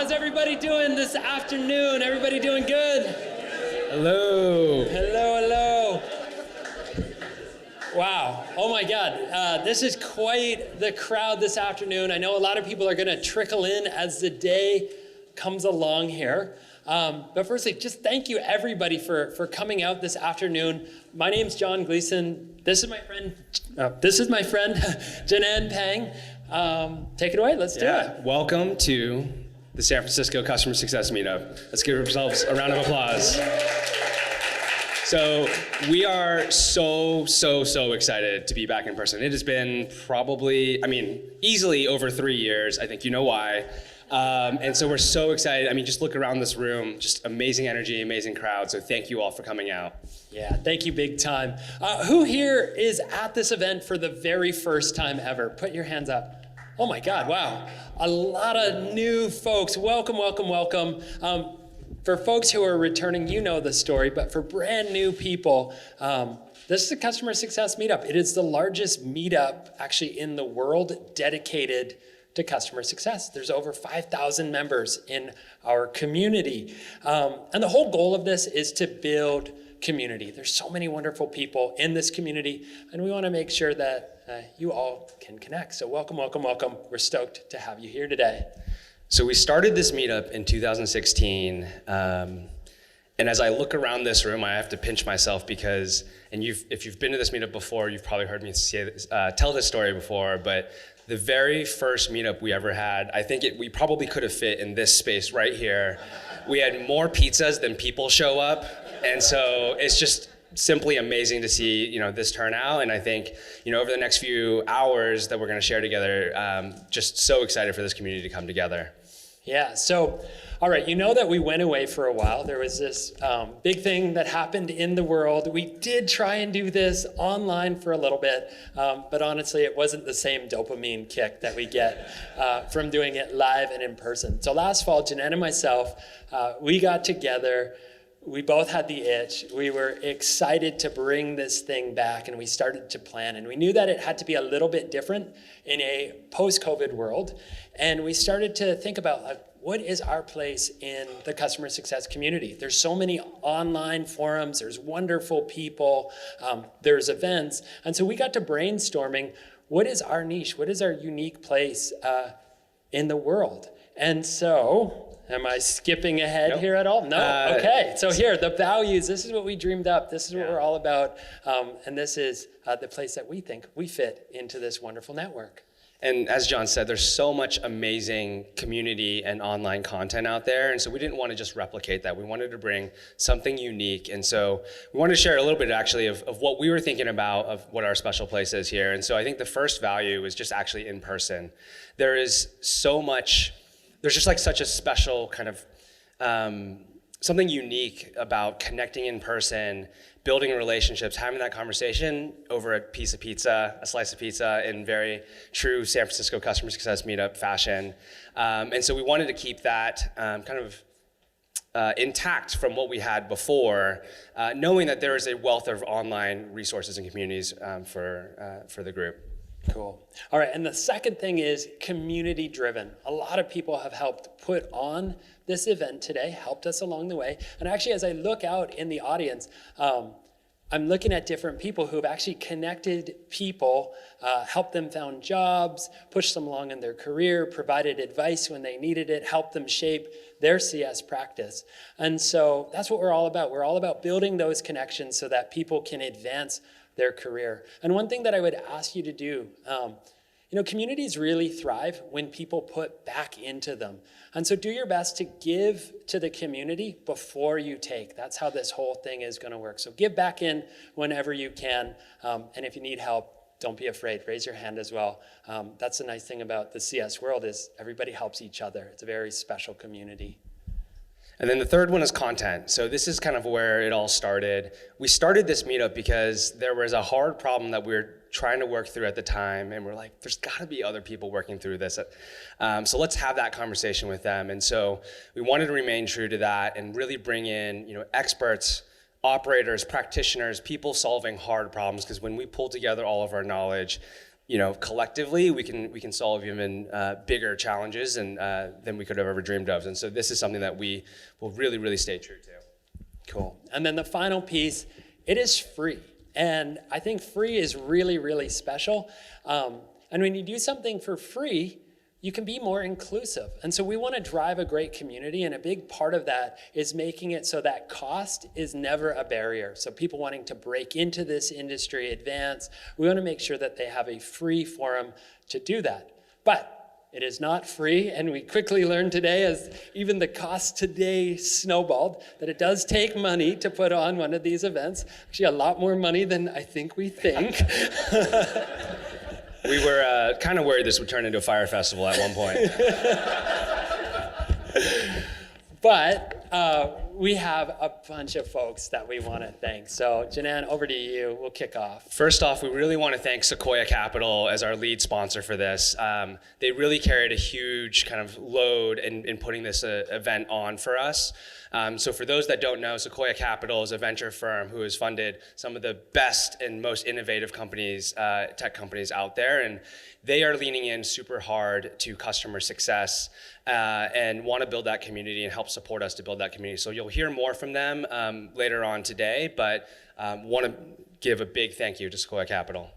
How's everybody doing this afternoon? Everybody doing good? Hello. Hello. Wow. Oh my God. This is quite the crowd this afternoon. I know a lot of people are going to trickle in as the day comes along here. But firstly, just thank you everybody for coming out this afternoon. My name's John Gleason. This is my friend Janan Pang. Take it away. Let's do it. Welcome to the San Francisco Customer Success Meetup. Let's give ourselves a round of applause. So we are so excited to be back in person. It has been probably, easily over 3 years. I think you know why. And so we're so excited. Just look around this room, just amazing energy, amazing crowd. So thank you all for coming out. Yeah, thank you big time. Who here is at this event for the very first time ever? Put your hands up. Oh my God, wow. A lot of new folks. Welcome. For folks who are returning, you know the story, but for brand new people, this is a Customer Success Meetup. It is the largest meetup actually in the world dedicated to customer success. There's over 5,000 members in our community. And the whole goal of this is to build community. There's so many wonderful people in this community, and we want to make sure that you all can connect. So welcome. We're stoked to have you here today. So we started this meetup in 2016, and as I look around this room, I have to pinch myself because, if you've been to this meetup before, you've probably heard me tell this story before, but the very first meetup we ever had, I think we probably could have fit in this space right here. We had more pizzas than people show up, and so it's just simply amazing to see, this turnout. And I think, over the next few hours that we're going to share together, just so excited for this community to come together. Yeah. So, all right. You know that we went away for a while. There was this big thing that happened in the world. We did try and do this online for a little bit, but honestly, it wasn't the same dopamine kick that we get from doing it live and in person. So last fall, Janan and myself, we got together. We both had the itch. We were excited to bring this thing back, and we started to plan. And we knew that it had to be a little bit different in a post-COVID world. And we started to think about, what is our place in the customer success community? There's so many online forums. There's wonderful people. There's events. And so we got to brainstorming, what is our niche? What is our unique place in the world? And so, am I skipping ahead here at all? No. Okay. So here, the values. This is what we dreamed up. This is what we're all about. And this is the place that we think we fit into this wonderful network. And as John said, there's so much amazing community and online content out there. And so we didn't want to just replicate that. We wanted to bring something unique. And so we wanted to share a little bit actually of what we were thinking about, of what our special place is here. And so I think the first value is just actually in person. There is so much. There's just such a special kind of something unique about connecting in person, building relationships, having that conversation over a piece of pizza, a slice of pizza, in very true San Francisco Customer Success Meetup fashion. And so we wanted to keep that intact from what we had before, knowing that there is a wealth of online resources and communities for the group. Cool. All right, and the second thing is community driven. A lot of people have helped put on this event today, helped us along the way. And actually, as I look out in the audience, I'm looking at different people who have actually connected people, helped them found jobs, pushed them along in their career, provided advice when they needed it, helped them shape their CS practice. And so that's what we're all about. We're all about building those connections so that people can advance their career. And one thing that I would ask you to do, communities really thrive when people put back into them. And so do your best to give to the community before you take. That's how this whole thing is going to work. So give back in whenever you can. And if you need help, don't be afraid. Raise your hand as well. That's the nice thing about the CS world is everybody helps each other. It's a very special community. And then the third one is content. So this is kind of where it all started. We started this meetup because there was a hard problem that we were trying to work through at the time, and we're like, there's got to be other people working through this. So let's have that conversation with them. And so we wanted to remain true to that and really bring in, experts, operators, practitioners, people solving hard problems, because when we pull together all of our knowledge, collectively we can solve even bigger challenges and than we could have ever dreamed of. And so this is something that we will really, really stay true to. Cool. And then the final piece, it is free. And I think free is really, really special. And when you do something for free, you can be more inclusive. And so we want to drive a great community, and a big part of that is making it so that cost is never a barrier. So people wanting to break into this industry, advance, we want to make sure that they have a free forum to do that. But it is not free, and we quickly learned today, as even the cost today snowballed, that it does take money to put on one of these events. Actually, a lot more money than I think we think. We were kind of worried this would turn into a fire festival at one point. But we have a bunch of folks that we want to thank. So Janan, over to you. We'll kick off. First off, we really want to thank Sequoia Capital as our lead sponsor for this. They really carried a huge kind of load in putting this event on for us. So for those that don't know, Sequoia Capital is a venture firm who has funded some of the best and most innovative companies, tech companies out there, and they are leaning in super hard to customer success and want to build that community and help support us to build that community. So you'll hear more from them later on today, but want to give a big thank you to Sequoia Capital.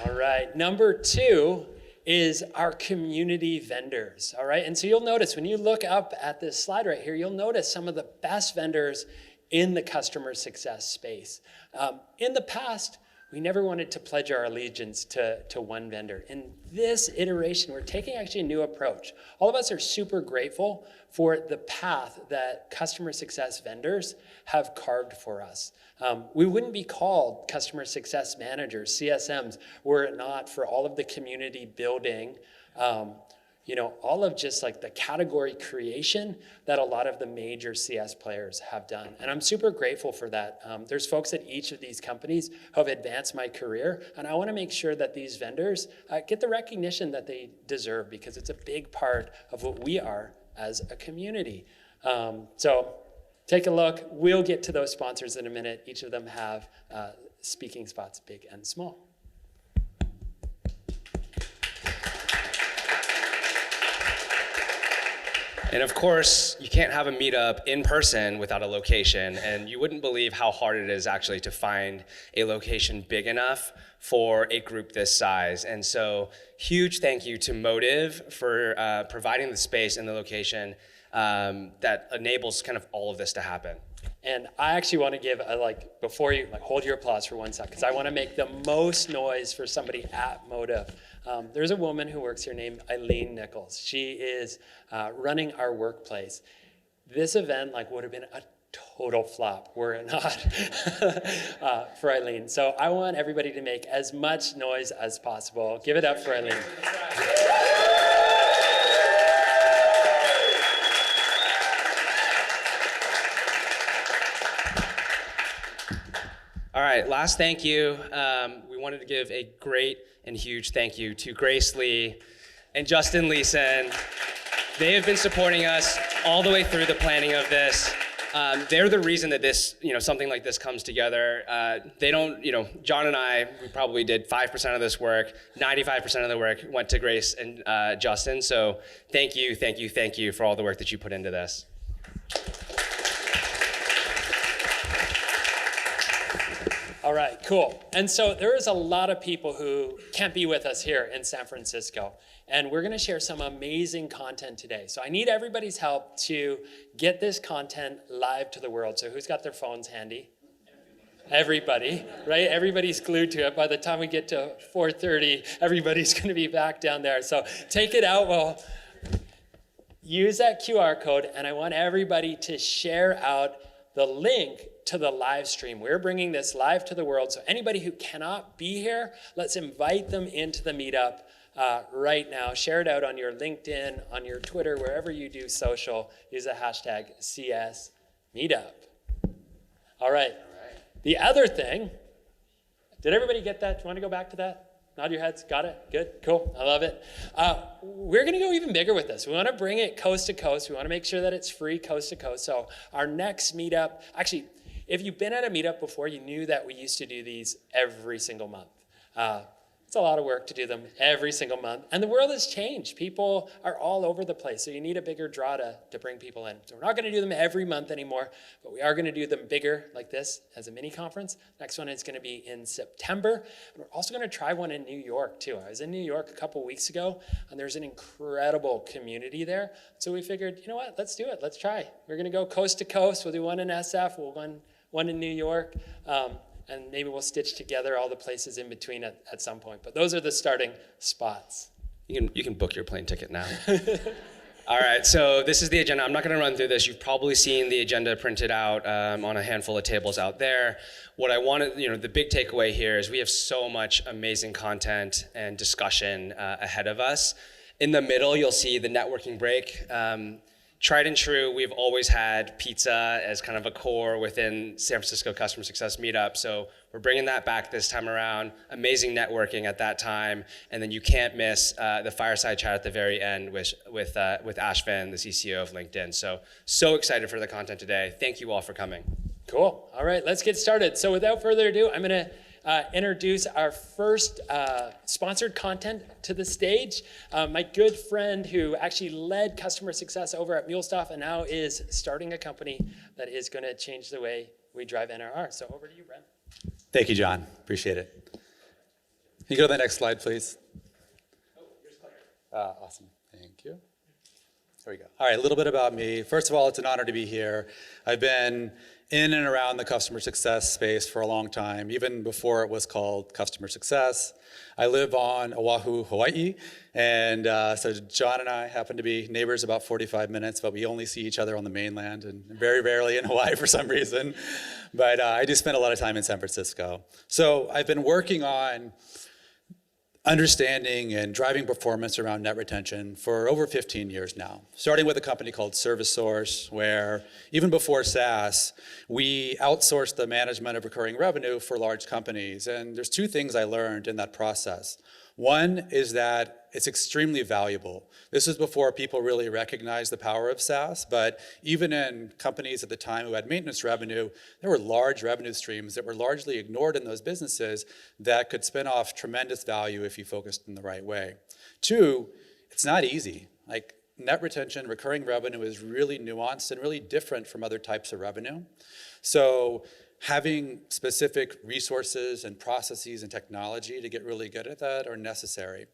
All right, number 2 is our community vendors, all right? And so you'll notice when you look up at this slide right here, you'll notice some of the best vendors in the customer success space. In the past, we never wanted to pledge our allegiance to one vendor. In this iteration, we're taking actually a new approach. All of us are super grateful for the path that customer success vendors have carved for us. We wouldn't be called customer success managers, CSMs, were it not for all of the community building, all of just like the category creation that a lot of the major CS players have done. And I'm super grateful for that. There's folks at each of these companies who have advanced my career, and I want to make sure that these vendors get the recognition that they deserve, because it's a big part of what we are as a community. So take a look. We'll get to those sponsors in a minute. Each of them have speaking spots, big and small. And of course, you can't have a meetup in person without a location, and you wouldn't believe how hard it is actually to find a location big enough for a group this size. And so, huge thank you to Motive for providing the space and the location that enables kind of all of this to happen. And I actually want to give before you hold your applause for 1 second, because I want to make the most noise for somebody at Motive. There's a woman who works here named Eileen Nichols. She is running our workplace. This event would have been a total flop were it not for Eileen. So I want everybody to make as much noise as possible. Give it up for Eileen. All right, last thank you. We wanted to give a great and huge thank you to Grace Lee and Justin Leeson. They have been supporting us all the way through the planning of this. They're the reason that this, something like this comes together. They don't, John and I, we probably did 5% of this work. 95% of the work went to Grace and Justin. So thank you for all the work that you put into this. All right, cool. And so there is a lot of people who can't be with us here in San Francisco. And we're going to share some amazing content today. So I need everybody's help to get this content live to the world. So who's got their phones handy? Everybody, right? Everybody's glued to it. By the time we get to 4:30, everybody's going to be back down there. So take it out. Well, use that QR code. And I want everybody to share out the link to the live stream. We're bringing this live to the world. So anybody who cannot be here, let's invite them into the meetup right now. Share it out on your LinkedIn, on your Twitter, wherever you do social. Use the hashtag CS Meetup. All right. The other thing, did everybody get that? Do you want to go back to that? Nod your heads. Got it? Good. Cool. I love it. We're going to go even bigger with this. We want to bring it coast to coast. We want to make sure that it's free coast to coast. So our next meetup, actually, if you've been at a meetup before, you knew that we used to do these every single month. It's a lot of work to do them every single month. And the world has changed. People are all over the place. So you need a bigger draw to bring people in. So we're not going to do them every month anymore, but we are going to do them bigger like this as a mini conference. Next one is going to be in September. And we're also going to try one in New York too. I was in New York a couple weeks ago, and there's an incredible community there. So we figured, you know what, let's do it. Let's try. We're going to go coast to coast. We'll do one in SF, one in New York. And maybe we'll stitch together all the places in between at some point. But those are the starting spots. You can book your plane ticket now. All right, so this is the agenda. I'm not going to run through this. You've probably seen the agenda printed out on a handful of tables out there. What I wanted, the big takeaway here is we have so much amazing content and discussion ahead of us. In the middle, you'll see the networking break. Tried and true, we've always had pizza as kind of a core within San Francisco Customer Success Meetup. So we're bringing that back this time around. Amazing networking at that time. And then you can't miss the Fireside chat at the very end with Ashvin, the CCO of LinkedIn. So excited for the content today. Thank you all for coming. Cool. All right, let's get started. So without further ado, I'm going to introduce our first sponsored content to the stage. My good friend who actually led customer success over at MuleSoft and now is starting a company that is going to change the way we drive NRR. So over to you, Brent. Thank you, John. Appreciate it. Can you go to the next slide, please? Awesome. Thank you. There we go. All right, a little bit about me. First of all, it's an honor to be here. I've been in and around the customer success space for a long time, even before it was called customer success. I live on Oahu, Hawaii, and so John and I happen to be neighbors about 45 minutes, but we only see each other on the mainland and very rarely in Hawaii for some reason. But I do spend a lot of time in San Francisco. So I've been working on understanding and driving performance around net retention for over 15 years now, starting with a company called ServiceSource, where even before SaaS, we outsourced the management of recurring revenue for large companies. And there's two things I learned in that process. One is that it's extremely valuable. This is before people really recognized the power of SaaS, but even in companies at the time who had maintenance revenue, there were large revenue streams that were largely ignored in those businesses that could spin off tremendous value if you focused in the right way. Two, it's not easy. Like net retention, recurring revenue is really nuanced and really different from other types of revenue. So having specific resources and processes and technology to get really good at that are necessary.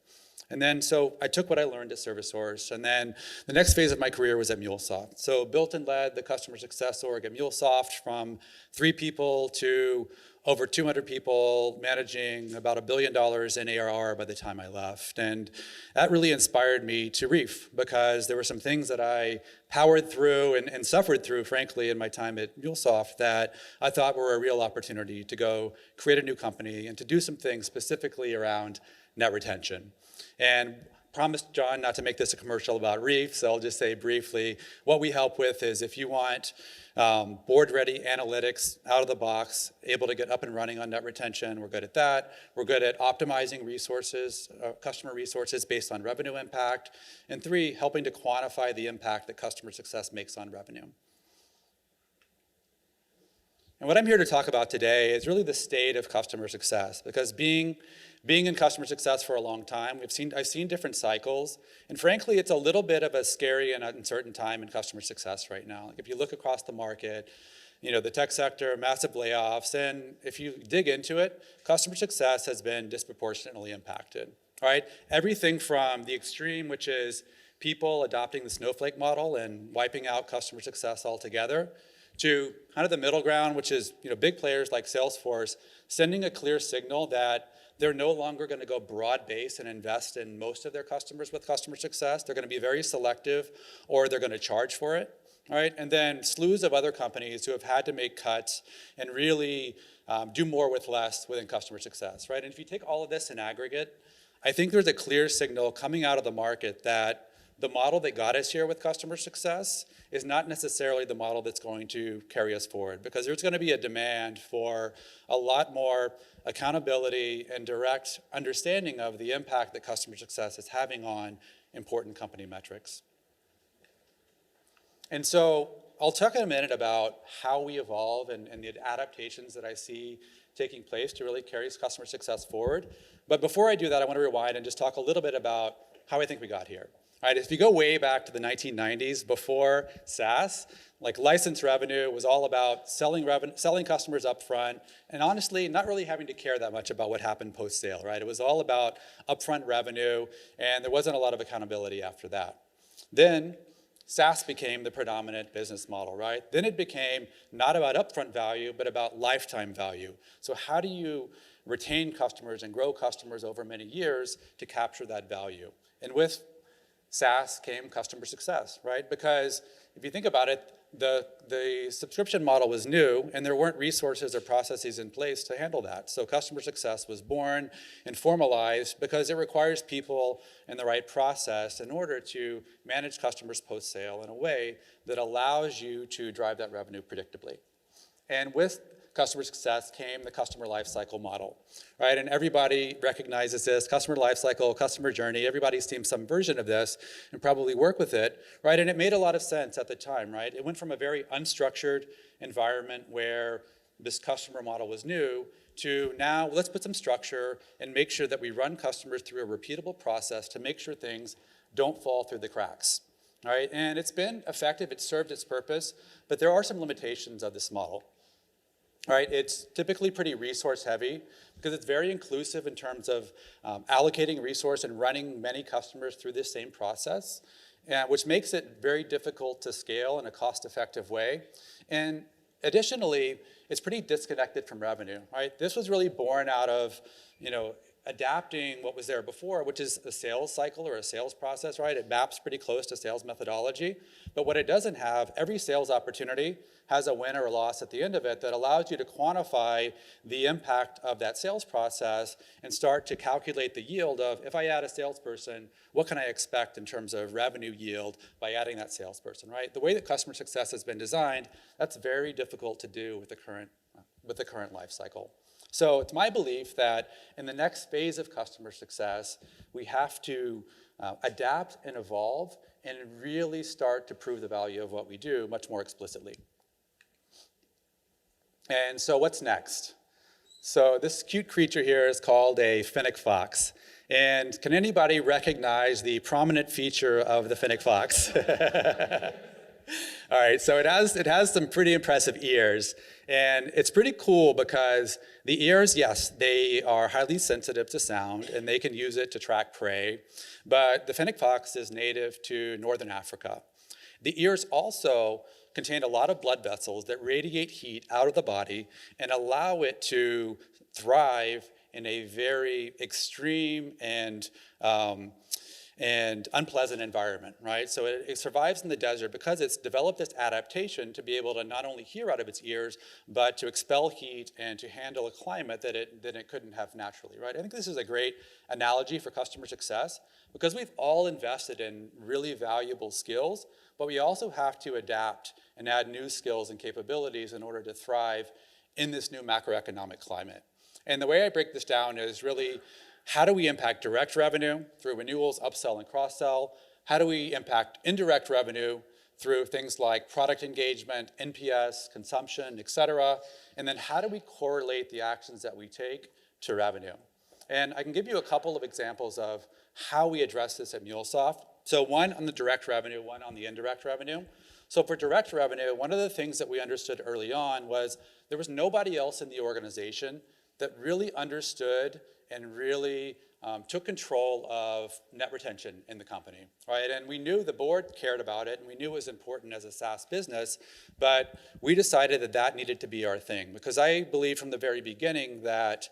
And then, so I took what I learned at ServiceSource, and then the next phase of my career was at MuleSoft. So built and led the customer success org at MuleSoft from 3 people to over 200 people, managing about $1 billion in ARR by the time I left. And that really inspired me to Reef, because there were some things that I powered through and suffered through, frankly, in my time at MuleSoft that I thought were a real opportunity to go create a new company and to do some things specifically around net retention. And promised John not to make this a commercial about Reef, so I'll just say briefly, what we help with is if you want board-ready analytics out of the box, able to get up and running on net retention, we're good at that. We're good at optimizing resources, customer resources based on revenue impact. And 3, helping to quantify the impact that customer success makes on revenue. And what I'm here to talk about today is really the state of customer success, because being in customer success for a long time, I've seen different cycles, and frankly, it's a little bit of a scary and uncertain time in customer success right now. Like if you look across the market, the tech sector, massive layoffs, and if you dig into it, customer success has been disproportionately impacted, right? Everything from the extreme, which is people adopting the snowflake model and wiping out customer success altogether, to kind of the middle ground, which is big players like Salesforce sending a clear signal that they're no longer going to go broad-based and invest in most of their customers with customer success. They're going to be very selective, or they're going to charge for it. All right? And then slews of other companies who have had to make cuts and really do more with less within customer success. Right? And if you take all of this in aggregate, I think there's a clear signal coming out of the market that the model that got us here with customer success is not necessarily the model that's going to carry us forward, because there's going to be a demand for a lot more accountability and direct understanding of the impact that customer success is having on important company metrics. And so I'll talk in a minute about how we evolve and the adaptations that I see taking place to really carry customer success forward. But before I do that, I want to rewind and just talk a little bit about how I think we got here. All right, if you go way back to the 1990s, before SaaS, like license revenue was all about selling customers up front, and honestly, not really having to care that much about what happened post-sale, right? It was all about upfront revenue, and there wasn't a lot of accountability after that. Then SaaS became the predominant business model, right? Then it became not about upfront value, but about lifetime value. So how do you retain customers and grow customers over many years to capture that value? And with SaaS came customer success, right? Because if you think about it, the subscription model was new, and there weren't resources or processes in place to handle that. So customer success was born and formalized because it requires people in the right process in order to manage customers post-sale in a way that allows you to drive that revenue predictably. And with customer success came the customer lifecycle model, right? And everybody recognizes this, customer lifecycle, customer journey. Everybody's seen some version of this and probably work with it, right? And it made a lot of sense at the time, right? It went from a very unstructured environment where this customer model was new to now let's put some structure and make sure that we run customers through a repeatable process to make sure things don't fall through the cracks, all right? And it's been effective, it's served its purpose, but there are some limitations of this model. All right, it's typically pretty resource heavy because it's very inclusive in terms of allocating resource and running many customers through this same process, which makes it very difficult to scale in a cost-effective way. And additionally, it's pretty disconnected from revenue, right? This was really born out of, adapting what was there before, which is a sales cycle or a sales process, right? It maps pretty close to sales methodology. But what it doesn't have, every sales opportunity has a win or a loss at the end of it that allows you to quantify the impact of that sales process and start to calculate the yield of, if I add a salesperson, what can I expect in terms of revenue yield by adding that salesperson, right? The way that customer success has been designed, that's very difficult to do with the current life cycle. So it's my belief that in the next phase of customer success, we have to adapt and evolve and really start to prove the value of what we do much more explicitly. And so what's next? So this cute creature here is called a fennec fox. And can anybody recognize the prominent feature of the fennec fox? All right, so it has some pretty impressive ears. And it's pretty cool because the ears, yes, they are highly sensitive to sound and they can use it to track prey. But the fennec fox is native to northern Africa. The ears also contain a lot of blood vessels that radiate heat out of the body and allow it to thrive in a very extreme and unpleasant environment, right? So it survives in the desert because it's developed this adaptation to be able to not only hear out of its ears, but to expel heat and to handle a climate that it couldn't have naturally, right? I think this is a great analogy for customer success because we've all invested in really valuable skills, but we also have to adapt and add new skills and capabilities in order to thrive in this new macroeconomic climate. And the way I break this down is really, how do we impact direct revenue through renewals, upsell, and cross-sell? How do we impact indirect revenue through things like product engagement, NPS, consumption, et cetera? And then how do we correlate the actions that we take to revenue? And I can give you a couple of examples of how we address this at MuleSoft. So one on the direct revenue, one on the indirect revenue. So for direct revenue, one of the things that we understood early on was there was nobody else in the organization that really understood and really took control of net retention in the company, right? And we knew the board cared about it, and we knew it was important as a SaaS business, but we decided that that needed to be our thing, because I believe from the very beginning that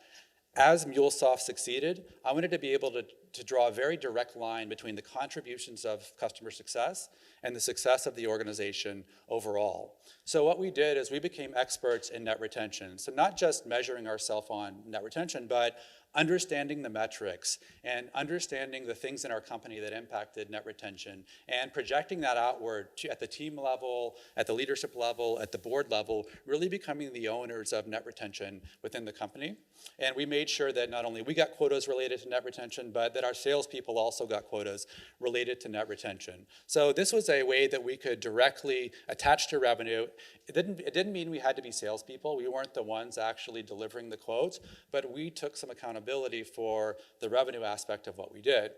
as MuleSoft succeeded, I wanted to be able to draw a very direct line between the contributions of customer success and the success of the organization overall. So what we did is we became experts in net retention. So not just measuring ourselves on net retention, but understanding the metrics and understanding the things in our company that impacted net retention and projecting that outward at the team level, at the leadership level, at the board level, really becoming the owners of net retention within the company. And we made sure that not only we got quotas related to net retention, but that our salespeople also got quotas related to net retention. So this was a way that we could directly attach to revenue. It didn't mean we had to be salespeople. We weren't the ones actually delivering the quotes, but we took some accountability for the revenue aspect of what we did.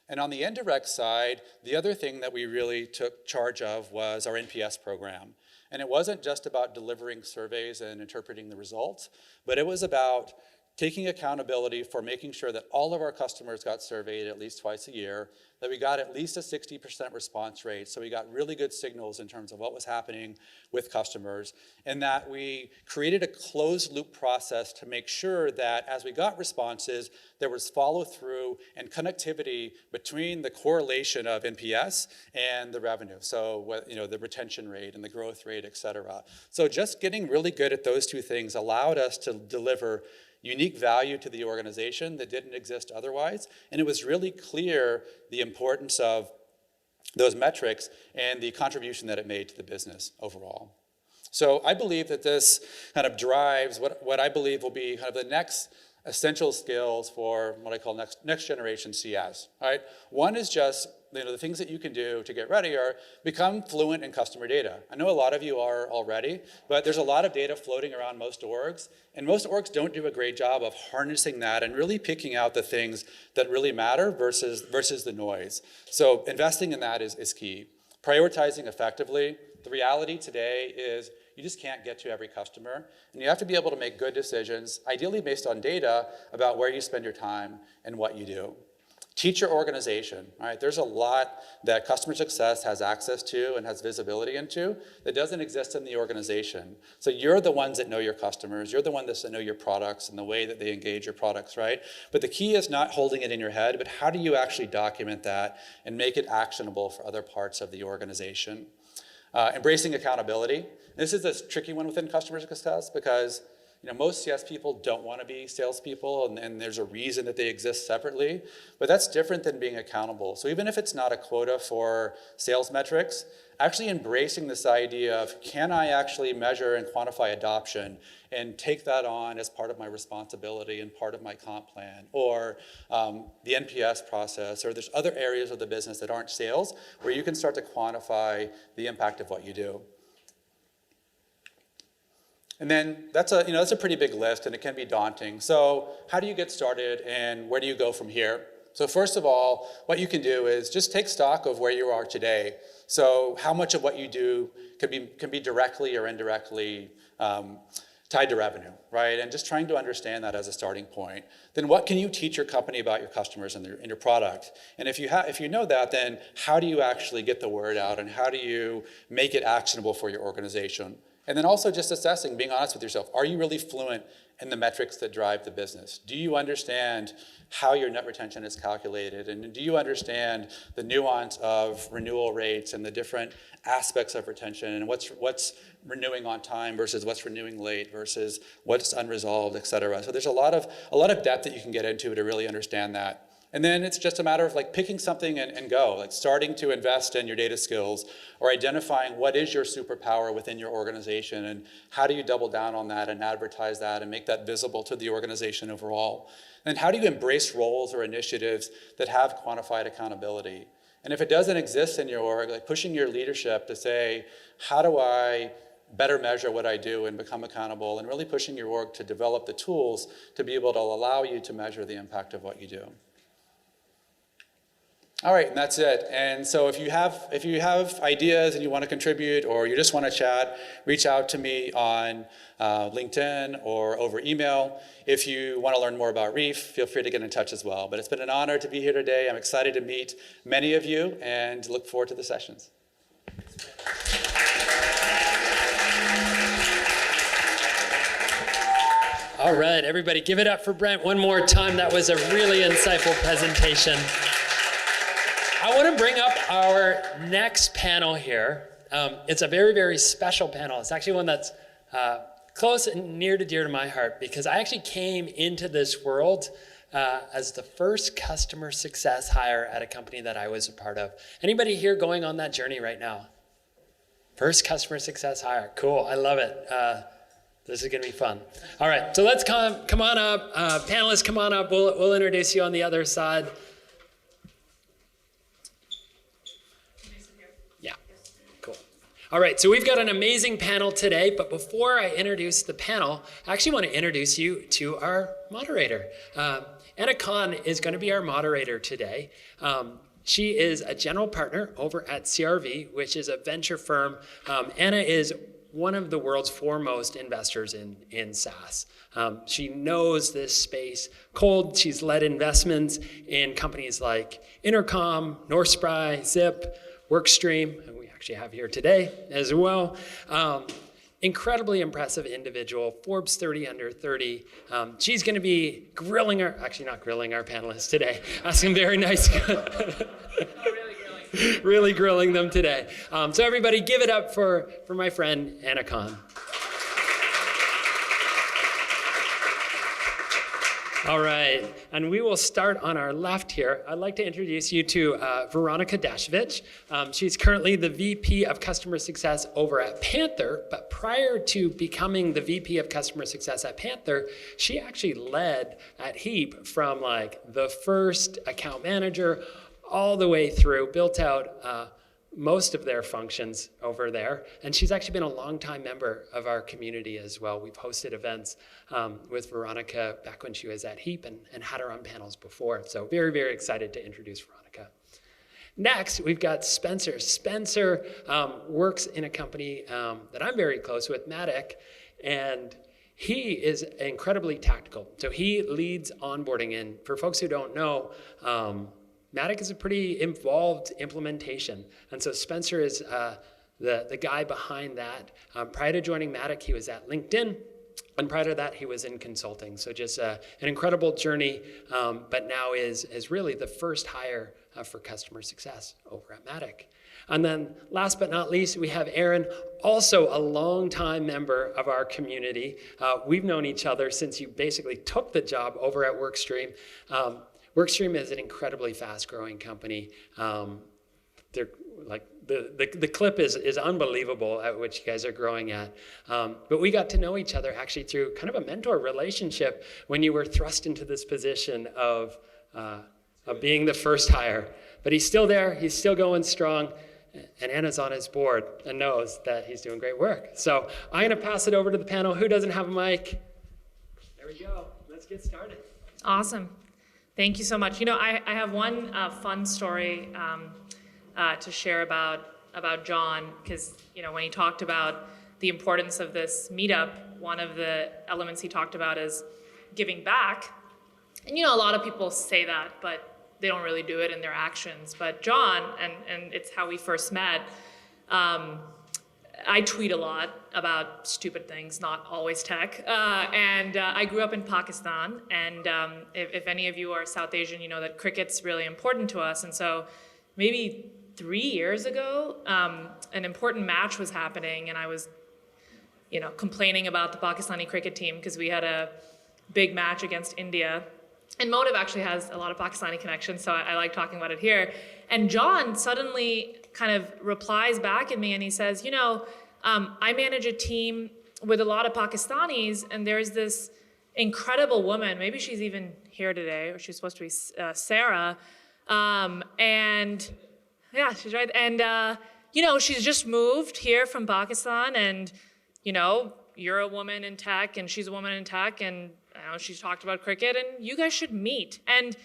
And on the indirect side, the other thing that we really took charge of was our NPS program. And it wasn't just about delivering surveys and interpreting the results, but it was about taking accountability for making sure that all of our customers got surveyed at least twice a year, that we got at least a 60% response rate, so we got really good signals in terms of what was happening with customers, and that we created a closed loop process to make sure that as we got responses, there was follow through and connectivity between the correlation of NPS and the revenue. So, the retention rate and the growth rate, et cetera. So just getting really good at those two things allowed us to deliver unique value to the organization that didn't exist otherwise. And it was really clear the importance of those metrics and the contribution that it made to the business overall. So I believe that this kind of drives what I believe will be kind of the next essential skills for what I call next generation CS. All right? One is just the things that you can do to get ready are become fluent in customer data. I know a lot of you are already, but there's a lot of data floating around most orgs, and most orgs don't do a great job of harnessing that and really picking out the things that really matter versus the noise. So investing in that is key. Prioritizing effectively. The reality today is you just can't get to every customer, and you have to be able to make good decisions, ideally based on data, about where you spend your time and what you do. Teach your organization, right? There's a lot that customer success has access to and has visibility into that doesn't exist in the organization. So you're the ones that know your customers, you're the ones that know your products and the way that they engage your products, right? But the key is not holding it in your head, but how do you actually document that and make it actionable for other parts of the organization? Embracing accountability. This is a tricky one within customer success because most CS people don't want to be salespeople, and there's a reason that they exist separately, but that's different than being accountable. So even if it's not a quota for sales metrics, actually embracing this idea of can I actually measure and quantify adoption and take that on as part of my responsibility and part of my comp plan, or the NPS process, or there's other areas of the business that aren't sales where you can start to quantify the impact of what you do. And then that's a pretty big list, and it can be daunting. So how do you get started, and where do you go from here? So first of all, what you can do is just take stock of where you are today. So how much of what you do can be directly or indirectly tied to revenue, right? And just trying to understand that as a starting point. Then what can you teach your company about your customers and your product? And if you know that, then how do you actually get the word out, and how do you make it actionable for your organization? And then also just assessing, being honest with yourself. Are you really fluent in the metrics that drive the business? Do you understand how your net retention is calculated? And do you understand the nuance of renewal rates and the different aspects of retention, and what's renewing on time versus what's renewing late versus what's unresolved, et cetera? So there's a lot of depth that you can get into to really understand that. And then it's just a matter of picking something and go, starting to invest in your data skills, or identifying what is your superpower within your organization, and how do you double down on that and advertise that and make that visible to the organization overall. And how do you embrace roles or initiatives that have quantified accountability? And if it doesn't exist in your org, pushing your leadership to say, how do I better measure what I do and become accountable, and really pushing your org to develop the tools to be able to allow you to measure the impact of what you do. All right, and that's it. And so if you have ideas and you want to contribute, or you just want to chat, reach out to me on LinkedIn or over email. If you want to learn more about Reef, feel free to get in touch as well. But it's been an honor to be here today. I'm excited to meet many of you and look forward to the sessions. All right, everybody, give it up for Brent one more time. That was a really insightful presentation. I want to bring up our next panel here. It's a very, very special panel. It's actually one that's close and near to dear to my heart because I actually came into this world as the first customer success hire at a company that I was a part of. Anybody here going on that journey right now? First customer success hire. Cool. I love it. This is going to be fun. All right. So let's come on up. Panelists, come on up. We'll introduce you on the other side. Yeah. Cool. All right. So we've got an amazing panel today. But before I introduce the panel, I actually want to introduce you to our moderator. Anna Khan is going to be our moderator today. She is a general partner over at CRV, which is a venture firm. Anna is one of the world's foremost investors in SaaS. She knows this space cold. She's led investments in companies like Intercom, Northspry, Zip, Workstream, and we actually have here today as well. Incredibly impressive individual, Forbes 30 under 30. She's going to be grilling our, actually not grilling our panelists today, asking very nice, really grilling them today. So everybody give it up for my friend Anna Khan. All right, and we will start on our left here. I'd like to introduce you to Veronica Dashevich. She's currently the VP of Customer Success over at Panther, but prior to becoming the VP of Customer Success at Panther, she actually led at Heap from like the first account manager all the way through, built out most of their functions over there. And she's actually been a longtime member of our community as well. We've hosted events with Veronica back when she was at Heap and had her on panels before. So very, very excited to introduce Veronica. Next, we've got Spencer. Spencer works in a company that I'm very close with, Matic, and he is incredibly tactical. So he leads onboarding. And for folks who don't know, Matic is a pretty involved implementation. And so Spencer is the guy behind that. Prior to joining Matic, he was at LinkedIn. And prior to that, he was in consulting. So just an incredible journey, but now is really the first hire for customer success over at Matic. And then last but not least, we have Aaron, also a longtime member of our community. We've known each other since you basically took the job over at Workstream. Workstream is an incredibly fast-growing company. They're like the clip is unbelievable at which you guys are growing at. But we got to know each other actually through kind of a mentor relationship when you were thrust into this position of being the first hire. But he's still there. He's still going strong. And Anna's on his board and knows that he's doing great work. So I'm going to pass it over to the panel. Who doesn't have a mic? There we go. Let's get started. Awesome. Thank you so much. You know, I have one fun story to share about John, because you know when he talked about the importance of this meetup, one of the elements he talked about is giving back. And you know, a lot of people say that, but they don't really do it in their actions. But John, and it's how we first met, I tweet a lot about stupid things, not always tech. And I grew up in Pakistan. And if any of you are South Asian, you know that cricket's really important to us. And so maybe 3 years ago, an important match was happening. And I was, you know, complaining about the Pakistani cricket team because we had a big match against India. And Motive actually has a lot of Pakistani connections, so I like talking about it here. And John suddenly kind of replies back at me and he says, you know, I manage a team with a lot of Pakistanis, and there's this incredible woman, maybe she's even here today, or she's supposed to be Sarah, and yeah, she's right. And, you know, she's just moved here from Pakistan, and, you know, you're a woman in tech, and she's a woman in tech, and I know she's talked about cricket, and you guys should meet. And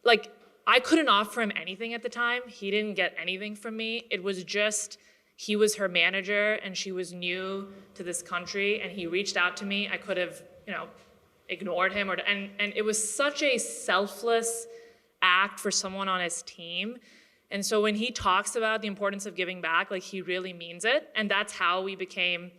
like, I couldn't offer him anything at the time. He didn't get anything from me. It was just, he was her manager and she was new to this country and he reached out to me. I could have, you know, ignored him and it was such a selfless act for someone on his team. And so when he talks about the importance of giving back, like he really means it. And that's how we became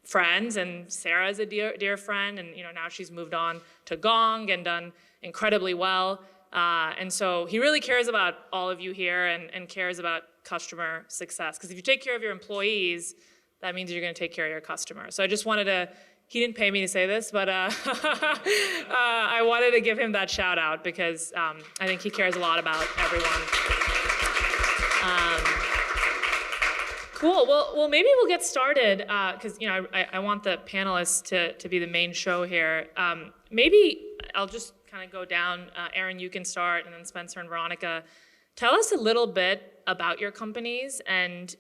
friends, and Sarah is a dear friend, and you know now she's moved on to Gong and done incredibly well. And so he really cares about all of you here and cares about customer success. Because if you take care of your employees, that means you're going to take care of your customer. So I just wanted to, he didn't pay me to say this, but I wanted to give him that shout out because I think he cares a lot about everyone. Cool. Well, maybe we'll get started because I want the panelists to be the main show here. Maybe I'll just kind of go down. Aaron, you can start, and then Spencer and Veronica. Tell us a little bit about your companies and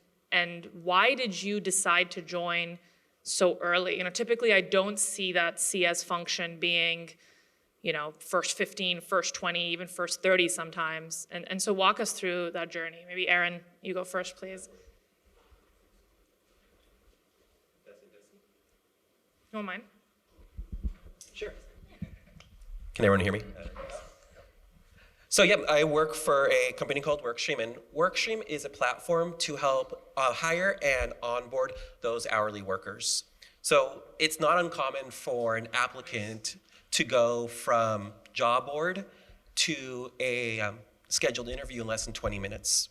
why did you decide to join so early? Typically I don't see that CS function being, first 15, first 20, even first 30 sometimes. And so walk us through that journey. Maybe Aaron, you go first, please. You don't mind? Sure. Can everyone hear me? So I work for a company called Workstream, and Workstream is a platform to help hire and onboard those hourly workers. So it's not uncommon for an applicant to go from job board to a scheduled interview in less than 20 minutes.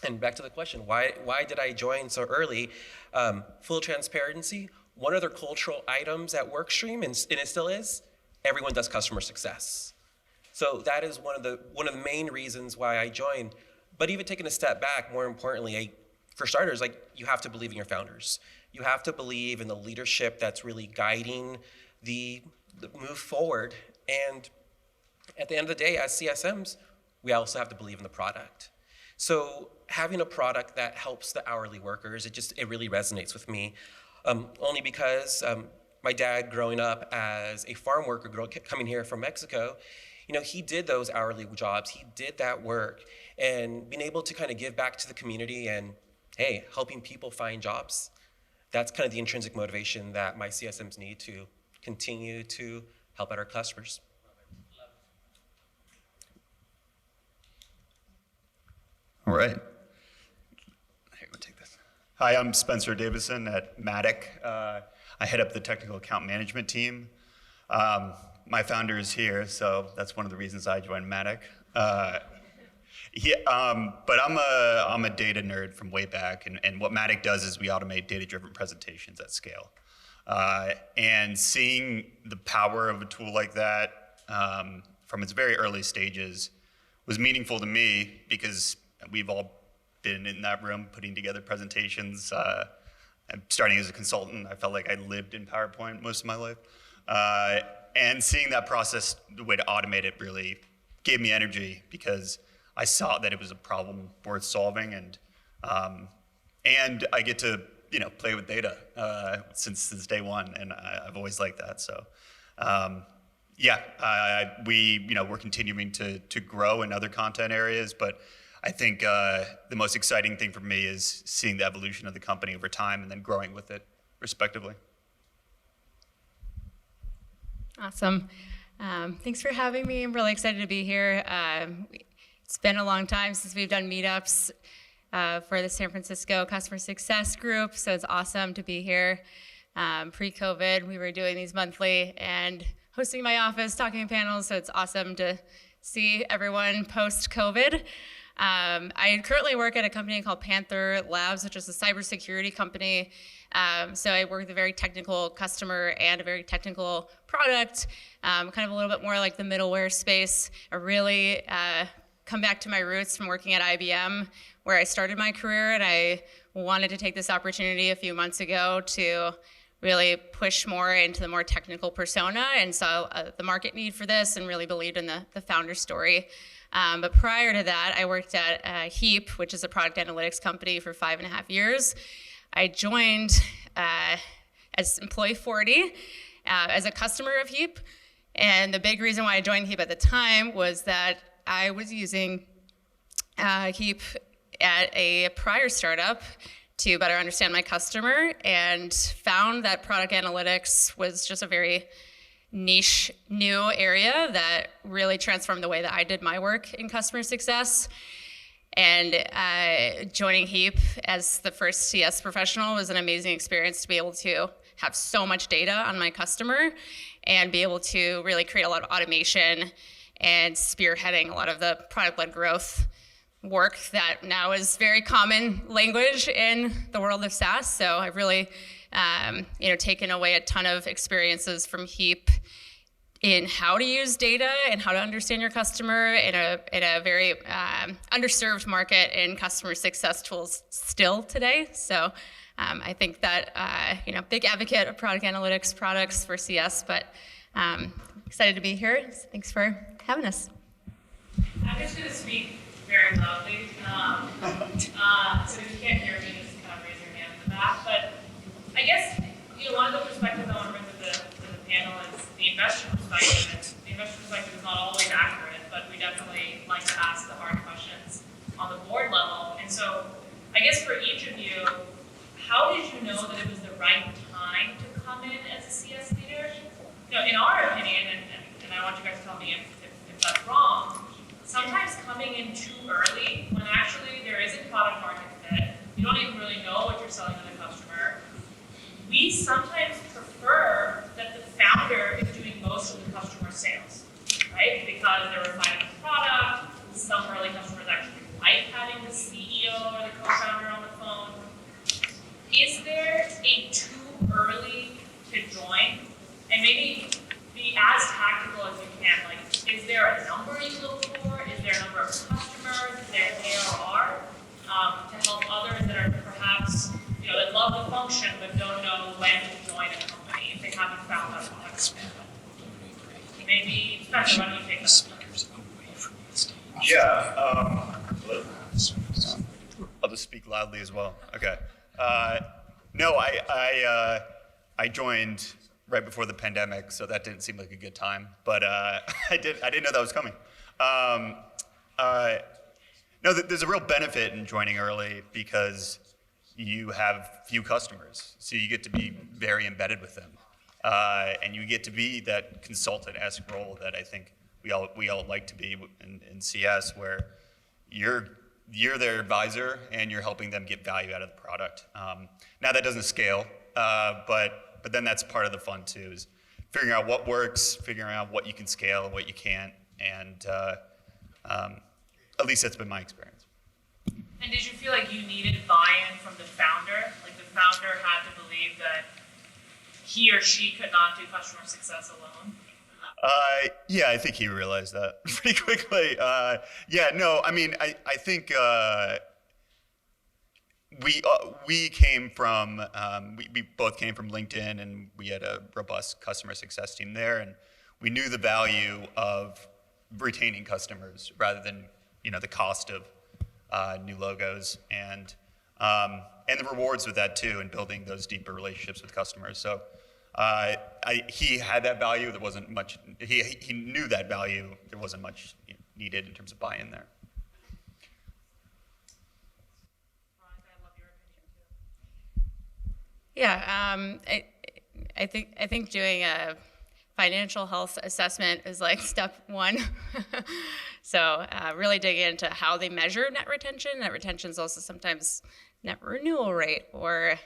And back to the question, why did I join so early? Full transparency, one of their cultural items at Workstream, and it still is, everyone does customer success. So that is one of the main reasons why I joined. But even taking a step back, more importantly, for starters, you have to believe in your founders. You have to believe in the leadership that's really guiding the move forward. And at the end of the day, as CSMs, we also have to believe in the product. So having a product that helps the hourly workers, it really resonates with me. Only because my dad, growing up as a farm worker, coming here from Mexico, he did those hourly jobs. He did that work, and being able to kind of give back to the community and, hey, helping people find jobs. That's kind of the intrinsic motivation that my CSMs need to continue to help out our customers. All right. Here, we'll take this. Hi, I'm Spencer Davison at Matic. I head up the technical account management team. My founder is here, so that's one of the reasons I joined Matic. But I'm a data nerd from way back, and what Matic does is we automate data-driven presentations at scale. And seeing the power of a tool like that from its very early stages was meaningful to me because we've all been in that room putting together presentations. Starting as a consultant, I felt like I lived in PowerPoint most of my life. And seeing that process, the way to automate it really gave me energy because I saw that it was a problem worth solving, and I get to play with data since day one, and I've always liked that. So we're continuing to grow in other content areas, but I think the most exciting thing for me is seeing the evolution of the company over time and then growing with it respectively. Awesome. Thanks for having me. I'm really excited to be here. It's been a long time since we've done meetups for the San Francisco Customer Success Group, so it's awesome to be here. Pre-COVID, we were doing these monthly and hosting my office, talking in panels, so it's awesome to see everyone post-COVID. I currently work at a company called Panther Labs, which is a cybersecurity company. So I work with a very technical customer and a very technical product, kind of a little bit more like the middleware space. I really come back to my roots from working at IBM, where I started my career, and I wanted to take this opportunity a few months ago to really push more into the more technical persona, and saw the market need for this and really believed in the founder story. But prior to that, I worked at Heap, which is a product analytics company, for 5.5 years. I joined as employee 40 as a customer of Heap, and the big reason why I joined Heap at the time was that I was using Heap at a prior startup to better understand my customer, and found that product analytics was just a very niche new area that really transformed the way that I did my work in customer success. And joining Heap as the first CS professional was an amazing experience to be able to have so much data on my customer and be able to really create a lot of automation and spearheading a lot of the product-led growth work that now is very common language in the world of SaaS. So I've really, taken away a ton of experiences from Heap in how to use data and how to understand your customer in a very underserved market in customer success tools still today. So I think that, big advocate of product analytics products for CS, but excited to be here. So thanks for having us. I'm just going to speak very loudly. So if you can't hear me, just kind of raise your hand in the back. But I guess one of the perspectives I want to bring to the panel is the investor perspective. And the investor perspective is not always accurate, but we definitely like to ask the hard questions on the board level. And so I guess for each of you, how did you know that it was the right time to come in as a CS leader? In our opinion, and I want you guys to tell me if that's wrong, sometimes coming in too early when actually there isn't product market fit, you don't even really know what you're selling to the customer. We sometimes prefer that the founder is doing most of the customer sales, right? Because they're refining the product. Some early customers actually like having the CEO or the co-founder on the phone. Is there a too early to join? And maybe be as tactical as you can. Like, is there a number you look for? Is there a number of customers? Is there ARR to help others that are perhaps, that love the function but don't know when to join a company if they haven't found that product? Maybe Spencer, why don't you take that? Yeah. I'll just speak loudly as well. Okay. No, I joined right before the pandemic, so that didn't seem like a good time. But I didn't know that was coming. No, there's a real benefit in joining early because you have few customers, so you get to be very embedded with them, and you get to be that consultant-esque role that I think we all like to be in CS, where you're their advisor and you're helping them get value out of the product. Now that doesn't scale, but then that's part of the fun too, is figuring out what works, figuring out what you can scale and what you can't, and at least that's been my experience. And did you feel like you needed buy-in from the founder? Like the founder had to believe that he or she could not do customer success alone? Yeah, I think he realized that pretty quickly. I think we came from, we both came from LinkedIn, and we had a robust customer success team there, and we knew the value of retaining customers rather than, the cost of new logos, and the rewards with that too, and building those deeper relationships with customers. So he had that value. There wasn't much. He knew that value. There wasn't much needed in terms of buy-in there. Yeah, I think doing a financial health assessment is like step one. So really dig into how they measure net retention. Net retention is also sometimes net renewal rate or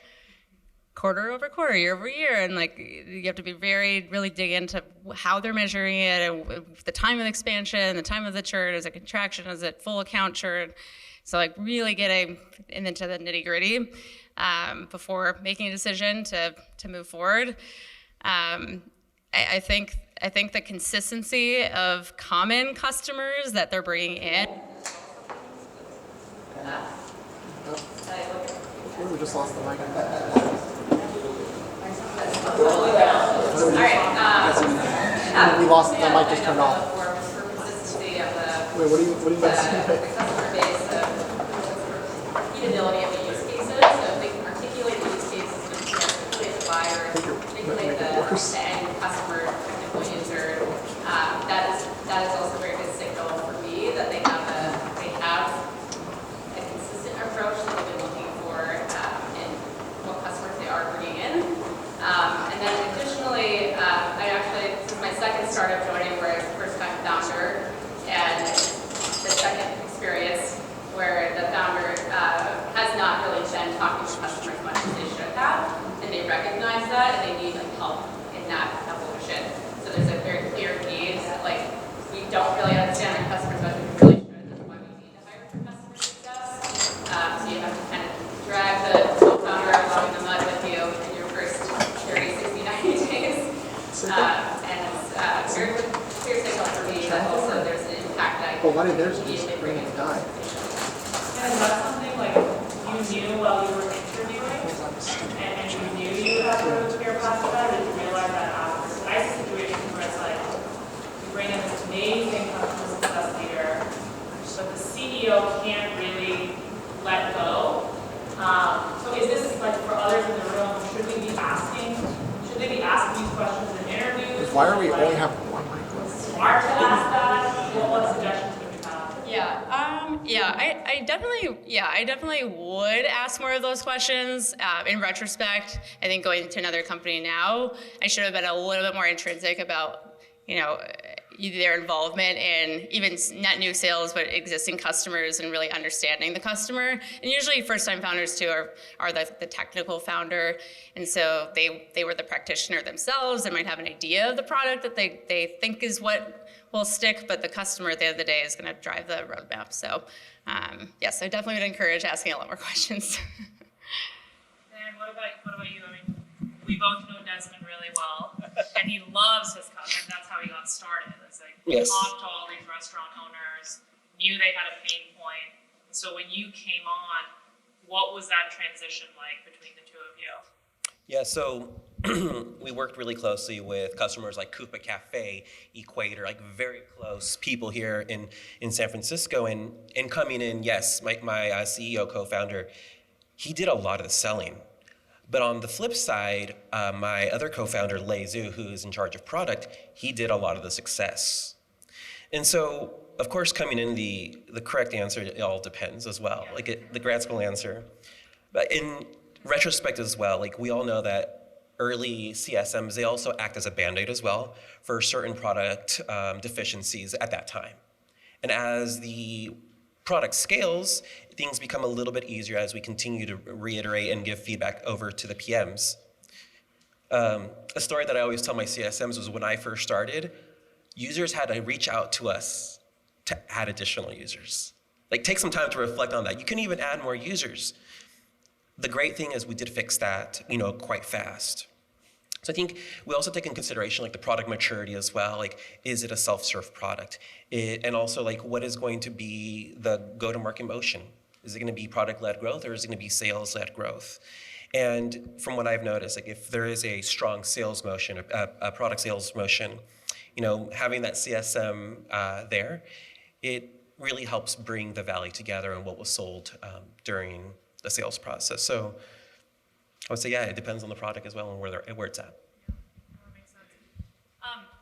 quarter over quarter, year over year, and you have to be really dig into how they're measuring it, and the time of the expansion, the time of the churn, is it contraction, is it full account churn? So really getting into the nitty gritty before making a decision to move forward. I think the consistency of common customers that they're bringing in. We just lost the mic. All right. We lost the mic. Just turned off. Wait, what do you guys say? The customer base, repeatability of the use cases. So if they can articulate the use cases, articulate the buyer, articulate the end customer, technical user, that is also a very good signal for me that they have a consistent approach that they've been looking for in what customers they are bringing in. And then additionally, this is my second startup joining where I was the first time founder, and the second experience where the founder has not really been talking to customers as much as they should have, and they recognize that, and they need help in that clear signal for me that also there's an impact that I can immediately bring into the conversation. And is that something like you knew while you were interviewing, and you knew you would have to clear path to that, or did you realize that after? I see situations where it's like you bring in this amazing customer success leader, but the CEO can't really let go. So is this like for others in the room? Should they be asking these questions in interviews? Why are we only having one mic? Smart to ask that. What suggestions would you have? I definitely would ask more of those questions. In retrospect, I think going to another company now, I should have been a little bit more intrinsic about, their involvement in even net new sales, but existing customers and really understanding the customer. And usually first-time founders too are the technical founder. And so they were the practitioner themselves and might have an idea of the product that they think is what will stick, but the customer at the end of the day is gonna drive the roadmap. So yes, I definitely would encourage asking a lot more questions. And what about you? I mean, we both know Desmond really well, and he loves his customers. That's how he got started. It's like he talked to all these restaurant owners, knew they had a pain point. So when you came on, what was that transition like between the two of you? Yeah, so we worked really closely with customers like Coupa Cafe, Equator, like very close people here in San Francisco. And coming in, yes, my CEO co-founder, he did a lot of the selling. But on the flip side, my other co-founder, Lei Zhu, who is in charge of product, he did a lot of the success. And so, of course, coming in, the correct answer, it all depends as well, the grad school answer. But in retrospect as well, like we all know that early CSMs, they also act as a Band-Aid as well for certain product deficiencies at that time. And as the product scales, things become a little bit easier as we continue to reiterate and give feedback over to the PMs. A story that I always tell my CSMs was when I first started, users had to reach out to us to add additional users. Like take some time to reflect on that. You can even add more users. The great thing is we did fix that, quite fast. So I think we also take in consideration like the product maturity as well. Like, is it a self-serve product? And also like, what is going to be the go-to-market motion? Is it going to be product-led growth or is it going to be sales-led growth? And from what I've noticed, like if there is a strong sales motion, a product sales motion, having that CSM there, it really helps bring the value together and what was sold during the sales process. So I would say, yeah, it depends on the product as well and where it's at. That makes sense.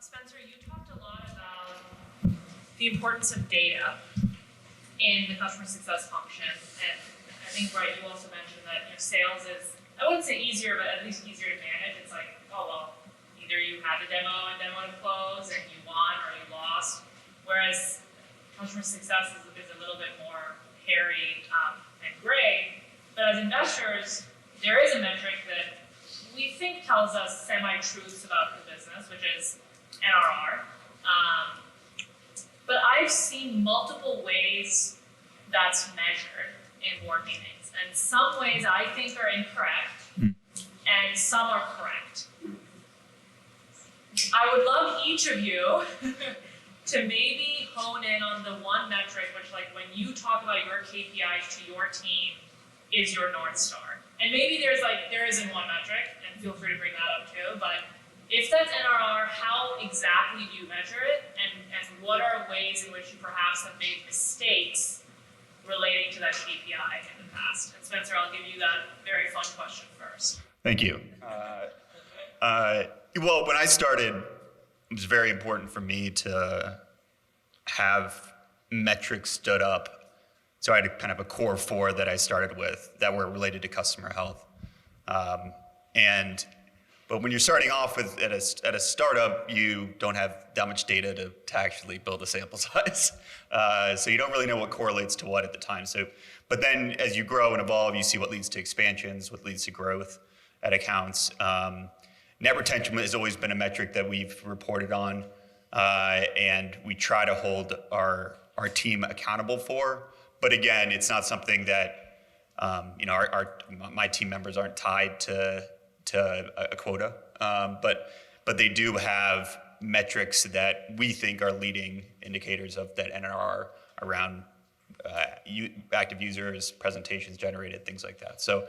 Spencer, you talked a lot about the importance of data in the customer success function. And I think, right, you also mentioned that sales is, I wouldn't say easier, but at least easier to manage. It's like, oh, well, either you had a demo and demo to close and you won or you lost. Whereas customer success is a little bit more hairy and gray. But as investors, there is a metric that we think tells us semi-truths about the business, which is NRR. But I've seen multiple ways that's measured in board meetings. And some ways I think are incorrect, and some are correct. I would love each of you to maybe hone in on the one metric which, like, when you talk about your KPIs to your team, is your North Star. And maybe there isn't one metric, and feel free to bring that up too, but if that's NRR, how exactly do you measure it? And what are ways in which you perhaps have made mistakes relating to that KPI in the past? And Spencer, I'll give you that very fun question first. Thank you. Well, when I started, it was very important for me to have metrics stood up. So I had kind of a core 4 that I started with that were related to customer health. But when you're starting off at a startup, you don't have that much data to actually build a sample size. So you don't really know what correlates to what at the time. But then as you grow and evolve, you see what leads to expansions, what leads to growth at accounts. Net retention has always been a metric that we've reported on, and we try to hold our team accountable for. But again, it's not something that my team members aren't tied to a quota, but they do have metrics that we think are leading indicators of that NRR around active users, presentations generated, things like that. So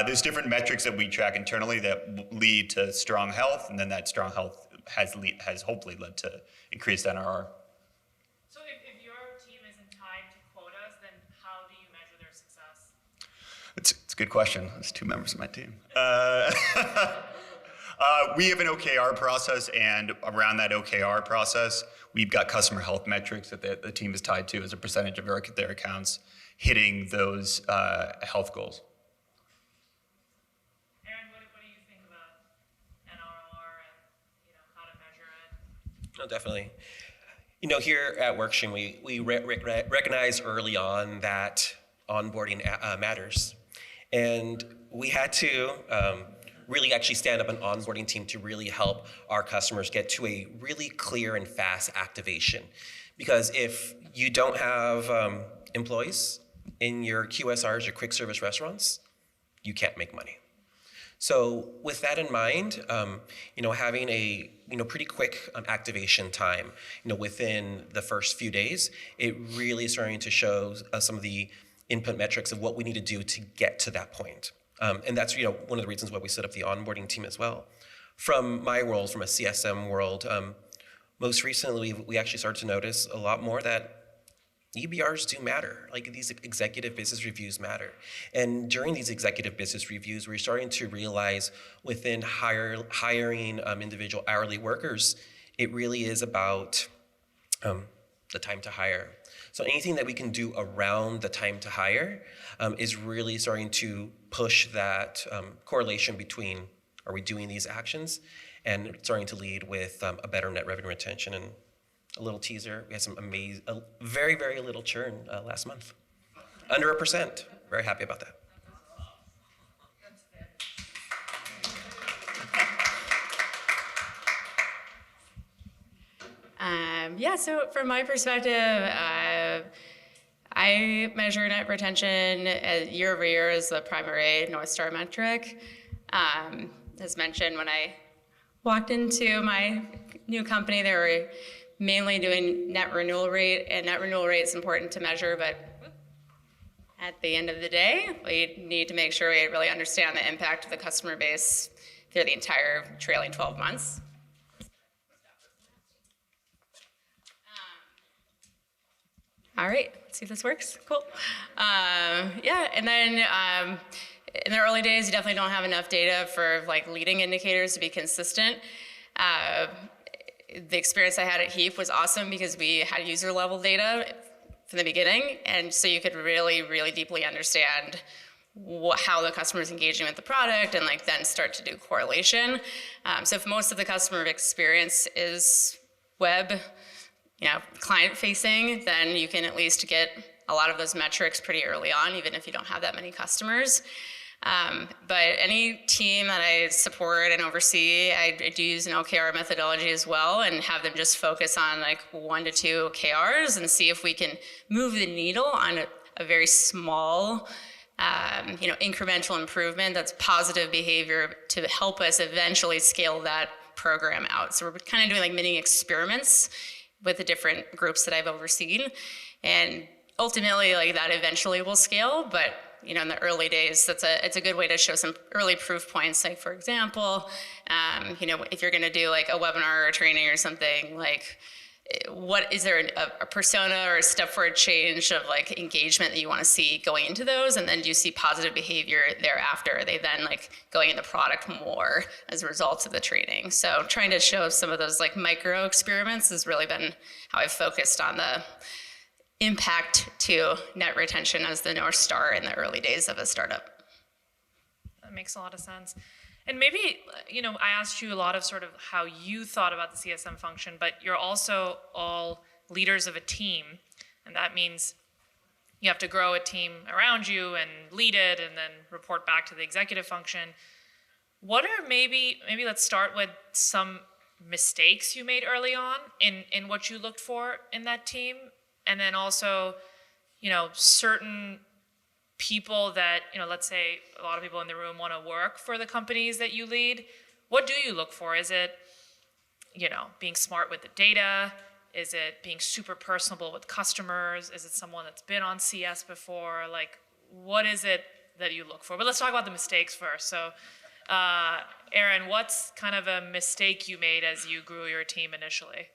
there's different metrics that we track internally that lead to strong health, and then that strong health has hopefully led to increased NRR. So if your team isn't tied to quotas, then how do you measure their success? It's a good question. There's 2 members of my team. We have an OKR process, and around that OKR process, we've got customer health metrics that the team is tied to as a percentage of their accounts hitting those health goals. Aaron, what do you think about NRR and how to measure it? No, definitely. Here at Workstream, we recognize early on that onboarding matters. And we had to really actually stand up an onboarding team to really help our customers get to a really clear and fast activation. Because if you don't have employees in your QSRs, your quick service restaurants, you can't make money. So with that in mind, having a pretty quick activation time, within the first few days, it really is starting to show some of the input metrics of what we need to do to get to that point. And that's one of the reasons why we set up the onboarding team as well. From my world, from a CSM world, most recently we actually started to notice a lot more that EBRs do matter. Like these executive business reviews matter. And during these executive business reviews, we're starting to realize within hiring individual hourly workers, it really is about the time to hire. So anything that we can do around the time to hire is really starting to push that correlation between are we doing these actions and starting to lead with a better net revenue retention. And a little teaser, we had some very, very little churn last month. Under 1%. Very happy about that. So from my perspective, I measure net retention year over year as the primary North Star metric. As mentioned, when I walked into my new company, they were mainly doing net renewal rate, and net renewal rate is important to measure, but at the end of the day, we need to make sure we really understand the impact of the customer base through the entire trailing 12 months. All right, let's see if this works. Cool. And then in the early days, you definitely don't have enough data for leading indicators to be consistent. The experience I had at Heap was awesome because we had user level data from the beginning, and so you could really, really deeply understand how the customer is engaging with the product and then start to do correlation. So if most of the customer experience is web, client facing, then you can at least get a lot of those metrics pretty early on, even if you don't have that many customers. But any team that I support and oversee, I do use an OKR methodology as well and have them just focus on 1 to 2 OKRs and see if we can move the needle on a very small, incremental improvement that's positive behavior to help us eventually scale that program out. So we're kind of doing mini experiments with the different groups that I've overseen. And ultimately, that eventually will scale, but in the early days, it's a good way to show some early proof points. For example, if you're gonna do a webinar or a training or something, what is there a persona or a step forward change of engagement that you wanna see going into those, and then do you see positive behavior thereafter? Are they then going into product more as a result of the training? So trying to show some of those micro experiments has really been how I've focused on the impact to net retention as the North Star in the early days of a startup. That makes a lot of sense. And maybe, I asked you a lot of sort of how you thought about the CSM function, but you're also all leaders of a team. And that means you have to grow a team around you and lead it and then report back to the executive function. What are maybe let's start with some mistakes you made early on in what you looked for in that team? And then also, certain people that, let's say a lot of people in the room want to work for the companies that you lead. What do you look for? Is it being smart with the data? Is it being super personable with customers? Is it someone that's been on CS before? Like, what is it that you look for? But let's talk about the mistakes first. So, Aaron, what's kind of a mistake you made as you grew your team initially?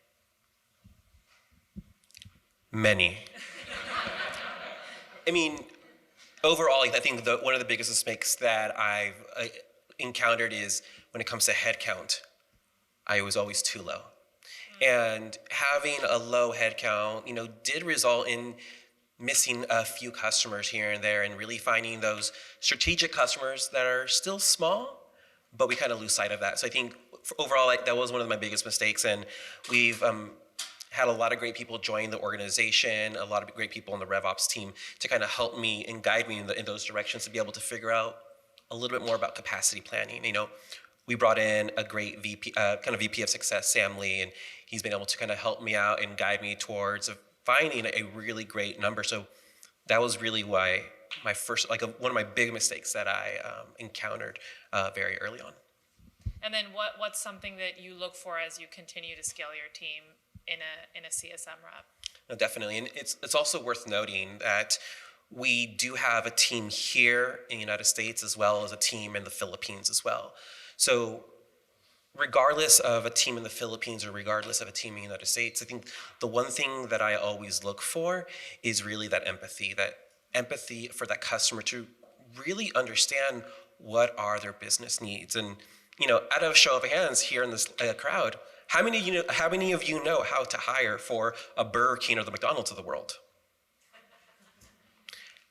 Many. I mean, overall, I think one of the biggest mistakes that I've encountered is when it comes to headcount. I was always too low. And having a low headcount, did result in missing a few customers here and there, and really finding those strategic customers that are still small, but we kind of lose sight of that. So I think overall, that was one of my biggest mistakes, and we've had a lot of great people join the organization, a lot of great people on the RevOps team to kind of help me and guide me in those directions to be able to figure out a little bit more about capacity planning. We brought in a great VP, kind of VP of Success, Sam Lee, and he's been able to kind of help me out and guide me towards finding a really great number. So that was really why my first, one of my big mistakes that I encountered very early on. And then what's something that you look for as you continue to scale your team in a CSM rep? No, definitely, and it's also worth noting that we do have a team here in the United States as well as a team in the Philippines as well. So regardless of a team in the Philippines or regardless of a team in the United States, I think the one thing that I always look for is really that empathy for that customer to really understand what are their business needs. And, out of a show of hands here in this crowd, how many of you know how to hire for a Burger King or the McDonald's of the world?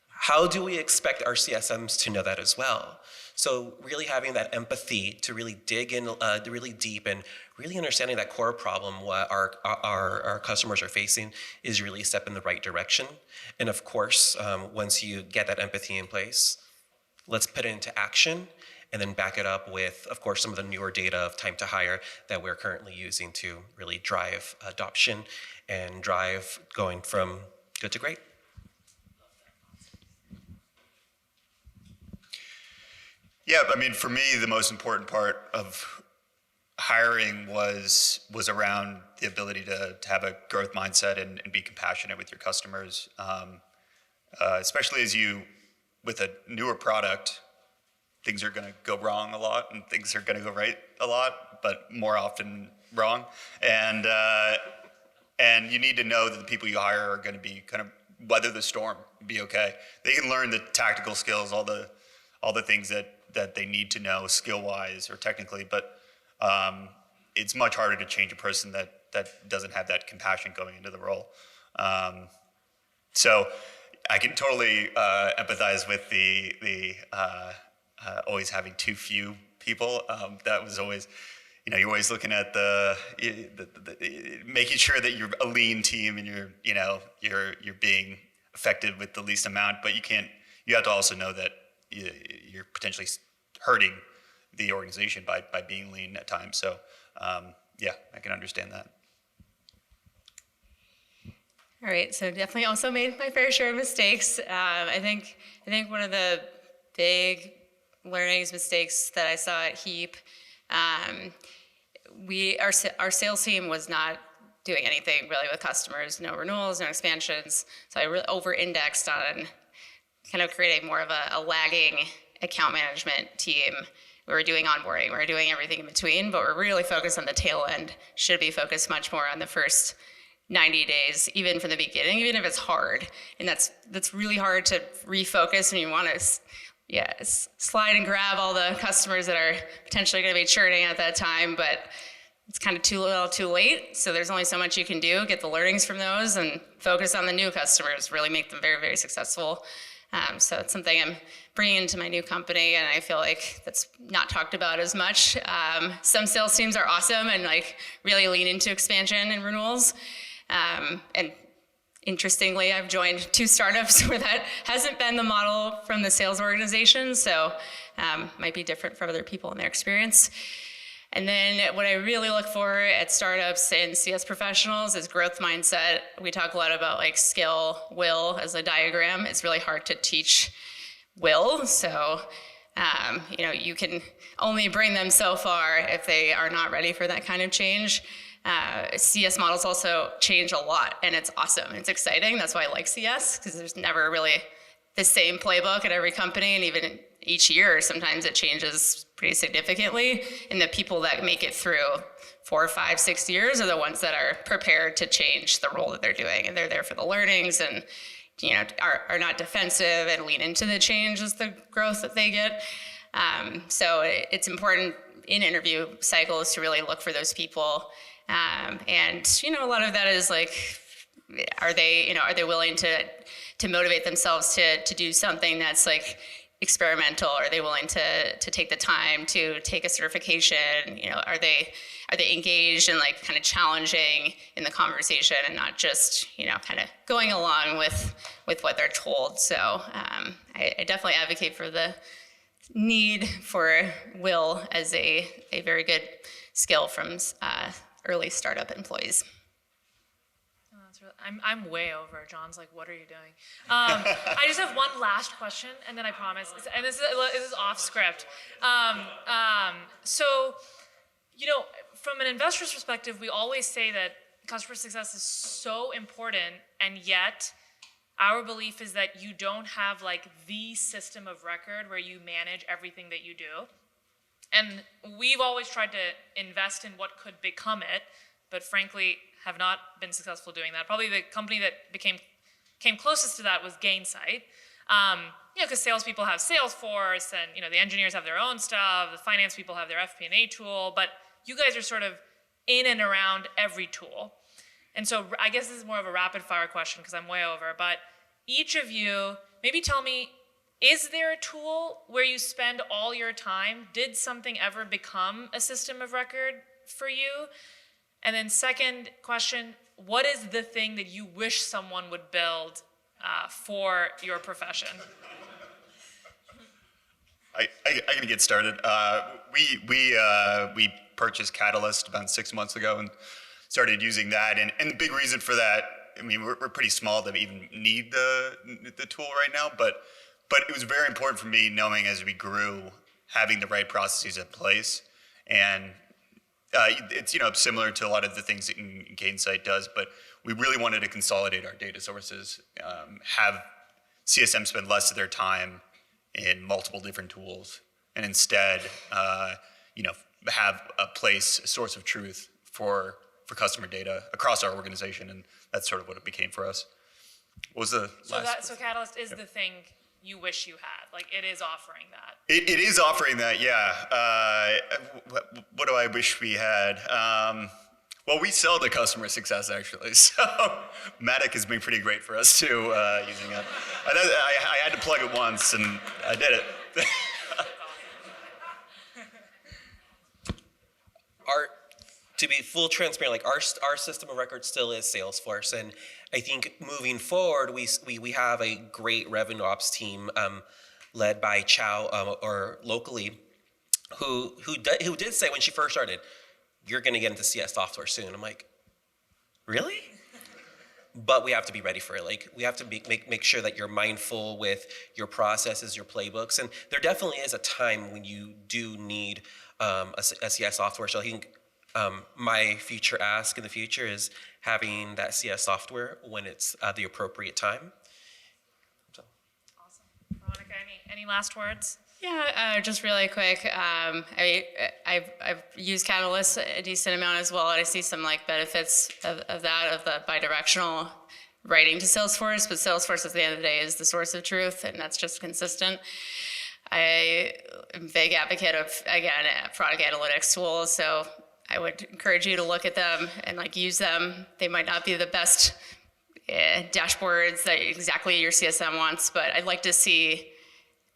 How do we expect our CSMs to know that as well? So really having that empathy to really dig in really deep and really understanding that core problem, what our customers are facing, is really a step in the right direction. And of course, once you get that empathy in place, let's put it into action and then back it up with, of course, some of the newer data of time to hire that we're currently using to really drive adoption and drive going from good to great. Yeah, I mean, for me, the most important part of hiring was around the ability to have a growth mindset and be compassionate with your customers, especially with a newer product, things are going to go wrong a lot and things are going to go right a lot, but more often wrong. And you need to know that the people you hire are going to be kind of weather the storm, be okay. They can learn the tactical skills, all the things that they need to know skill-wise or technically, but it's much harder to change a person that doesn't have that compassion going into the role. So I can totally empathize with the always having too few people. That was always, you're always looking at the making sure that you're a lean team and you're being effective with the least amount, but you have to also know that you're potentially hurting the organization by being lean at times. So yeah, I can understand that. All right, so definitely also made my fair share of mistakes. I think one of the big learnings, mistakes that I saw at Heap, our sales team was not doing anything really with customers, no renewals, no expansions. So I really over-indexed on kind of creating more of a lagging account management team. We were doing onboarding, we were doing everything in between, but we're really focused on the tail end. Should be focused much more on the first 90 days, even from the beginning, even if it's hard. And that's really hard to refocus, and you want to slide and grab all the customers that are potentially going to be churning at that time, but it's kind of too little too late. So there's only so much you can do, get the learnings from those and focus on the new customers, really make them very, very successful. So it's something I'm bringing into my new company, and I feel like that's not talked about as much. Some sales teams are awesome and really lean into expansion and renewals. And interestingly, I've joined 2 startups where that hasn't been the model from the sales organization, so might be different from other people in their experience. And then what I really look for at startups and CS professionals is growth mindset. We talk a lot about skill, will as a diagram. It's really hard to teach will. So You can only bring them so far if they are not ready for that kind of change. CS models also change a lot, and it's awesome. It's exciting. That's why I like CS, because there's never really the same playbook at every company, and even each year, sometimes it changes pretty significantly. And the people that make it through 4, 5, 6 years are the ones that are prepared to change the role that they're doing, and they're there for the learnings and are not defensive and lean into the change as the growth that they get. So it's important in interview cycles to really look for those people. And a lot of that is like, are they willing to motivate themselves to do something that's like experimental? Are they willing to take the time to take a certification? Are they engaged and like kind of challenging in the conversation and not just kind of going along with what they're told? So I definitely advocate for the need for will as a very good skill from early startup employees. I'm way over. John's like, what are you doing? I just have one last question, and then I promise. And this is off script. So, from an investor's perspective, we always say that customer success is so important, and yet our belief is that you don't have like the system of record where you manage everything that you do. And we've always tried to invest in what could become it, but frankly have not been successful doing that. Probably the company that came closest to that was Gainsight. Because salespeople have Salesforce, and the engineers have their own stuff, the finance people have their FP&A tool, but you guys are sort of in and around every tool. And so I guess this is more of a rapid fire question because I'm way over, but each of you, maybe tell me, is there a tool where you spend all your time? Did something ever become a system of record for you? And then second question, what is the thing that you wish someone would build for your profession? I can get started. We purchased Catalyst about 6 months ago and started using that. And the big reason for that, we're pretty small to even need the tool right now, but it was very important for me knowing as we grew, having the right processes in place. And it's similar to a lot of the things that Gainsight does, but we really wanted to consolidate our data sources, have CSM spend less of their time in multiple different tools, and instead, have a source of truth for customer data across our organization, and that's sort of what it became for us. What was the last? So Catalyst is the thing you wish you had. Like, it is offering that. It is offering that, yeah. What do I wish we had? Well, we sell to customer success, actually. So Matic has been pretty great for us, too, using it. I had to plug it once, and I did it. To be full transparent, like our system of record still is Salesforce, and I think moving forward, we have a great revenue ops team led by Chow or locally, who did say when she first started, "You're going to get into CS software soon." I'm like, really? But we have to be ready for it. Like, we have to make sure that you're mindful with your processes, your playbooks, and there definitely is a time when you do need a CS software. So I think my future ask in the future is having that CS software when it's the appropriate time. So. Awesome. Veronica, any last words? Yeah, just really quick. I've used Catalyst a decent amount as well, and I see some like benefits of the bidirectional writing to Salesforce. But Salesforce, at the end of the day, is the source of truth, and that's just consistent. I am a big advocate of, again, product analytics tools. So I would encourage you to look at them and like use them. They might not be the best dashboards that exactly your CSM wants, but I'd like to see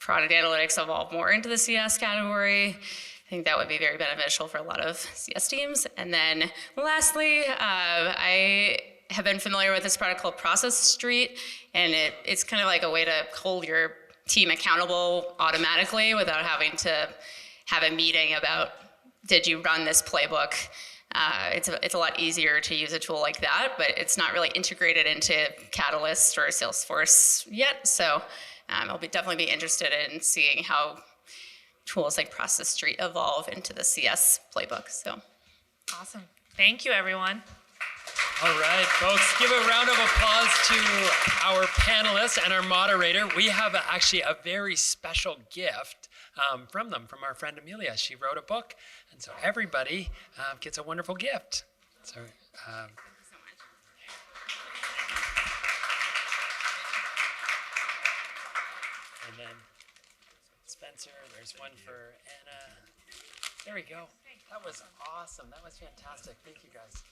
product analytics evolve more into the CS category. I think that would be very beneficial for a lot of CS teams. And then lastly, I have been familiar with this product called Process Street, and it's kind of like a way to hold your team accountable automatically without having to have a meeting about, did you run this playbook? It's a lot easier to use a tool like that, but it's not really integrated into Catalyst or Salesforce yet. So I'll definitely be interested in seeing how tools like Process Street evolve into the CS playbook. So, Awesome. Thank you, everyone. All right, folks, give a round of applause to our panelists and our moderator. We have actually a very special gift from them, from our friend Amelia. She wrote a book, and so everybody gets a wonderful gift. So, and then Spencer, there's one for Anna. There we go. That was awesome. That was fantastic. Thank you, guys.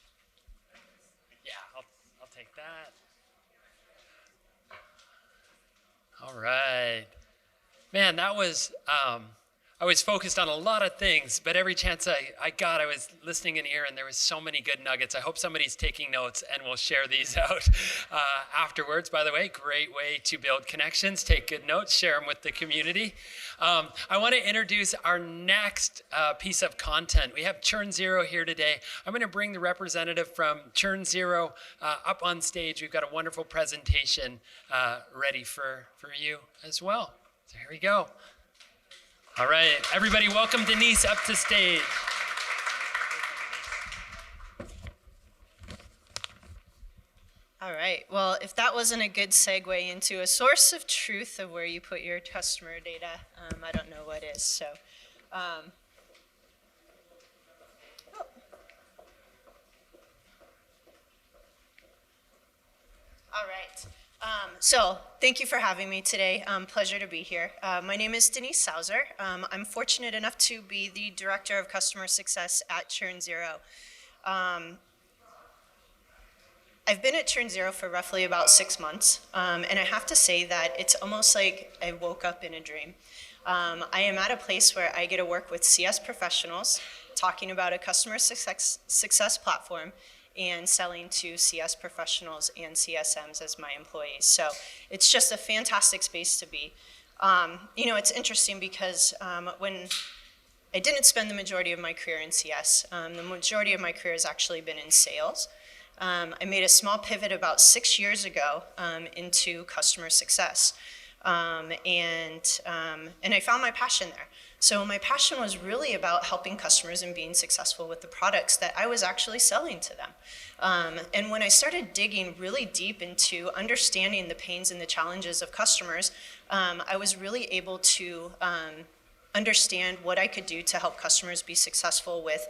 Yeah, I'll take that. All right. Man, that was, I was focused on a lot of things, but every chance I got, I was listening in ear, and there was so many good nuggets. I hope somebody's taking notes, and we'll share these out afterwards. By the way, great way to build connections. Take good notes, share them with the community. I want to introduce our next piece of content. We have Churn Zero here today. I'm going to bring the representative from Churn Zero up on stage. We've got a wonderful presentation ready for you as well. So here we go. All right, everybody, welcome Denise up to stage. All right, well, if that wasn't a good segue into a source of truth of where you put your customer data, I don't know what is. So, all right. So thank you for having me today. Pleasure to be here. My name is Denise Sauser. I'm fortunate enough to be the Director of Customer Success at Churn Zero. I've been at Churn Zero for roughly about 6 months, and I have to say that it's almost like I woke up in a dream. I am at a place where I get to work with CS professionals, talking about a customer success platform, and selling to CS professionals and CSMs as my employees. So it's just a fantastic space to be. You know, it's interesting because when I didn't spend the majority of my career in CS, the majority of my career has actually been in sales. I made a small pivot about 6 years ago into customer success. And I found my passion there. So my passion was really about helping customers and being successful with the products that I was actually selling to them. And when I started digging really deep into understanding the pains and the challenges of customers, I was really able to understand what I could do to help customers be successful with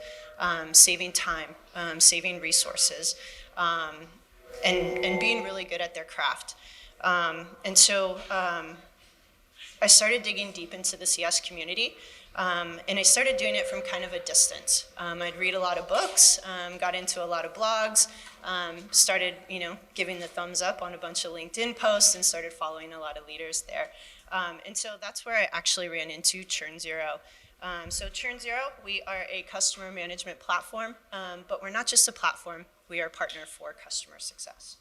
saving time, saving resources, and being really good at their craft. And so I started digging deep into the CS community, and I started doing it from kind of a distance. I'd read a lot of books, got into a lot of blogs, started, giving the thumbs up on a bunch of LinkedIn posts, and started following a lot of leaders there. And so that's where I actually ran into Churn Zero. So Churn Zero, we are a customer management platform, but we're not just a platform, we are a partner for customer success.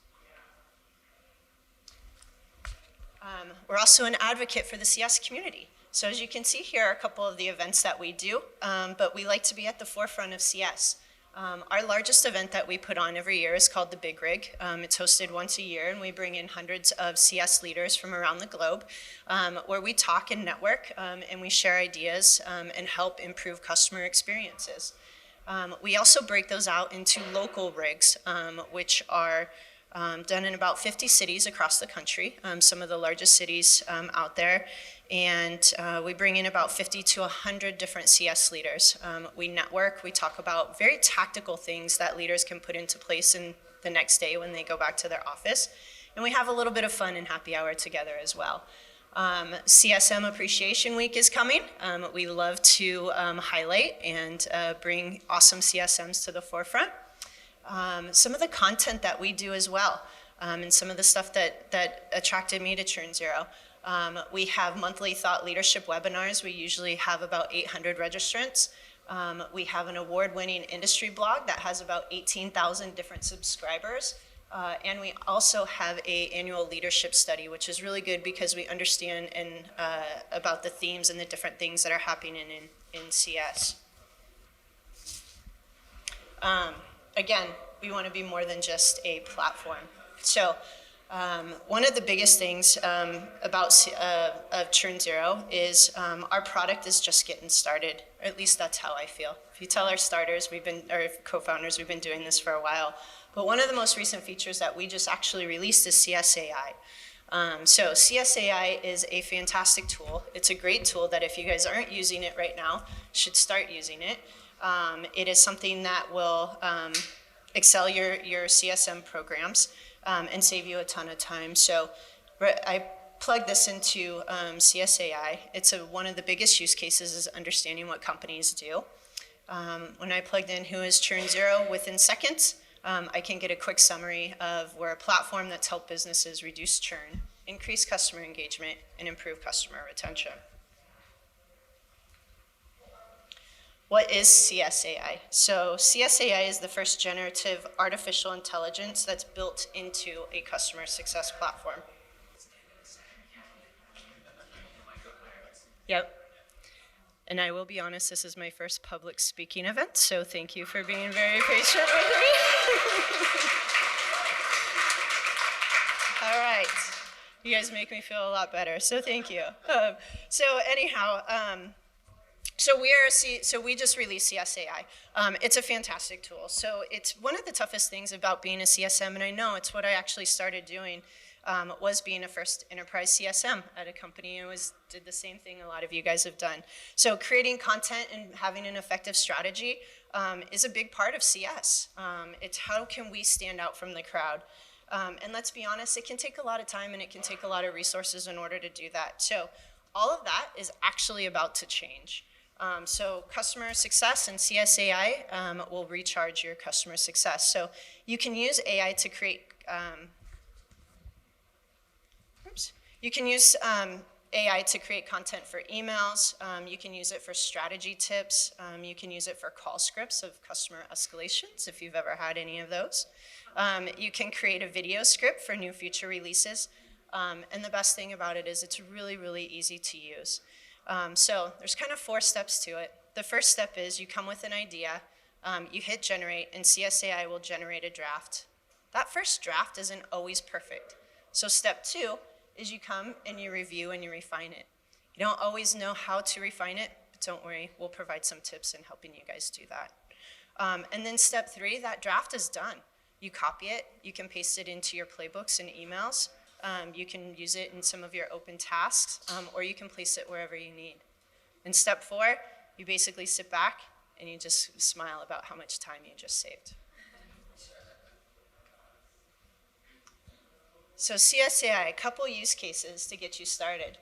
We're also an advocate for the CS community. So as you can see here are a couple of the events that we do, but we like to be at the forefront of CS. Our largest event that we put on every year is called the Big Rig. It's hosted once a year, and we bring in hundreds of CS leaders from around the globe, where we talk and network, and we share ideas and help improve customer experiences. We also break those out into local rigs, which are done in about 50 cities across the country, some of the largest cities out there. And we bring in about 50 to 100 different CS leaders. We network, we talk about very tactical things that leaders can put into place in the next day when they go back to their office. And we have a little bit of fun and happy hour together as well. CSM Appreciation Week is coming. We love to highlight and bring awesome CSMs to the forefront. Some of the content that we do as well, and some of the stuff that attracted me to Churn Zero. We have monthly thought leadership webinars. We usually have about 800 registrants. We have an award-winning industry blog that has about 18,000 different subscribers. And we also have an annual leadership study, which is really good because we understand about the themes and the different things that are happening in CS. Again, we want to be more than just a platform. So One of the biggest things about of Churn Zero is our product is just getting started. Or at least that's how I feel. If you tell our starters, our co-founders, we've been doing this for a while. But one of the most recent features that we just actually released is CSAI. So CSAI is a fantastic tool. It's a great tool that if you guys aren't using it right now, should start using it. It is something that will excel your CSM programs and save you a ton of time. So I plug this into CSAI. It's one of the biggest use cases is understanding what companies do. When I plugged in who is Churn Zero, within seconds, I can get a quick summary of we're a platform that's helped businesses reduce churn, increase customer engagement, and improve customer retention. What is CSAI? So CSAI is the first generative artificial intelligence that's built into a customer success platform. Yep. And I will be honest, this is my first public speaking event, so thank you for being very patient with me. All right. You guys make me feel a lot better, so thank you. So we just released CSAI. It's a fantastic tool. So it's one of the toughest things about being a CSM, and I know it's what I actually started doing, was being a first enterprise CSM at a company and did the same thing a lot of you guys have done. So creating content and having an effective strategy is a big part of CS. It's how can we stand out from the crowd. And let's be honest, it can take a lot of time and it can take a lot of resources in order to do that. So all of that is actually about to change. So customer success and CSAI will recharge your customer success. So you can use AI to create, AI to create content for emails. You can use it for strategy tips. You can use it for call scripts of customer escalations, if you've ever had any of those. You can create a video script for new feature releases. And the best thing about it is it's really, really easy to use. So there's kind of 4 steps to it. The first step is you come with an idea, you hit generate, and CSAI will generate a draft. That first draft isn't always perfect. So step 2 is you come and you review and you refine it. You don't always know how to refine it, but don't worry, we'll provide some tips in helping you guys do that. And then step 3, that draft is done. You copy it, you can paste it into your playbooks and emails. You can use it in some of your open tasks, or you can place it wherever you need. In step 4, you basically sit back and you just smile about how much time you just saved. So CSAI, a couple use cases to get you started.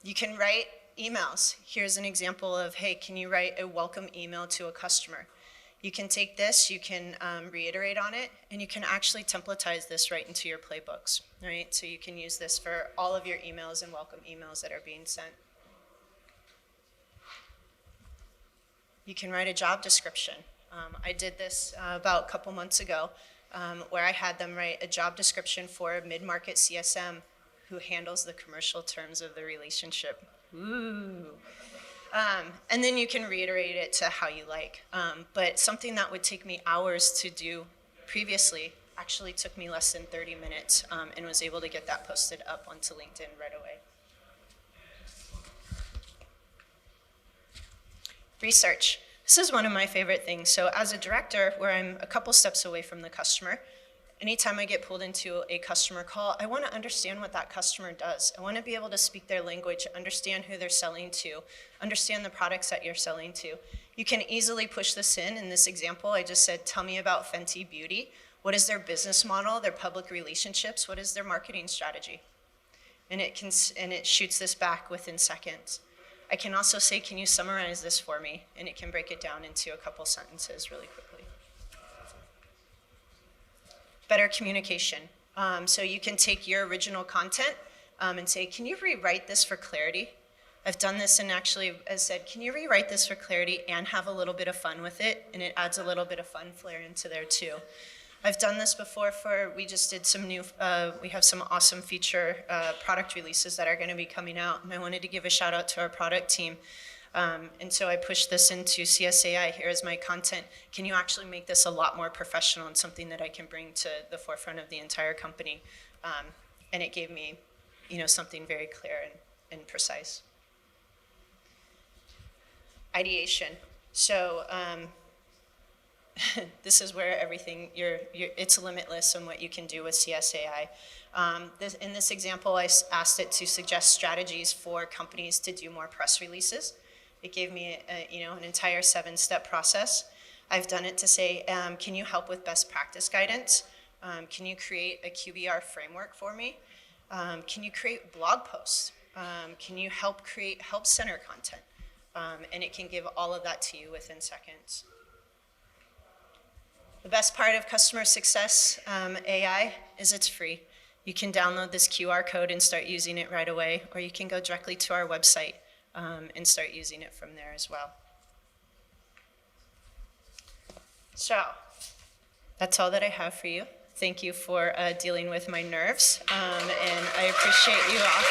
You can write emails. Here's an example of, hey, can you write a welcome email to a customer? You can take this, you can reiterate on it, and you can actually templatize this right into your playbooks, right? So you can use this for all of your emails and welcome emails that are being sent. You can write a job description. I did this about a couple months ago, where I had them write a job description for a mid-market CSM who handles the commercial terms of the relationship. Ooh. And then you can reiterate it to how you like. But something that would take me hours to do previously actually took me less than 30 minutes and was able to get that posted up onto LinkedIn right away. Research. This is one of my favorite things. So as a director, where I'm a couple steps away from the customer, anytime I get pulled into a customer call, I want to understand what that customer does. I want to be able to speak their language, understand who they're selling to, understand the products that you're selling to. You can easily push this in this example, I just said, tell me about Fenty Beauty. What is their business model, their public relationships? What is their marketing strategy? And it shoots this back within seconds. I can also say, can you summarize this for me? And it can break it down into a couple sentences really quickly. Better communication. So you can take your original content and say, can you rewrite this for clarity? I've done this and actually I said, can you rewrite this for clarity and have a little bit of fun with it? And it adds a little bit of fun flair into there too. I've done this before we just did some new, we have some awesome feature product releases that are gonna be coming out. And I wanted to give a shout out to our product team. And so I pushed this into CSAI. Here is my content. Can you actually make this a lot more professional and something that I can bring to the forefront of the entire company? And it gave me, something very clear and precise. Ideation. So this is where everything, it's limitless on what you can do with CSAI. In this example, I asked it to suggest strategies for companies to do more press releases. It gave me an entire 7-step process. I've done it to say, can you help with best practice guidance? Can you create a QBR framework for me? Can you create blog posts? Can you help create help center content? And it can give all of that to you within seconds. The best part of customer success AI is it's free. You can download this QR code and start using it right away, or you can go directly to our website and start using it from there as well. So that's all that I have for you. Thank you for dealing with my nerves, and I appreciate you all.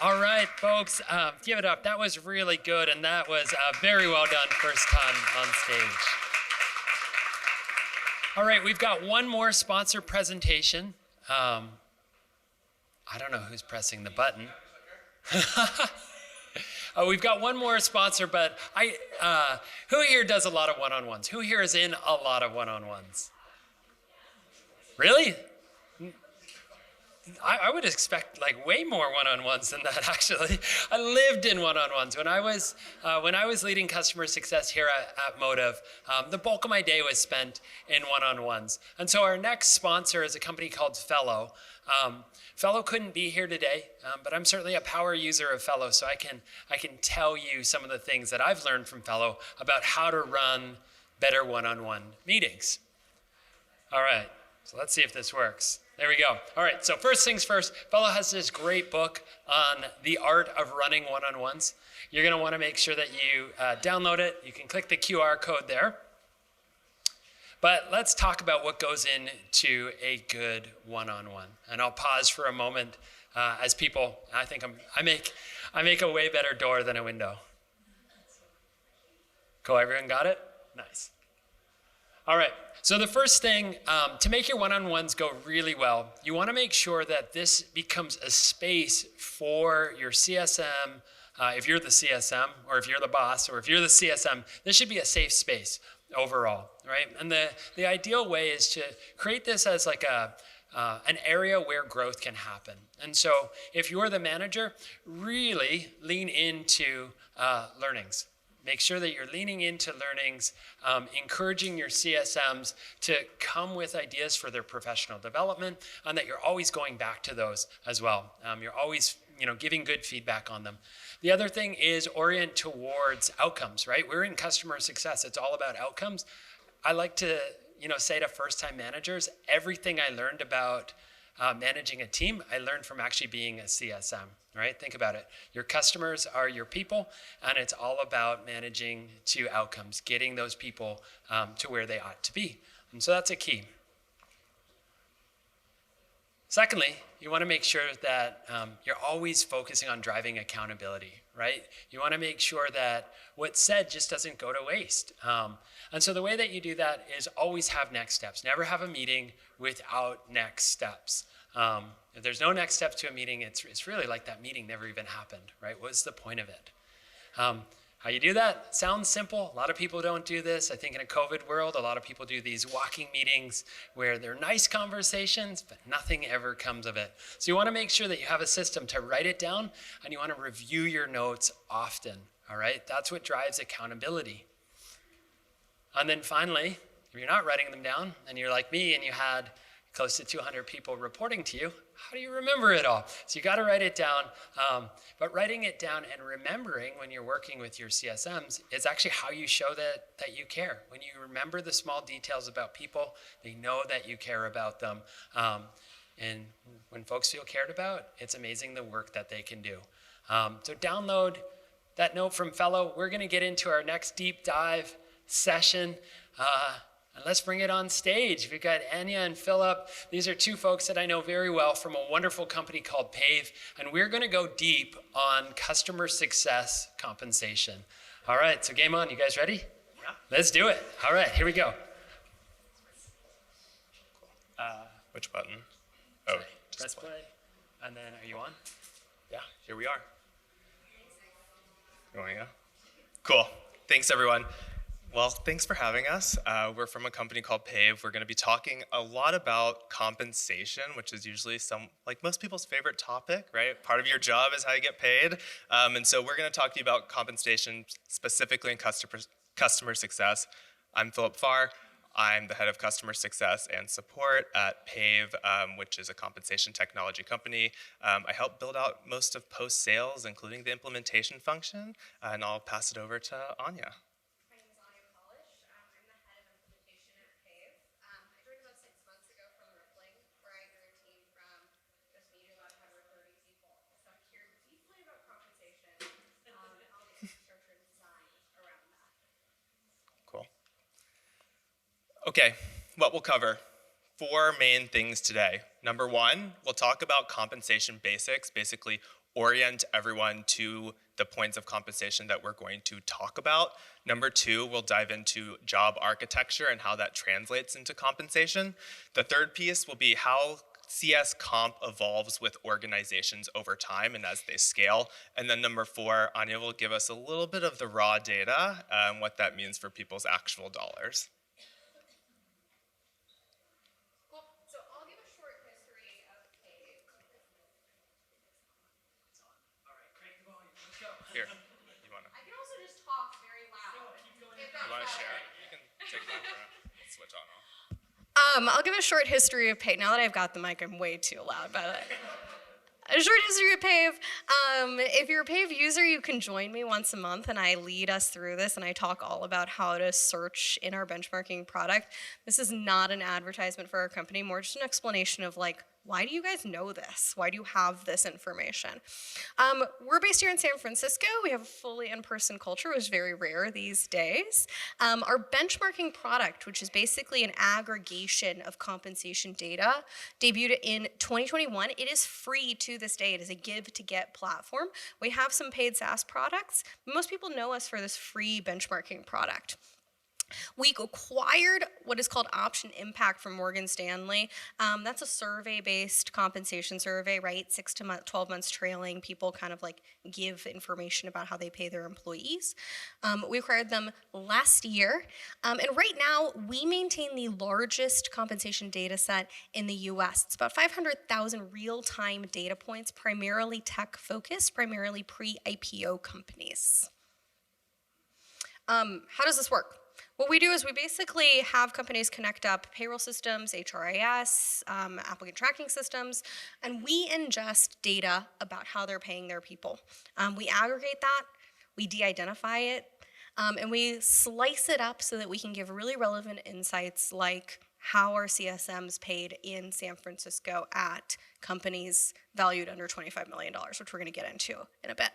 All right, folks, give it up. That was really good, and that was very well done first time on stage. All right, we've got one more sponsor presentation. I don't know who's pressing the button. We've got one more sponsor, but who here does a lot of one-on-ones? Who here is in a lot of one-on-ones? Really? I would expect like way more one-on-ones than that, actually. I lived in one-on-ones. When I was leading customer success here at Motive, the bulk of my day was spent in one-on-ones. And so our next sponsor is a company called Fellow. Fellow couldn't be here today, but I'm certainly a power user of Fellow, so I can tell you some of the things that I've learned from Fellow about how to run better one-on-one meetings. All right, so let's see if this works. There we go. All right, so first things first, Fellow has this great book on the art of running one-on-ones. You're gonna wanna make sure that you download it. You can click the QR code there. But let's talk about what goes into a good one-on-one. And I'll pause for a moment as people, I think I make a way better door than a window. Cool, everyone got it? Nice. All right, so the first thing, to make your one-on-ones go really well, you want to make sure that this becomes a space for your CSM. If you're the CSM, or if you're the boss, or if you're the CSM, this should be a safe space overall, right? And the ideal way is to create this as like an area where growth can happen. And so if you're the manager, really lean into learnings. Make sure that you're leaning into learnings, encouraging your CSMs to come with ideas for their professional development, and that you're always going back to those as well. You're always, giving good feedback on them. The other thing is orient towards outcomes, right? We're in customer success. It's all about outcomes. I like to, say to first-time managers, everything I learned about managing a team, I learned from actually being a CSM, right? Think about it. Your customers are your people, and it's all about managing to outcomes, getting those people to where they ought to be. And so that's a key. Secondly, you want to make sure that you're always focusing on driving accountability, right? You want to make sure that what's said just doesn't go to waste. And so the way that you do that is always have next steps. Never have a meeting without next steps. If there's no next steps to a meeting, it's really like that meeting never even happened, right? What's the point of it? How you do that sounds simple. A lot of people don't do this. I think in a COVID world, a lot of people do these walking meetings where they're nice conversations, but nothing ever comes of it. So you want to make sure that you have a system to write it down, and you want to review your notes often, all right? That's what drives accountability. And then finally, if you're not writing them down, and you're like me, and you had close to 200 people reporting to you, how do you remember it all? So you got to write it down, but writing it down and remembering when you're working with your CSMs is actually how you show that you care. When you remember the small details about people, they know that you care about them. And when folks feel cared about, it's amazing the work that they can do. So download that note from Fellow. We're going to get into our next deep dive session. And let's bring it on stage. We've got Anya and Philip. These are two folks that I know very well from a wonderful company called Pave, and we're going to go deep on customer success compensation. All right, so game on. You guys ready? Yeah. Let's do it. All right, here we go. Which button? Oh, Press play. And then, are you on? yeah, here we are. You want to go? Cool. Thanks, everyone. Well, thanks for having us. We're from a company called Pave. We're going to be talking a lot about compensation, which is usually like most people's favorite topic, right? Part of your job is how you get paid. And so we're going to talk to you about compensation specifically in customer success. I'm Philip Farr. I'm the head of customer success and support at Pave, which is a compensation technology company. I help build out most of post-sales, including the implementation function, and I'll pass it over to Anya. Cool. Okay, what we'll cover. 4 main things today. Number 1, we'll talk about compensation basics, basically orient everyone to the points of compensation that we're going to talk about. Number 2, we'll dive into job architecture and how that translates into compensation. The third piece will be how CS comp evolves with organizations over time and as they scale. And then number 4, Anya will give us a little bit of the raw data and what that means for people's actual dollars. Here, you wanna? I can also just talk very loud. You wanna share? You can take that switch on off. I'll give a short history of Pave. Now that I've got the mic, I'm way too loud, by the way. A short history of Pave. If you're a Pave user, you can join me once a month, and I lead us through this, and I talk all about how to search in our benchmarking product. This is not an advertisement for our company, more just an explanation of like, why do you guys know this? Why do you have this information? We're based here in San Francisco. We have a fully in-person culture, which is very rare these days. Our benchmarking product, which is basically an aggregation of compensation data, debuted in 2021. It is free to this day. It is a give-to-get platform. We have some paid SaaS products. Most people know us for this free benchmarking product. We acquired what is called Option Impact from Morgan Stanley. That's a survey-based compensation survey, right? 6 to 12 months trailing. People kind of like give information about how they pay their employees. We acquired them last year. And right now, we maintain the largest compensation data set in the US. It's about 500,000 real-time data points, primarily tech-focused, primarily pre-IPO companies. How does this work? What we do is we basically have companies connect up payroll systems, HRIS, applicant tracking systems, and we ingest data about how they're paying their people. We aggregate that, we de-identify it, and we slice it up so that we can give really relevant insights like how are CSMs paid in San Francisco at companies valued under $25 million, which we're going to get into in a bit.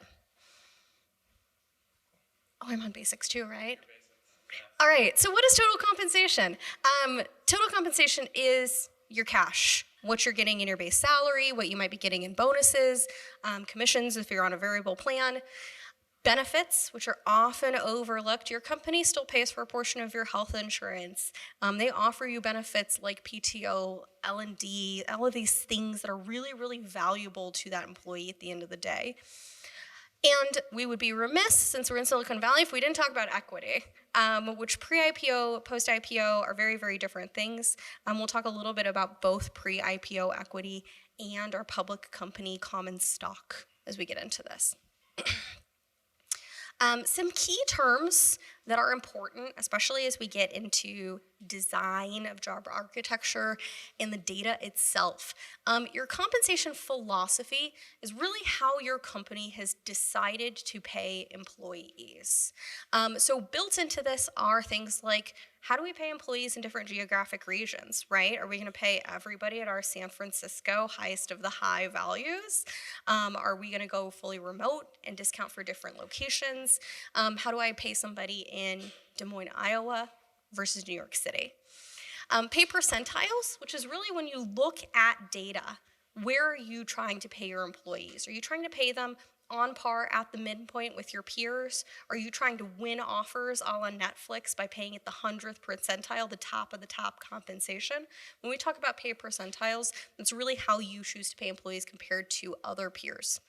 Oh, I'm on basics too, right? All right, so what is total compensation? Total compensation is your cash, what you're getting in your base salary, what you might be getting in bonuses, commissions if you're on a variable plan, benefits, which are often overlooked. Your company still pays for a portion of your health insurance. They offer you benefits like PTO, L&D, all of these things that are really, really valuable to that employee at the end of the day. And we would be remiss, since we're in Silicon Valley, if we didn't talk about equity, which pre-IPO, post-IPO are very, very different things. We'll talk a little bit about both pre-IPO equity and our public company common stock as we get into this. Some key terms that are important, especially as we get into design of job architecture and the data itself. Your compensation philosophy is really how your company has decided to pay employees. So built into this are things like, how do we pay employees in different geographic regions, right? Are we going to pay everybody at our San Francisco highest of the high values? Are we going to go fully remote and discount for different locations? How do I pay somebody in Des Moines, Iowa versus New York City. Pay percentiles, which is really when you look at data, where are you trying to pay your employees? Are you trying to pay them on par at the midpoint with your peers? Are you trying to win offers a la Netflix by paying at the 100th percentile, the top of the top compensation? When we talk about pay percentiles, that's really how you choose to pay employees compared to other peers.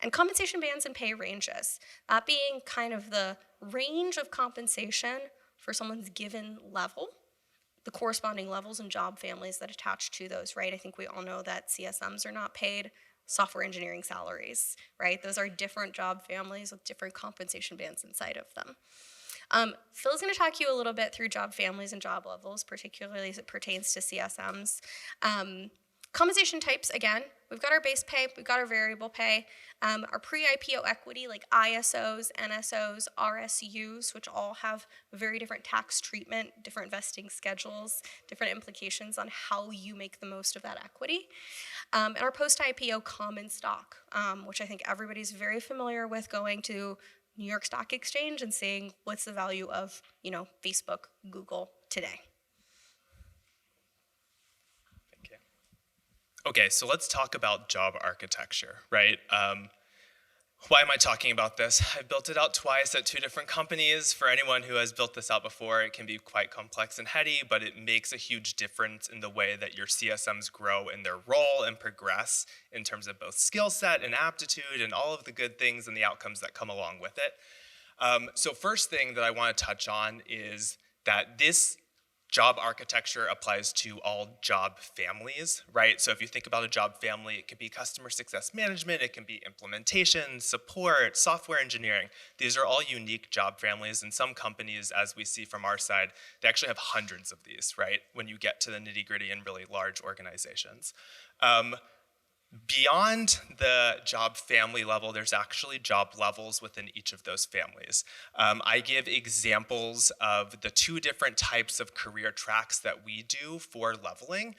And compensation bands and pay ranges, that being kind of the range of compensation for someone's given level, the corresponding levels and job families that attach to those, right? I think we all know that CSMs are not paid software engineering salaries, right? Those are different job families with different compensation bands inside of them. Phil's gonna talk you a little bit through job families and job levels, particularly as it pertains to CSMs. Compensation types, again, we've got our base pay, we've got our variable pay, our pre-IPO equity like ISOs, NSOs, RSUs, which all have very different tax treatment, different vesting schedules, different implications on how you make the most of that equity. And our post-IPO common stock, which I think everybody's very familiar with going to New York Stock Exchange and seeing what's the value of, Facebook, Google today. Okay, so let's talk about job architecture, right? Why am I talking about this? I've built it out twice at 2 different companies. For anyone who has built this out before, it can be quite complex and heady, but it makes a huge difference in the way that your CSMs grow in their role and progress in terms of both skill set and aptitude and all of the good things and the outcomes that come along with it. So first thing that I want to touch on is that this job architecture applies to all job families, right? So if you think about a job family, it could be customer success management, it can be implementation, support, software engineering. These are all unique job families, and some companies, as we see from our side, they actually have hundreds of these, right? When you get to the nitty-gritty in really large organizations. Beyond the job family level, there's actually job levels within each of those families. I give examples of the 2 different types of career tracks that we do for leveling.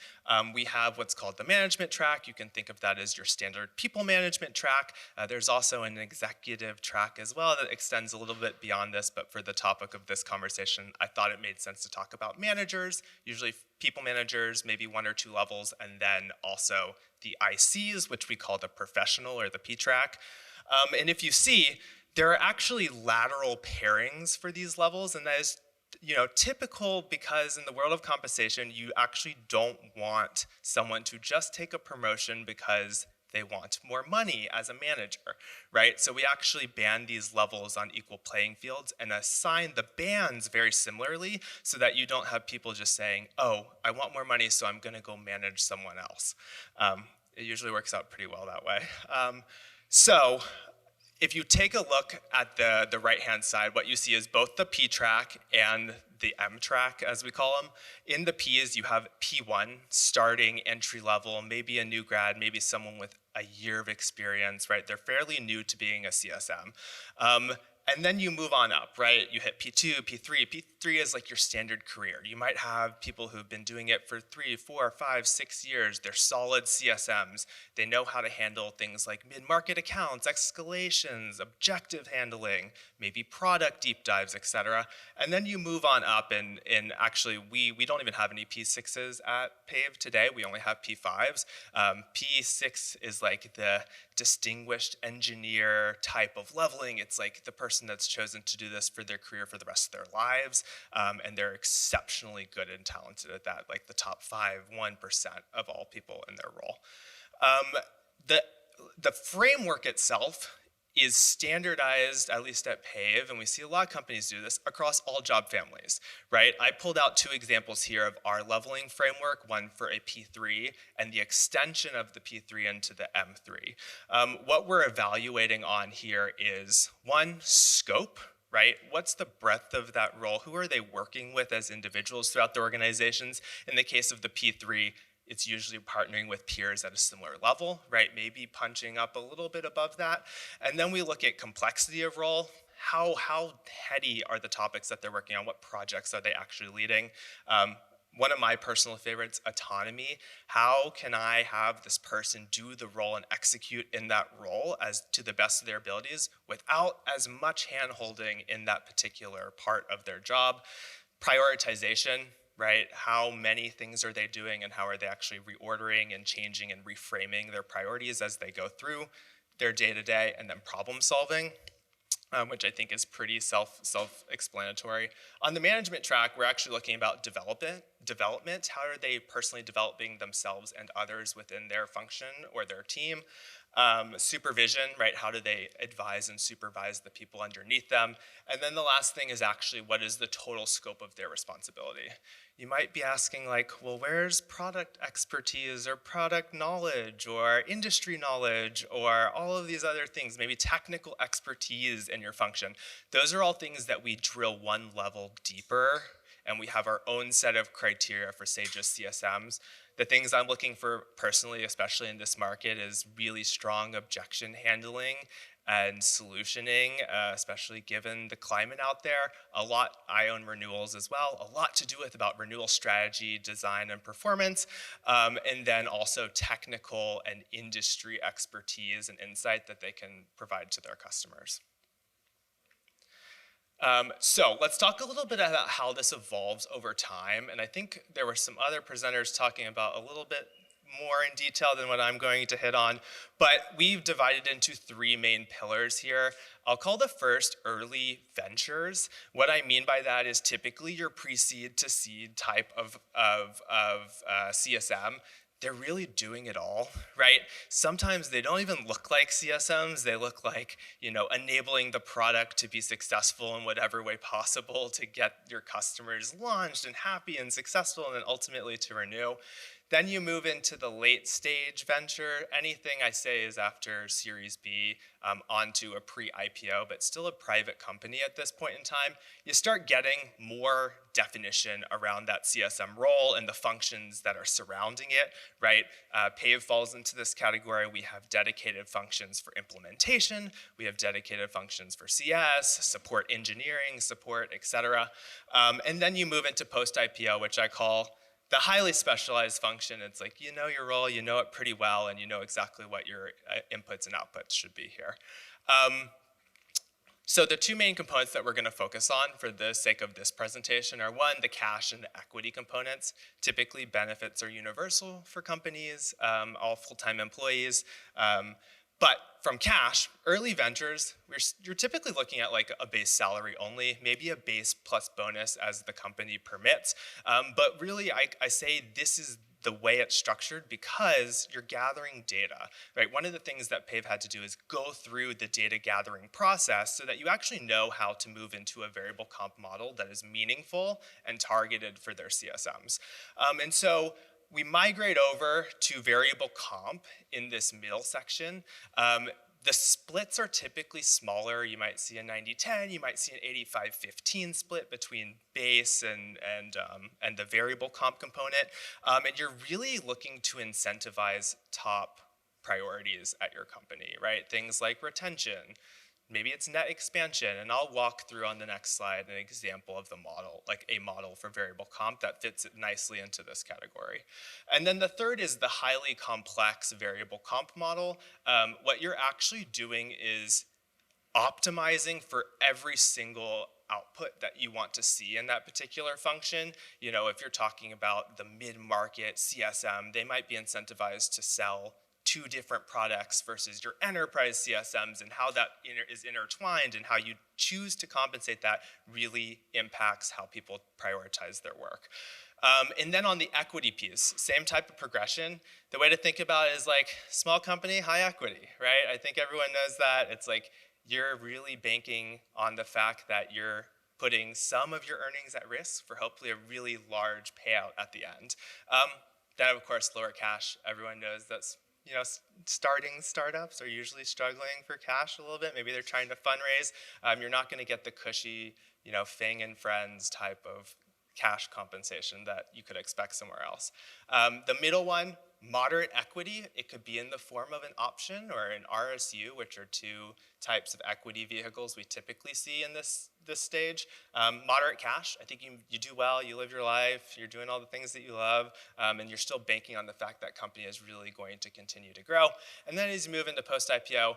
We have what's called the management track. You can think of that as your standard people management track. There's also an executive track as well that extends a little bit beyond this, but for the topic of this conversation, I thought it made sense to talk about managers, usually people managers, maybe 1 or 2 levels, and then also the ICs, which we call the professional or the P track. And if you see, there are actually lateral pairings for these levels, and that is typical because in the world of compensation, you actually don't want someone to just take a promotion because they want more money as a manager, right? So we actually band these levels on equal playing fields and assign the bands very similarly so that you don't have people just saying, oh, I want more money, so I'm gonna go manage someone else. It usually works out pretty well that way. So if you take a look at the right-hand side, what you see is both the P track and the M track, as we call them. In the P's, you have P1, starting entry level, maybe a new grad, maybe someone with a year of experience, right? They're fairly new to being a CSM. And then you move on up, right? You hit P2, P3. P3 is like your standard career. You might have people who've been doing it for 3, 4, 5, 6 years. They're solid CSMs. They know how to handle things like mid-market accounts, escalations, objective handling, maybe product deep dives, et cetera. And then you move on up, and actually we don't even have any P6s at PAVE today. We only have P5s. P6 is like the distinguished engineer type of leveling. It's like the person that's chosen to do this for their career for the rest of their lives, and they're exceptionally good and talented at that, like the top 1% of all people in their role. The framework itself is standardized, at least at PAVE, and we see a lot of companies do this across all job families, right? I pulled out 2 examples here of our leveling framework, one for a P3 and the extension of the P3 into the M3. What we're evaluating on here is 1, scope, right? What's the breadth of that role? Who are they working with as individuals throughout their organizations? In the case of the P3, it's usually partnering with peers at a similar level, right? Maybe punching up a little bit above that. And then we look at complexity of role. How heady are the topics that they're working on? What projects are they actually leading? One of my personal favorites, autonomy. How can I have this person do the role and execute in that role as to the best of their abilities without as much hand-holding in that particular part of their job? Prioritization, right? How many things are they doing and how are they actually reordering and changing and reframing their priorities as they go through their day-to-day, and then problem solving, which I think is pretty self-explanatory. On the management track, we're actually looking about development. How are they personally developing themselves and others within their function or their team? Supervision, right? How do they advise and supervise the people underneath them? And then the last thing is actually, what is the total scope of their responsibility? You might be asking, like, well, where's product expertise or product knowledge or industry knowledge or all of these other things, maybe technical expertise in your function? Those are all things that we drill one level deeper, and we have our own set of criteria for, say, just CSMs. The things I'm looking for personally, especially in this market, is really strong objection handling and solutioning, especially given the climate out there. I own renewals as well, a lot to do with about renewal strategy, design, and performance, and then also technical and industry expertise and insight that they can provide to their customers. So let's talk a little bit about how this evolves over time. And I think there were some other presenters talking about a little bit more in detail than what I'm going to hit on. But we've divided into 3 main pillars here. I'll call the first early ventures. What I mean by that is typically your pre-seed to seed type of CSM. They're really doing it all, right? Sometimes they don't even look like CSMs. They look like, enabling the product to be successful in whatever way possible to get your customers launched and happy and successful and then ultimately to renew. Then you move into the late stage venture. Anything I say is after Series B onto a pre-IPO, but still a private company at this point in time. You start getting more definition around that CSM role and the functions that are surrounding it, right? Pave falls into this category. We have dedicated functions for implementation. We have dedicated functions for CS, support engineering, support, et cetera. And then you move into post-IPO, which I call the highly specialized function. It's like, you know your role, you know it pretty well, and you know exactly what your inputs and outputs should be here. So the 2 main components that we're going to focus on for the sake of this presentation are, 1, the cash and the equity components. Typically, benefits are universal for companies, all full-time employees. But from cash, early ventures, you're typically looking at like a base salary only, maybe a base plus bonus as the company permits. But really, I say this is the way it's structured because you're gathering data, right? One of the things that Pave had to do is go through the data gathering process so that you actually know how to move into a variable comp model that is meaningful and targeted for their CSMs. And so we migrate over to variable comp in this middle section. The splits are typically smaller. You might see a 90-10, you might see an 85-15 split between base and the variable comp component. And you're really looking to incentivize top priorities at your company, right? Things like retention, maybe it's net expansion, and I'll walk through on the next slide an example of the model, like a model for variable comp that fits it nicely into this category. And then the third is the highly complex variable comp model. What you're actually doing is optimizing for every single output that you want to see in that particular function. If you're talking about the mid-market CSM, they might be incentivized to sell 2 different products versus your enterprise CSMs, and how that is intertwined and how you choose to compensate that really impacts how people prioritize their work. And then on the equity piece, same type of progression. The way to think about it is like small company, high equity, right? I think everyone knows that. It's like you're really banking on the fact that you're putting some of your earnings at risk for hopefully a really large payout at the end. Then of course, lower cash. Everyone knows that's starting startups are usually struggling for cash a little bit. Maybe they're trying to fundraise. You're not going to get the cushy, Fang and Friends type of cash compensation that you could expect somewhere else. The middle one, moderate equity. It could be in the form of an option or an RSU, which are 2 types of equity vehicles we typically see in this stage. Moderate cash, I think you do well, you live your life, you're doing all the things that you love, and you're still banking on the fact that company is really going to continue to grow. And then as you move into post-IPO,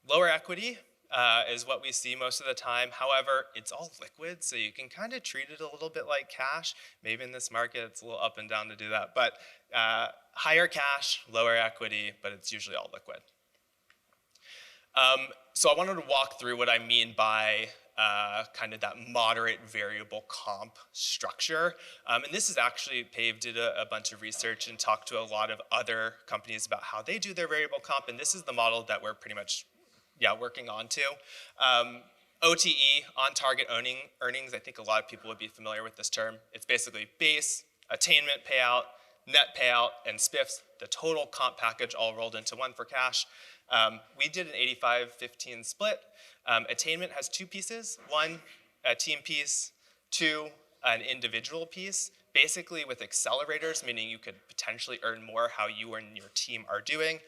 lower equity, is what we see most of the time. However, it's all liquid, so you can kind of treat it a little bit like cash. Maybe in this market, it's a little up and down to do that. But higher cash, lower equity, but it's usually all liquid. So I wanted to walk through what I mean by kind of that moderate variable comp structure. And this is actually, Pave did a bunch of research and talked to a lot of other companies about how they do their variable comp, and this is the model that we're pretty much working on to. OTE, on target earnings, I think a lot of people would be familiar with this term. It's basically base, attainment payout, net payout, and spiffs, the total comp package all rolled into one for cash. We did an 85-15 split. Attainment has two pieces. One, a team piece. Two, an individual piece. Basically with accelerators, meaning you could potentially earn more how you and your team are doing.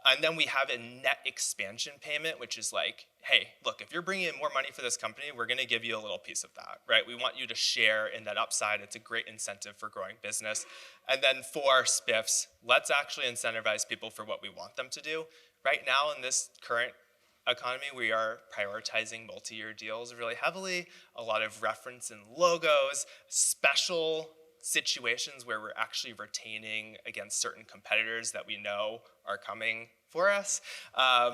And then we have a net expansion payment, which is like, hey, look, if you're bringing in more money for this company, we're going to give you a little piece of that, right? We want you to share in that upside. It's a great incentive for growing business. And then for spiffs, let's actually incentivize people for what we want them to do. Right now in this current economy, we are prioritizing multi-year deals really heavily, a lot of reference and logos, special situations where we're actually retaining against certain competitors that we know are coming for us. A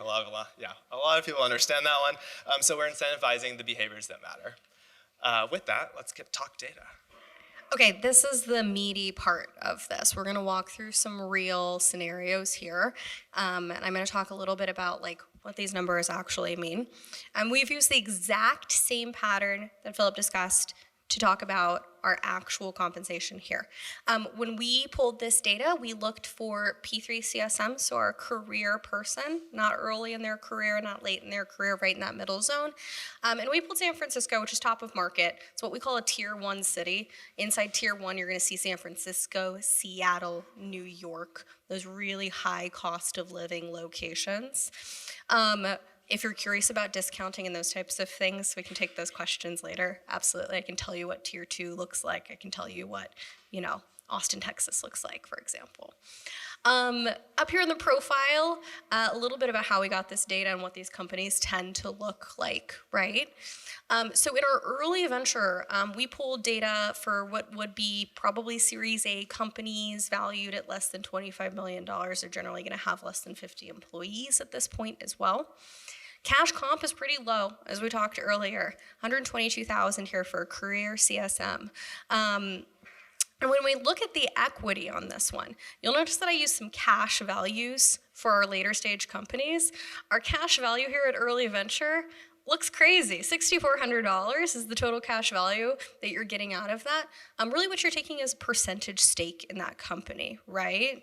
lot of people understand that one. So we're incentivizing the behaviors that matter. With that, let's talk data. Okay, this is the meaty part of this. We're gonna walk through some real scenarios here. And I'm gonna talk a little bit about like what these numbers actually mean. We've used the exact same pattern that Philip discussed to talk about our actual compensation here. When we pulled this data, we looked for P3 CSM, so our career person, not early in their career, not late in their career, right in that middle zone. And we pulled San Francisco, which is top of market. It's what we call a tier 1 city. Inside tier 1, you're gonna see San Francisco, Seattle, New York, those really high cost of living locations. If you're curious about discounting and those types of things, we can take those questions later. Absolutely, I can tell you what tier 2 looks like. I can tell you what, Austin, Texas looks like, for example. Up here in the profile, a little bit about how we got this data and what these companies tend to look like, right? So in our early venture, we pulled data for what would be probably Series A companies valued at less than $25 million. They're generally gonna have less than 50 employees at this point as well. Cash comp is pretty low, as we talked earlier, 122,000 here for a career CSM. And when we look at the equity on this one, you'll notice that I used some cash values for our later stage companies. Our cash value here at early venture looks crazy. $6,400 is the total cash value that you're getting out of that. Really what you're taking is a percentage stake in that company, right?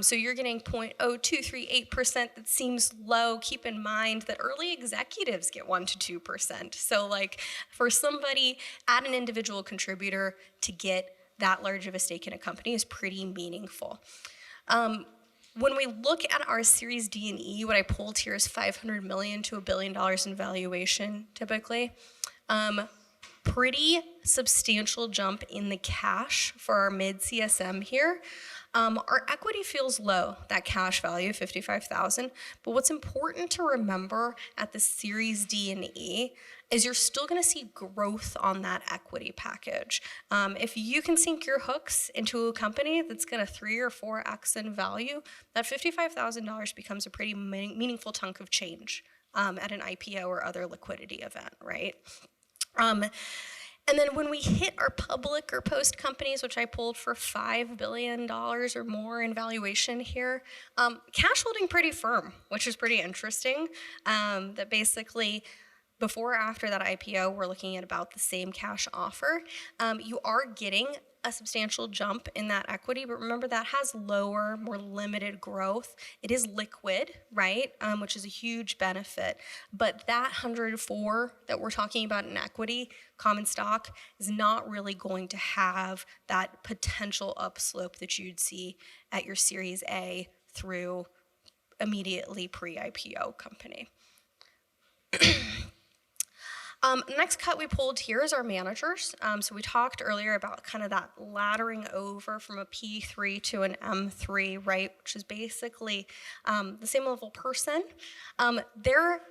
So you're getting 0.0238%. That seems low. Keep in mind that early executives get 1% to 2%. So like for somebody at an individual contributor to get that large of a stake in a company is pretty meaningful. When we look at our Series D and E, what I pulled here is $500 million to $1 billion in valuation, typically. Pretty substantial jump in the cash for our mid CSM here. Our equity feels low, that cash value, $55,000. But what's important to remember at the Series D and E is you're still gonna see growth on that equity package. If you can sink your hooks into a company that's gonna 3 or 4x in value, that $55,000 becomes a pretty meaningful chunk of change at an IPO or other liquidity event, right? And then when we hit our public or post companies, which I pulled for $5 billion or more in valuation here, cash holding pretty firm, which is pretty interesting. That basically, before or after that IPO, we're looking at about the same cash offer. You are getting a substantial jump in that equity, but remember that has lower, more limited growth. It is liquid, right? Which is a huge benefit. But that 104 that we're talking about in equity, common stock, is not really going to have that potential upslope that you'd see at your Series A through immediately pre-IPO company. The next cut we pulled here is our managers. So we talked earlier about kind of that laddering over from a P3 to an M3, right? Which is basically the same level person. They're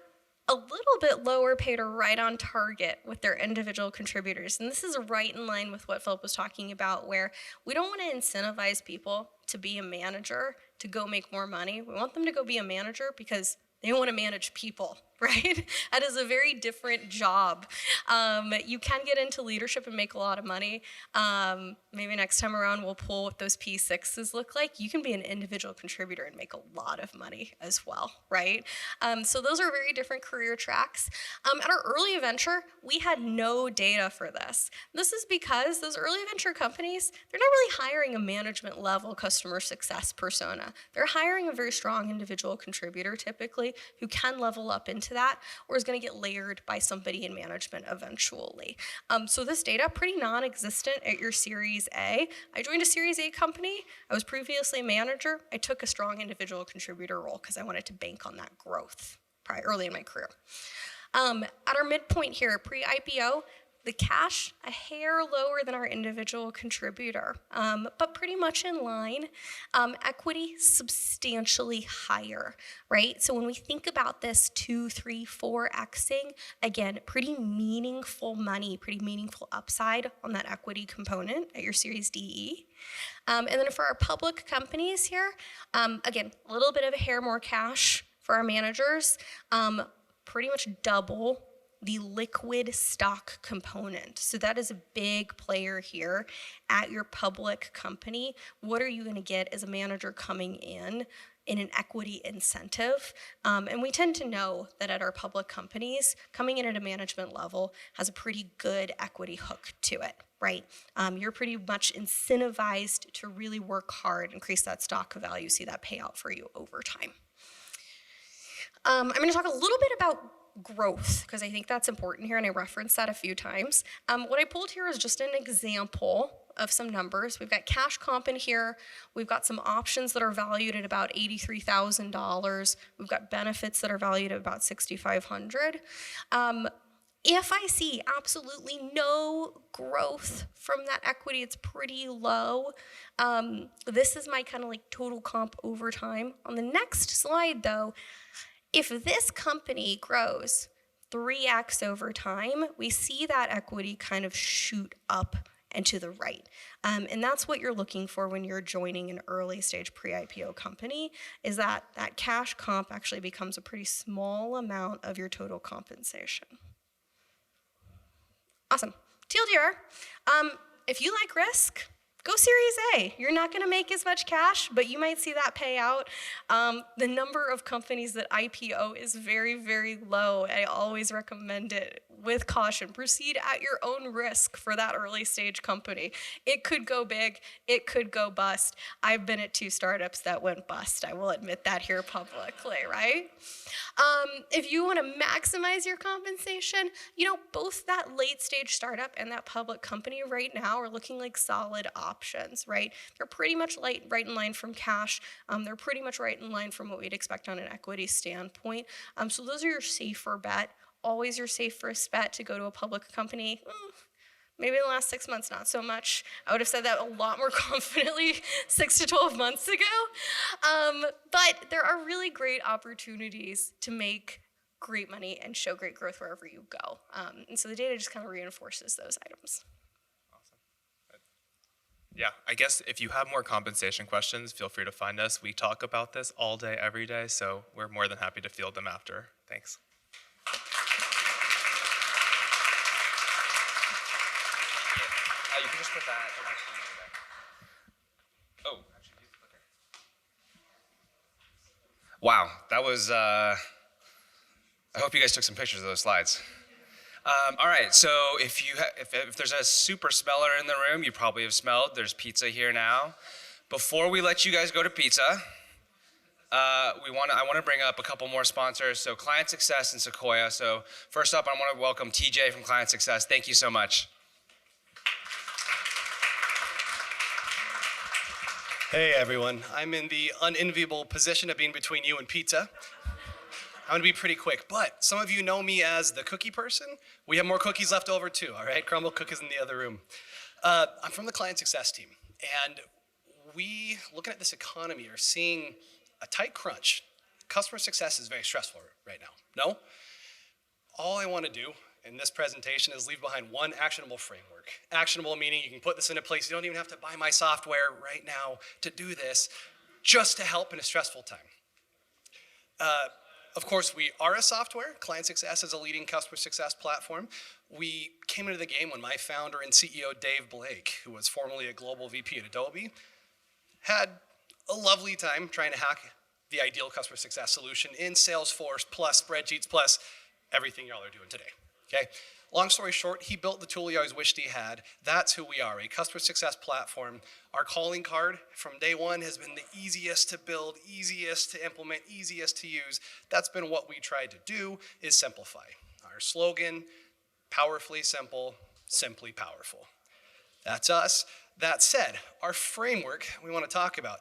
a little bit lower paid or right on target with their individual contributors. And this is right in line with what Philip was talking about, where we don't want to incentivize people to be a manager to go make more money. We want them to go be a manager because they want to manage people, right? That is a very different job. You can get into leadership and make a lot of money. Maybe next time around we'll pull what those P6s look like. You can be an individual contributor and make a lot of money as well, right? So those are very different career tracks. At our early venture, we had no data for this. This is because those early venture companies, they're not really hiring a management level customer success persona. They're hiring a very strong individual contributor typically who can level up into that or is going to get layered by somebody in management eventually. So this data, pretty non-existent at your Series A. I joined a Series A company. I was previously a manager. I took a strong individual contributor role because I wanted to bank on that growth probably early in my career. At our midpoint here, pre-IPO, the cash, a hair lower than our individual contributor, but pretty much in line. Equity, substantially higher, right? So when we think about this 2, 3, 4xing, again, pretty meaningful money, pretty meaningful upside on that equity component at your Series DE. And then for our public companies here, again, a little bit of a hair more cash for our managers, pretty much double the liquid stock component. So that is a big player here at your public company. What are you going to get as a manager coming in an equity incentive? And we tend to know that at our public companies, coming in at a management level has a pretty good equity hook to it, right? You're pretty much incentivized to really work hard, increase that stock value, see that payout for you over time. I'm going to talk a little bit about growth, because I think that's important here, and I referenced that a few times. What I pulled here is just an example of some numbers. We've got cash comp in here. We've got some options that are valued at about $83,000. We've got benefits that are valued at about $6,500. If I see absolutely no growth from that equity, it's pretty low. This is my kind of like total comp over time. On the next slide, though, if this company grows 3x over time, we see that equity kind of shoot up and to the right. And that's what you're looking for when you're joining an early stage pre-IPO company, is that that cash comp actually becomes a pretty small amount of your total compensation. Awesome. TLDR, if you like risk, go Series A. You're not going to make as much cash, but you might see that pay out. The number of companies that IPO is very, very low. I always recommend it with caution. Proceed at your own risk for that early stage company. It could go big. It could go bust. I've been at 2 startups that went bust. I will admit that here publicly, right? If you want to maximize your compensation, both that late stage startup and that public company right now are looking like solid options, right? They're pretty much right in line from cash. They're pretty much right in line from what we'd expect on an equity standpoint. So those are your safer bet. Always your safest bet to go to a public company. Maybe in the last 6 months, not so much. I would have said that a lot more confidently 6 to 12 months ago. But there are really great opportunities to make great money and show great growth wherever you go. And so the data just kind of reinforces those items. Yeah, I guess if you have more compensation questions, feel free to find us. We talk about this all day, every day, so we're more than happy to field them after. Thanks. You can just put that. Oh, actually, okay. Wow, that was. I hope you guys took some pictures of those slides. All right, so if there's a super smeller in the room, you probably have smelled. There's pizza here now. Before we let you guys go to pizza, I want to bring up a couple more sponsors. So Client Success and Sequoia. So first up, I want to welcome TJ from Client Success. Thank you so much. Hey everyone, I'm in the unenviable position of being between you and pizza. I'm gonna be pretty quick, but some of you know me as the cookie person. We have more cookies left over too, all right? Crumble cookies in the other room. I'm from the client success team, and we, looking at this economy, are seeing a tight crunch. Customer success is very stressful right now, no? All I wanna do in this presentation is leave behind one actionable framework. Actionable meaning you can put this into place. You don't even have to buy my software right now to do this, just to help in a stressful time. Of course, we are a software. Client Success is a leading customer success platform. We came into the game when my founder and CEO, Dave Blake, who was formerly a global VP at Adobe, had a lovely time trying to hack the ideal customer success solution in Salesforce plus spreadsheets plus everything y'all are doing today, okay? Long story short, he built the tool he always wished he had. That's who we are, a customer success platform. Our calling card from day one has been the easiest to build, easiest to implement, easiest to use. That's been what we tried to do, is simplify. Our slogan, powerfully simple, simply powerful. That's us. That said, our framework we want to talk about.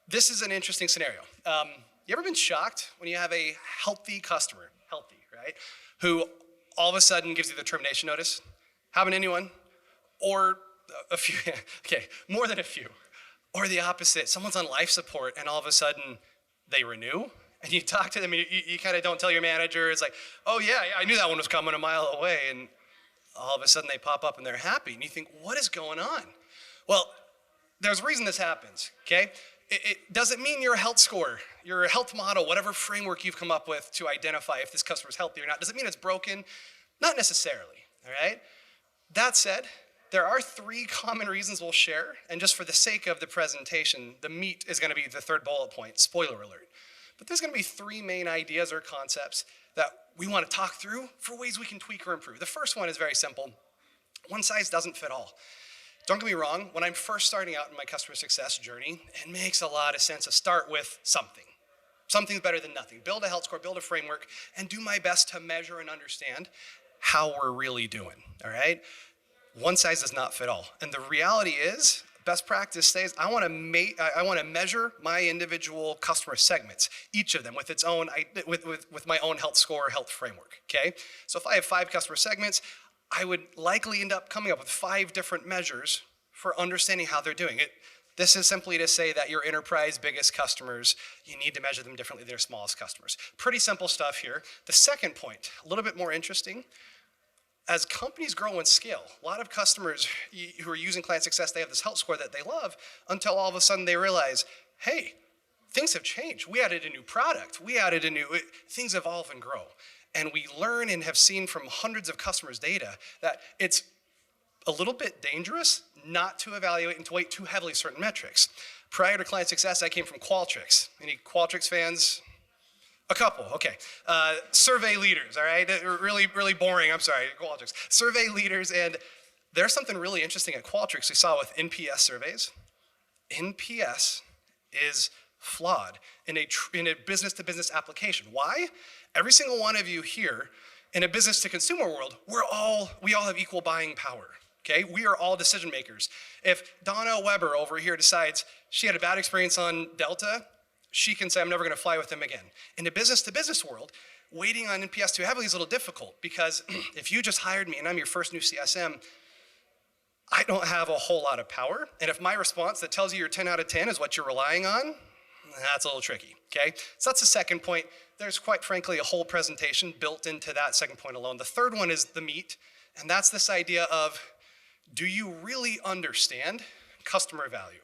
This is an interesting scenario. You ever been shocked when you have a healthy customer, healthy, right, who all of a sudden gives you the termination notice? Haven't anyone? Or a few, okay, more than a few. Or the opposite, someone's on life support and all of a sudden they renew and you talk to them and you kind of don't tell your manager. It's like, oh yeah, I knew that one was coming a mile away, and all of a sudden they pop up and they're happy and you think, what is going on? Well, there's a reason this happens, okay? It doesn't mean your health score, your health model, whatever framework you've come up with to identify if this customer is healthy or not, doesn't mean it's broken. Not necessarily, all right? That said, there are 3 common reasons we'll share, and just for the sake of the presentation, the meat is gonna be the 3rd bullet point, spoiler alert. But there's gonna be 3 main ideas or concepts that we wanna talk through for ways we can tweak or improve. The first one is very simple. One size doesn't fit all. Don't get me wrong, when I'm first starting out in my customer success journey, it makes a lot of sense to start with something. Something's better than nothing. Build a health score, build a framework, and do my best to measure and understand how we're really doing, all right? One size does not fit all. And the reality is, best practice says, I wanna measure my individual customer segments, each of them with its own, with my own health score, health framework, okay? So if I have 5 customer segments, I would likely end up coming up with 5 different measures for understanding how they're doing it. This is simply to say that your enterprise biggest customers, you need to measure them differently than your smallest customers. Pretty simple stuff here. The second point, a little bit more interesting. As companies grow and scale, a lot of customers who are using client success, they have this health score that they love until all of a sudden they realize, hey, things have changed. We added a new product. Things evolve and grow. And we learn and have seen from hundreds of customers' data that it's a little bit dangerous not to evaluate and to weight too heavily certain metrics. Prior to client success, I came from Qualtrics. Any Qualtrics fans? A couple, okay. Survey leaders, all right? Really, really boring, I'm sorry, Qualtrics. Survey leaders, and there's something really interesting at Qualtrics we saw with NPS surveys. NPS is flawed in a business-to-business application. Why? Every single one of you here in a business-to-consumer world, we all have equal buying power, okay? We are all decision makers. If Donna Weber over here decides she had a bad experience on Delta, she can say, I'm never gonna fly with them again. In the business-to-business world, waiting on NPS too heavily is a little difficult because if you just hired me and I'm your first new CSM, I don't have a whole lot of power. And if my response that tells you you're 10 out of 10 is what you're relying on, that's a little tricky, okay? So that's the second point. There's quite frankly a whole presentation built into that second point alone. The third one is the meat, and that's this idea of, do you really understand customer value?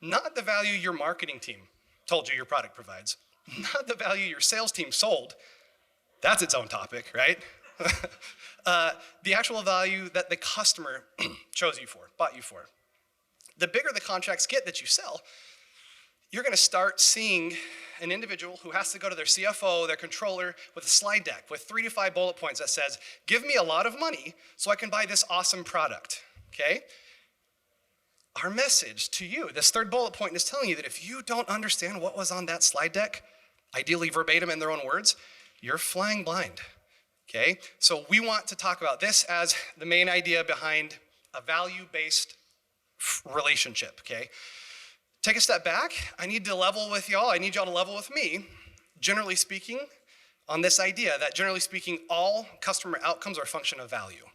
Not the value your marketing team told you your product provides, not the value your sales team sold. That's its own topic, right? The actual value that the customer chose you for, bought you for. The bigger the contracts get that you sell, you're gonna start seeing an individual who has to go to their CFO, their controller, with a slide deck with 3 to 5 bullet points that says, give me a lot of money so I can buy this awesome product, okay? Our message to you, this third bullet point is telling you that if you don't understand what was on that slide deck, ideally verbatim in their own words, you're flying blind, okay? So we want to talk about this as the main idea behind a value-based relationship, okay? Take a step back. I need to level with y'all. I need y'all to level with me. Generally speaking, on this idea that generally speaking, all customer outcomes are a function of value.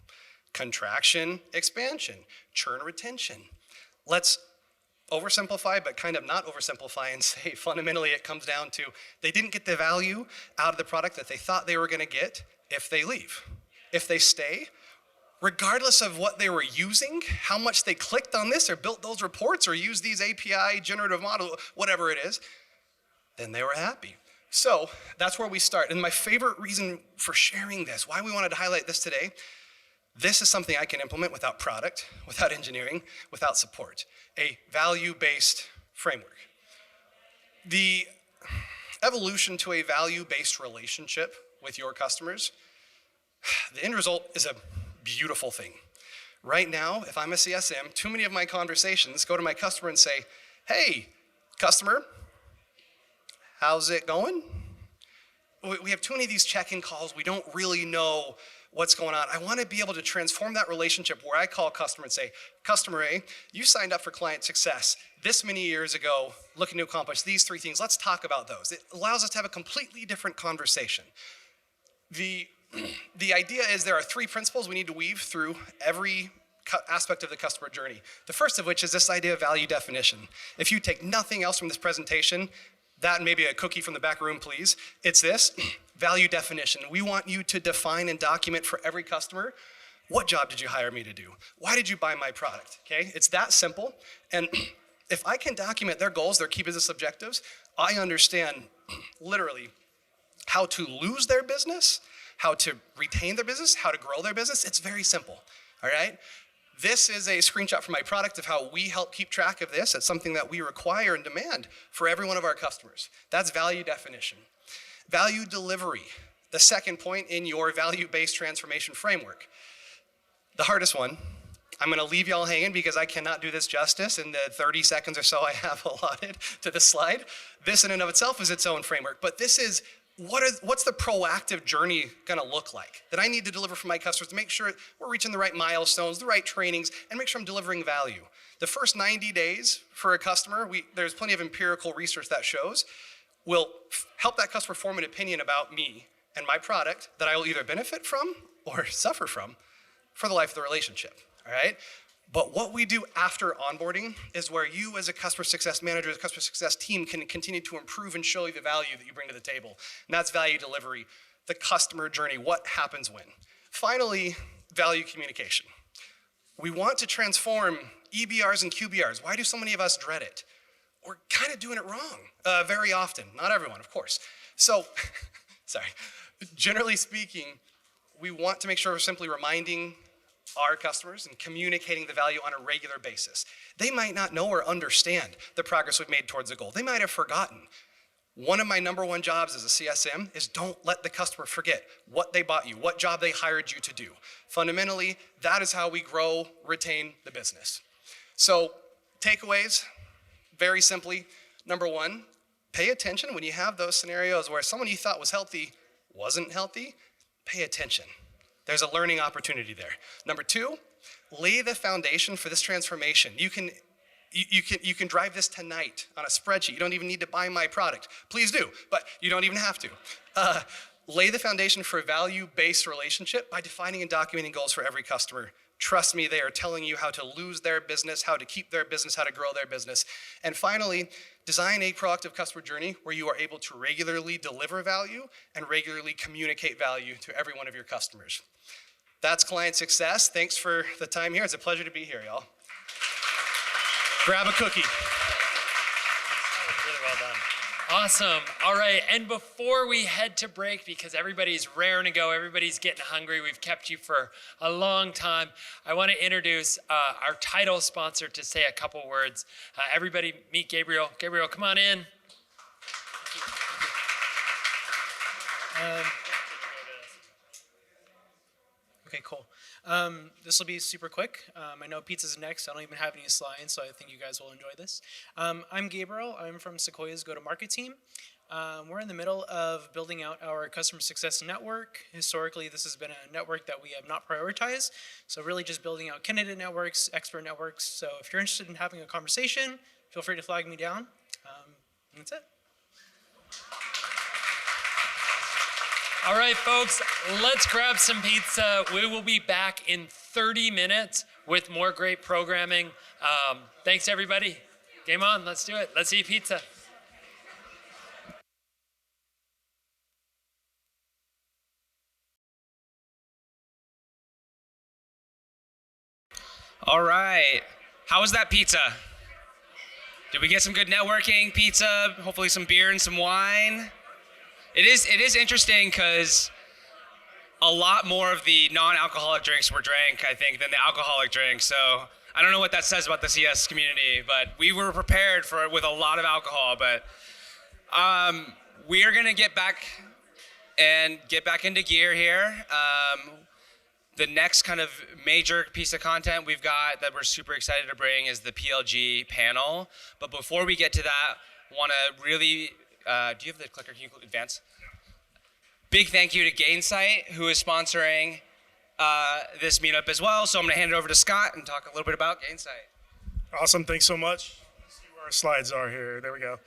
Contraction, expansion, churn, retention. Let's oversimplify, but kind of not oversimplify and say fundamentally it comes down to they didn't get the value out of the product that they thought they were going to get if they leave. If they stay, regardless of what they were using, how much they clicked on this or built those reports or used these API generative model, whatever it is, then they were happy. So that's where we start. And my favorite reason for sharing this, why we wanted to highlight this today, this is something I can implement without product, without engineering, without support. A value-based framework. The evolution to a value-based relationship with your customers, the end result is a beautiful thing. Right now, if I'm a CSM, too many of my conversations go to my customer and say, hey, customer, how's it going? We have too many of these check-in calls. We don't really know what's going on. I want to be able to transform that relationship where I call a customer and say, customer A, you signed up for client success this many years ago, looking to accomplish these 3 things. Let's talk about those. It allows us to have a completely different conversation. The idea is there are 3 principles we need to weave through every aspect of the customer journey. The first of which is this idea of value definition. If you take nothing else from this presentation, that and maybe a cookie from the back room, please. It's this, value definition. We want you to define and document for every customer, what job did you hire me to do? Why did you buy my product, okay? It's that simple. And if I can document their goals, their key business objectives, I understand literally how to lose their business, how to retain their business, how to grow their business. It's very simple, all right? This is a screenshot from my product of how we help keep track of this. It's something that we require and demand for every one of our customers. That's value definition. Value delivery, the second point in your value-based transformation framework. The hardest one, I'm gonna leave y'all hanging because I cannot do this justice in the 30 seconds or so I have allotted to the slide. This in and of itself is its own framework, but this is what's the proactive journey gonna look like that I need to deliver for my customers to make sure we're reaching the right milestones, the right trainings, and make sure I'm delivering value. The first 90 days for a customer, there's plenty of empirical research that shows, will help that customer form an opinion about me and my product that I will either benefit from or suffer from for the life of the relationship, all right? But what we do after onboarding is where you as a customer success manager, as a customer success team can continue to improve and show you the value that you bring to the table. And that's value delivery, the customer journey, what happens when. Finally, value communication. We want to transform EBRs and QBRs. Why do so many of us dread it? We're kind of doing it wrong very often. Not everyone, of course. So, sorry. Generally speaking, we want to make sure we're simply reminding our customers and communicating the value on a regular basis. They might not know or understand the progress we've made towards the goal. They might have forgotten. One of my number 1 jobs as a CSM is don't let the customer forget what they bought you, what job they hired you to do. Fundamentally, that is how we grow, retain the business. So, takeaways, very simply, number 1, pay attention when you have those scenarios where someone you thought was healthy wasn't healthy, pay attention. There's a learning opportunity there. Number 2, lay the foundation for this transformation. You can drive this tonight on a spreadsheet. You don't even need to buy my product. Please do, but you don't even have to. Lay the foundation for a value-based relationship by defining and documenting goals for every customer. Trust me, they are telling you how to lose their business, how to keep their business, how to grow their business. And finally, design a proactive customer journey where you are able to regularly deliver value and regularly communicate value to every one of your customers. That's client success. Thanks for the time here. It's a pleasure to be here, y'all. Grab a cookie. That was really well done. Awesome. All right. And before we head to break, because everybody's raring to go, everybody's getting hungry, we've kept you for a long time, I want to introduce our title sponsor to say a couple words. Everybody meet Gabriel. Gabriel, come on in. Okay, cool. This will be super quick. I know pizza's next. I don't even have any slides, so I think you guys will enjoy this. I'm Gabriel. I'm from Sequoia's go-to-market team. We're in the middle of building out our customer success network. Historically, this has been a network that we have not prioritized, so really just building out candidate networks, expert networks. So if you're interested in having a conversation, feel free to flag me down. And that's it. All right, folks, let's grab some pizza. We will be back in 30 minutes with more great programming. Thanks, everybody. Game on. Let's do it. Let's eat pizza. All right. How was that pizza? Did we get some good networking, pizza, hopefully some beer and some wine? It is interesting because a lot more of the non-alcoholic drinks were drank, I think, than the alcoholic drinks. So I don't know what that says about the CS community, but we were prepared for it with a lot of alcohol. But we are gonna get back into gear here. The next kind of major piece of content we've got that we're super excited to bring is the PLG panel. But before we get to that, want to really, do you have the clicker? Can you advance? Big thank you to Gainsight, who is sponsoring this meetup as well. So I'm going to hand it over to Scott and talk a little bit about Gainsight. Awesome, thanks so much. Let's see where our slides are here. There we go.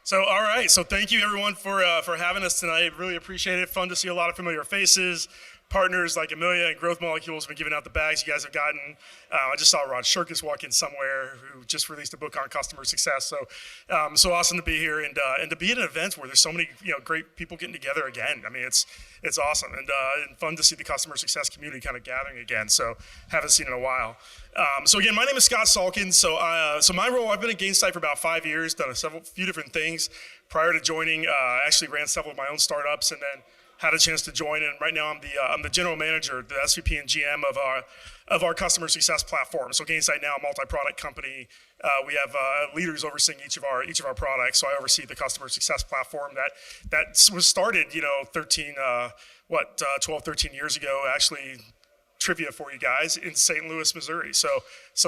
So, all right, so thank you everyone for having us tonight. Really appreciate it. Fun to see a lot of familiar faces. Partners like Amelia and Growth Molecules have been giving out the bags you guys have gotten. I just saw Rod Shurkis walk in somewhere, who just released a book on customer success. So, so awesome to be here and to be at an event where there's so many great people getting together again. I mean, it's awesome and fun to see the customer success community kind of gathering again. So haven't seen it in a while. So again, my name is Scott Salkin. So my role, I've been at Gainsight for about 5 years, done a few different things. Prior to joining, I actually ran several of my own startups and then had a chance to join, and right now I'm the general manager, the SVP and GM of our customer success platform. So Gainsight now, a multi-product company. We have leaders overseeing each of our products. So I oversee the customer success platform that was started 12, 13 years ago. Actually, trivia for you guys, in St. Louis, Missouri. So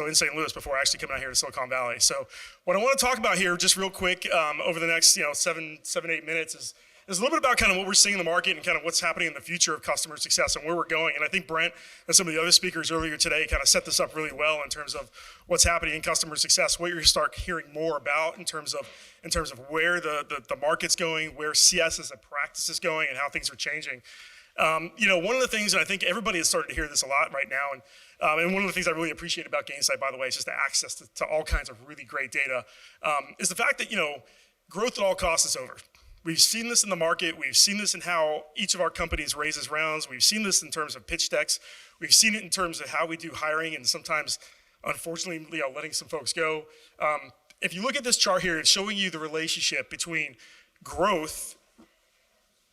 in St. Louis before actually coming out here to Silicon Valley. So what I want to talk about here, just real quick, over the next 7-8 minutes is a little bit about kind of what we're seeing in the market and kind of what's happening in the future of customer success and where we're going. And I think Brent and some of the other speakers earlier today kind of set this up really well in terms of what's happening in customer success, what you're going to start hearing more about in terms of where the market's going, where CS as a practice is going, and how things are changing. One of the things, and I think everybody has started to hear this a lot right now, and one of the things I really appreciate about Gainsight, by the way, is just the access to all kinds of really great data, is the fact that, growth at all costs is over. We've seen this in the market. We've seen this in how each of our companies raises rounds. We've seen this in terms of pitch decks. We've seen it in terms of how we do hiring and sometimes, unfortunately, letting some folks go. If you look at this chart here, it's showing you the relationship between growth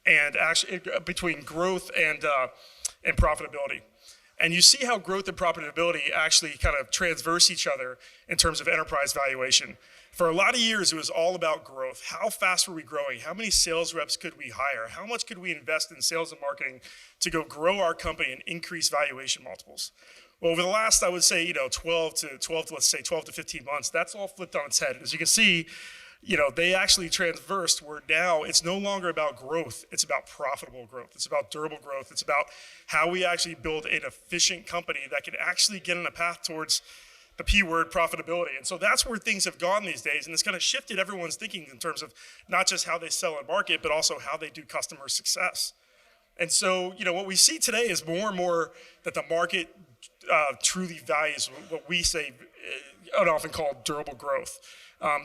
and profitability. And you see how growth and profitability actually kind of transverse each other in terms of enterprise valuation. For a lot of years, it was all about growth. How fast were we growing? How many sales reps could we hire? How much could we invest in sales and marketing to go grow our company and increase valuation multiples? Well, over the last, I would say, 12 to 15 months, that's all flipped on its head. As you can see, they actually transversed where now it's no longer about growth. It's about profitable growth. It's about durable growth. It's about how we actually build an efficient company that can actually get on a path towards the P word, profitability. And so that's where things have gone these days. And it's kind of shifted everyone's thinking in terms of not just how they sell and market, but also how they do customer success. And so, what we see today is more and more that the market truly values what we say and often call durable growth.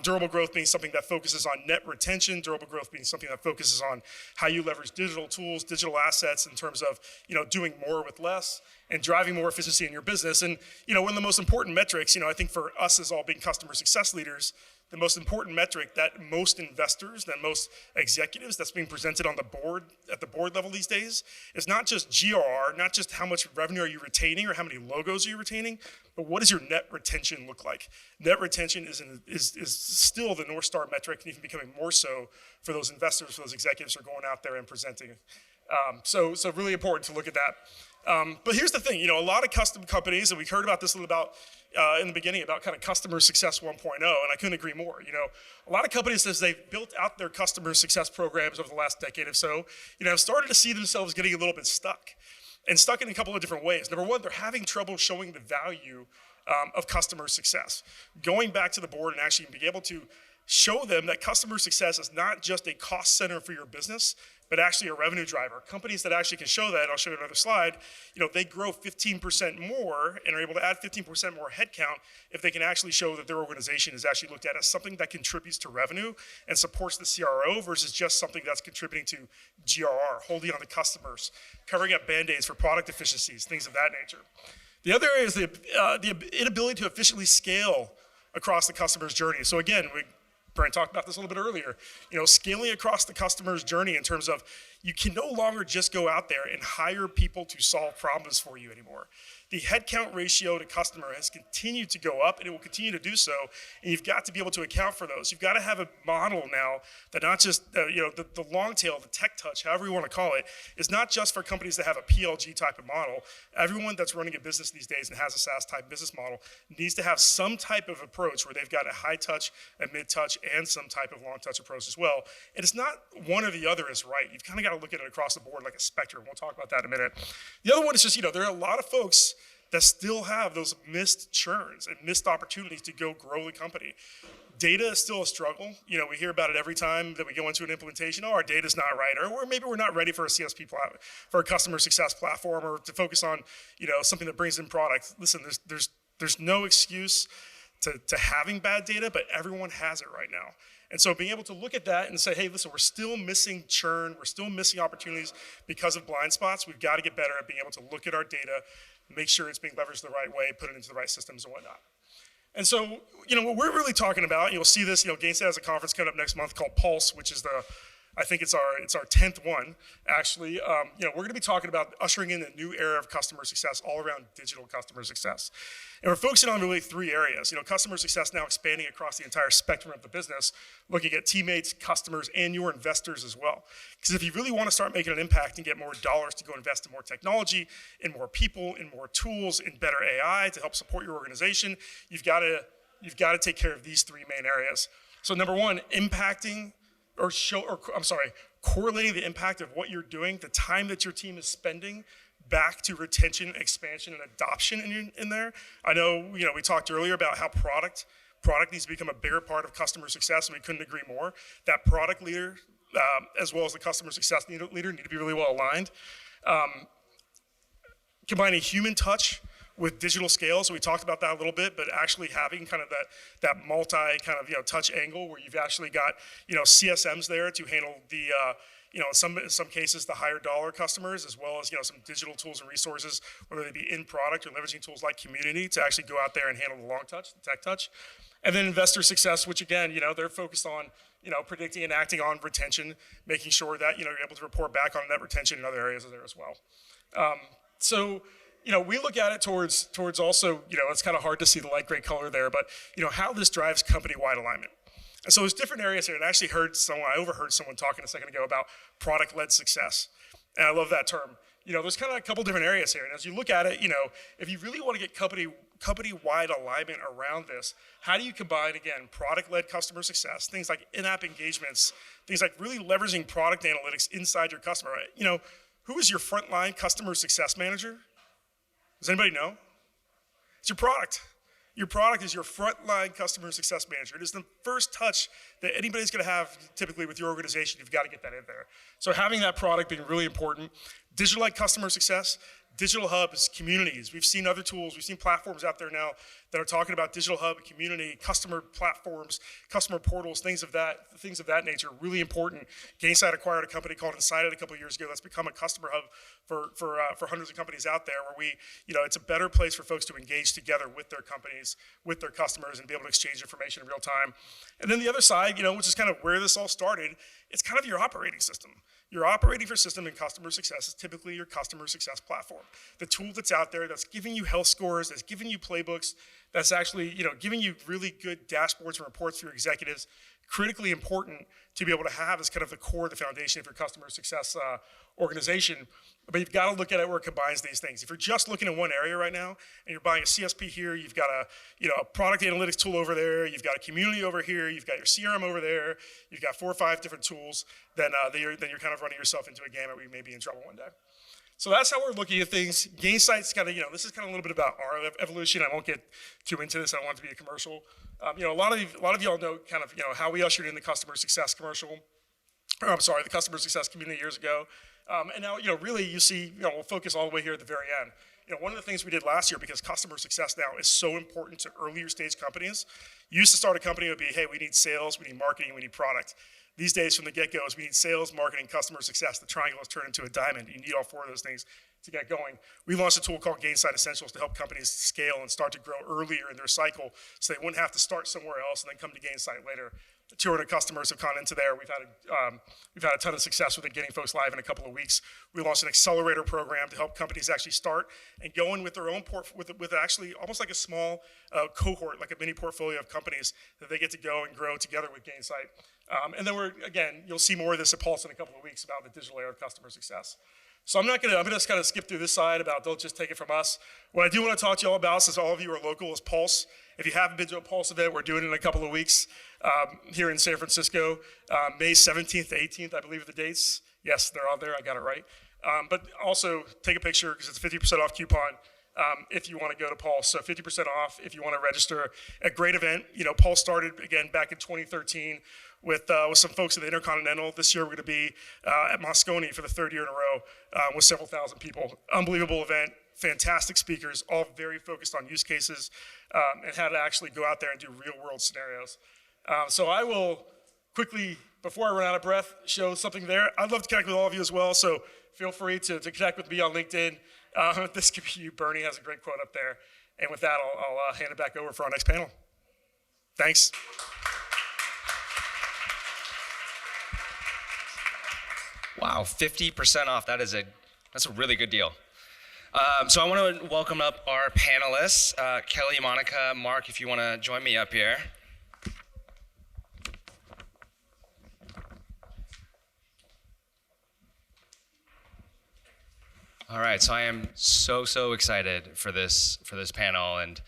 Durable growth being something that focuses on net retention, durable growth being something that focuses on how you leverage digital tools, digital assets in terms of, doing more with less and driving more efficiency in your business. And, one of the most important metrics, I think for us as all being customer success leaders, the most important metric that most investors, that most executives that's being presented on the board, at the board level these days, is not just GRR, not just how much revenue are you retaining or how many logos are you retaining, but what does your net retention look like? Net retention is still the North Star metric, and even becoming more so for those investors, for those executives who are going out there and presenting. So really important to look at that. But here's the thing, a lot of custom companies, and we heard about this a little about in the beginning about kind of customer success 1.0, and I couldn't agree more. A lot of companies, as they've built out their customer success programs over the last decade or so, have started to see themselves getting a little bit stuck in a couple of different ways. Number one, they're having trouble showing the value of customer success. Going back to the board and actually being able to show them that customer success is not just a cost center for your business, but actually a revenue driver. Companies that actually can show that, I'll show you another slide, they grow 15% more and are able to add 15% more headcount if they can actually show that their organization is actually looked at as something that contributes to revenue and supports the CRO versus just something that's contributing to GRR, holding on to customers, covering up Band-Aids for product efficiencies, things of that nature. The other area is the inability to efficiently scale across the customer's journey. So again, Brian talked about this a little bit earlier, scaling across the customer's journey in terms of you can no longer just go out there and hire people to solve problems for you anymore. The headcount ratio to customer has continued to go up and it will continue to do so. And you've got to be able to account for those. You've got to have a model now that not just, the long tail, the tech touch, however you want to call it, is not just for companies that have a PLG type of model. Everyone that's running a business these days and has a SaaS type business model needs to have some type of approach where they've got a high touch, a mid touch, and some type of long touch approach as well. And it's not one or the other is right. You've kind of got to look at it across the board like a spectrum. We'll talk about that in a minute. The other one is just, there are a lot of folks that still have those missed churns and missed opportunities to go grow the company. Data is still a struggle. We hear about it every time that we go into an implementation. Oh, our data's not right, or maybe we're not ready for a CSP platform, for a customer success platform, or to focus on, something that brings in product. Listen, there's no excuse to having bad data, but everyone has it right now. And so being able to look at that and say, hey, listen, we're still missing churn, we're still missing opportunities because of blind spots. We've got to get better at being able to look at our data, make sure it's being leveraged the right way, put it into the right systems and whatnot. And so, what we're really talking about, you'll see this, Gainsight has a conference coming up next month called Pulse, which is I think it's our 10th one, actually. We're going to be talking about ushering in a new era of customer success all around digital customer success. And we're focusing on really 3 areas. Customer success now expanding across the entire spectrum of the business, looking at teammates, customers, and your investors as well. Because if you really want to start making an impact and get more dollars to go invest in more technology, in more people, in more tools, in better AI to help support your organization, you've got to take care of these 3 main areas. So number 1, correlating the impact of what you're doing, the time that your team is spending, back to retention, expansion, and adoption in there. I know, we talked earlier about how product needs to become a bigger part of customer success, and we couldn't agree more. That product leader, as well as the customer success leader, need to be really well aligned. Combining human touch with digital scale, so we talked about that a little bit, but actually having kind of that multi kind of touch angle where you've actually got CSMs there to handle the in some cases the higher dollar customers, as well as some digital tools and resources, whether they be in product or leveraging tools like Community to actually go out there and handle the long touch, the tech touch, and then investor success, which again they're focused on predicting and acting on retention, making sure that you're able to report back on net retention in other areas there as well. So we look at it towards also, it's kind of hard to see the light gray color there, but how this drives company-wide alignment. And so there's different areas here, and I actually I overheard someone talking a second ago about product-led success. And I love that term. There's kind of a couple different areas here. And as you look at it, if you really want to get company-wide alignment around this, how do you combine, again, product-led customer success, things like in-app engagements, things like really leveraging product analytics inside your customer. Who is your frontline customer success manager? Does anybody know? It's your product. Your product is your frontline customer success manager. It is the first touch that anybody's going to have typically with your organization. You've got to get that in there. So having that product being really important. Digital customer success, digital hubs, communities. We've seen other tools. We've seen platforms out there now that are talking about digital hub, community, customer platforms, customer portals, things of that nature. Really important. Gainsight acquired a company called Insight a couple of years ago that's become a customer hub for hundreds of companies out there, where it's a better place for folks to engage together with their companies, with their customers, and be able to exchange information in real time. And then the other side, which is kind of where this all started, it's kind of your operating system. Your operating system in customer success is typically your customer success platform. The tool that's out there that's giving you health scores, that's giving you playbooks, that's actually giving you really good dashboards and reports for your executives. Critically important to be able to have as kind of the core, the foundation of your customer success organization. But you've got to look at it where it combines these things. If you're just looking at one area right now and you're buying a CSP here, you've got a product analytics tool over there, you've got a community over here, you've got your CRM over there, you've got 4 or 5 different tools, then you're kind of running yourself into a gamut where you may be in trouble one day. So that's how we're looking at things. Gainsight's kind of, this is kind of a little bit about our evolution. I won't get too into this. I don't want it to be a commercial. A lot of y'all know kind of, how we ushered in the customer success commercial. the customer success community years ago. And now, really you see, we'll focus all the way here at the very end. One of the things we did last year, because customer success now is so important to earlier stage companies, you used to start a company, it would be, hey, we need sales, we need marketing, we need product. These days from the get-go is we need sales, marketing, customer success. The triangle is turned into a diamond. You need all four of those things to get going. We launched a tool called Gainsight Essentials to help companies scale and start to grow earlier in their cycle so they wouldn't have to start somewhere else and then come to Gainsight later. 200 customers have gone into there. We've had a ton of success with it, getting folks live in a couple of weeks. We launched an accelerator program to help companies actually start and go in with their own with actually almost like a small cohort, like a mini portfolio of companies that they get to go and grow together with Gainsight. And then you'll see more of this at Pulse in a couple of weeks about the digital era of customer success. So I'm gonna just kind of skip through this side about don't just take it from us. What I do want to talk to you all about, since all of you are local, is Pulse. If you haven't been to a Pulse event, we're doing it in a couple of weeks here in San Francisco, May 17th to 18th, I believe are the dates. Yes, they're on there, I got it right. But also take a picture because it's a 50% off coupon if you want to go to Pulse. So 50% off if you want to register. A great event. Pulse started again back in 2013 with some folks at the Intercontinental. This year we're going to be at Moscone for the third year in a row with several thousand people. Unbelievable event, fantastic speakers, all very focused on use cases and how to actually go out there and do real world scenarios. So I will quickly, before I run out of breath, show something there. I'd love to connect with all of you as well, so feel free to connect with me on LinkedIn. This could be you. Bernie has a great quote up there. And with that, I'll hand it back over for our next panel. Thanks. Wow, 50% off. That's a really good deal. So I want to welcome up our panelists, Kelly, Monica, Mark, if you want to join me up here. All right, so I am so excited for this panel, and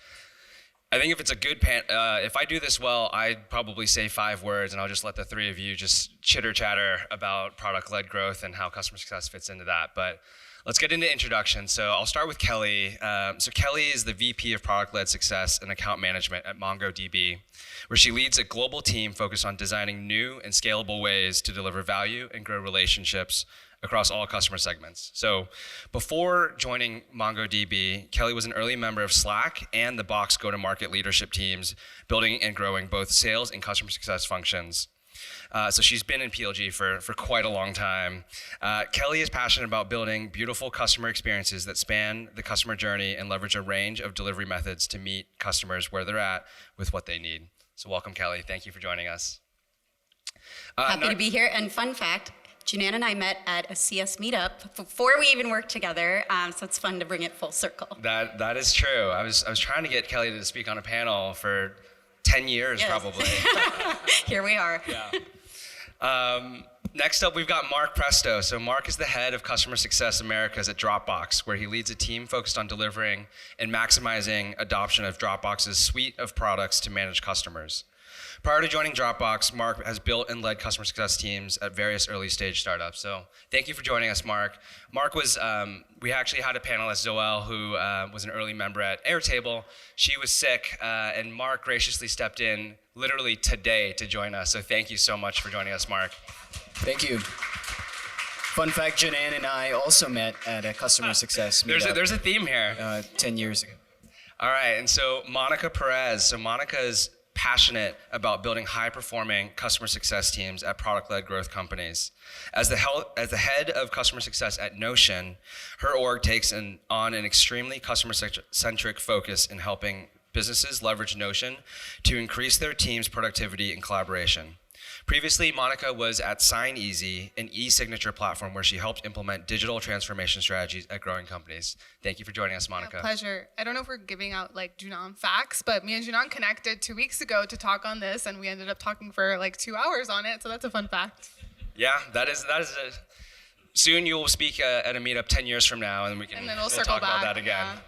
I think if it's a good if I do this well, I'd probably say 5 words, and I'll just let the three of you just chitter chatter about product-led growth and how customer success fits into that. But let's get into introduction. So I'll start with Kelly. So Kelly is the VP of Product-Led Success and Account Management at MongoDB, where she leads a global team focused on designing new and scalable ways to deliver value and grow relationships across all customer segments. So before joining MongoDB, Kelly was an early member of Slack and the Box go-to-market leadership teams, building and growing both sales and customer success functions. So she's been in PLG for quite a long time. Kelly is passionate about building beautiful customer experiences that span the customer journey and leverage a range of delivery methods to meet customers where they're at with what they need. So welcome, Kelly. Thank you for joining us. Happy to be here. And fun fact, Janan and I met at a CS meetup before we even worked together, so it's fun to bring it full circle. That is true. I was trying to get Kelly to speak on a panel for 10 years, yes. Probably. Here we are. Yeah. Next up, we've got Mark Presto. So Mark is the head of Customer Success Americas at Dropbox, where he leads a team focused on delivering and maximizing adoption of Dropbox's suite of products to manage customers. Prior to joining Dropbox, Mark has built and led customer success teams at various early stage startups. So thank you for joining us, Mark. Mark was, we actually had a panelist, Zoel, who was an early member at Airtable. She was sick, and Mark graciously stepped in literally today to join us. So thank you so much for joining us, Mark. Thank you. Fun fact, Janan and I also met at a customer success meetup. There's a theme here. 10 years ago. All right, and so Monica Perez. So Monica is passionate about building high-performing customer success teams at product-led growth companies. As the head of customer success at Notion, her org takes on an extremely customer-centric focus in helping businesses leverage Notion to increase their team's productivity and collaboration. Previously, Monica was at SignEasy, an e-signature platform where she helped implement digital transformation strategies at growing companies. Thank you for joining us, Monica. Yeah, pleasure. I don't know if we're giving out like Junan facts, but me and Junan connected 2 weeks ago to talk on this, and we ended up talking for like 2 hours on it. So that's a fun fact. Yeah, that is soon you will speak at a meetup 10 years from now, and we'll talk about that again. Yeah.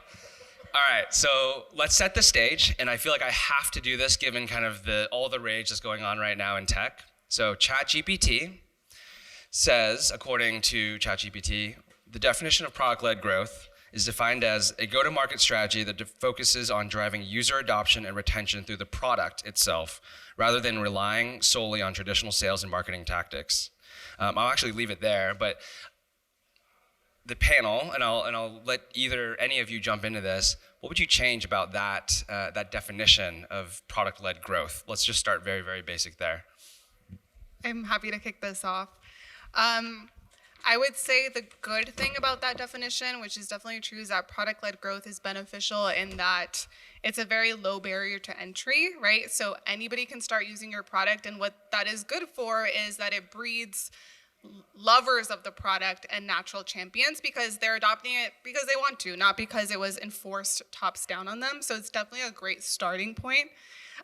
All right, so let's set the stage, and I feel like I have to do this given kind of all the rage that's going on right now in tech. So ChatGPT says, according to ChatGPT, the definition of product-led growth is defined as a go-to-market strategy that focuses on driving user adoption and retention through the product itself, rather than relying solely on traditional sales and marketing tactics. I'll actually leave it there, but the panel, and I'll let any of you jump into this. What would you change about that definition of product-led growth? Let's just start very, very basic there. I'm happy to kick this off. I would say the good thing about that definition, which is definitely true, is that product-led growth is beneficial in that it's a very low barrier to entry, right? So anybody can start using your product, and what that is good for is that it breeds lovers of the product and natural champions because they're adopting it because they want to, not because it was enforced tops down on them. So it's definitely a great starting point.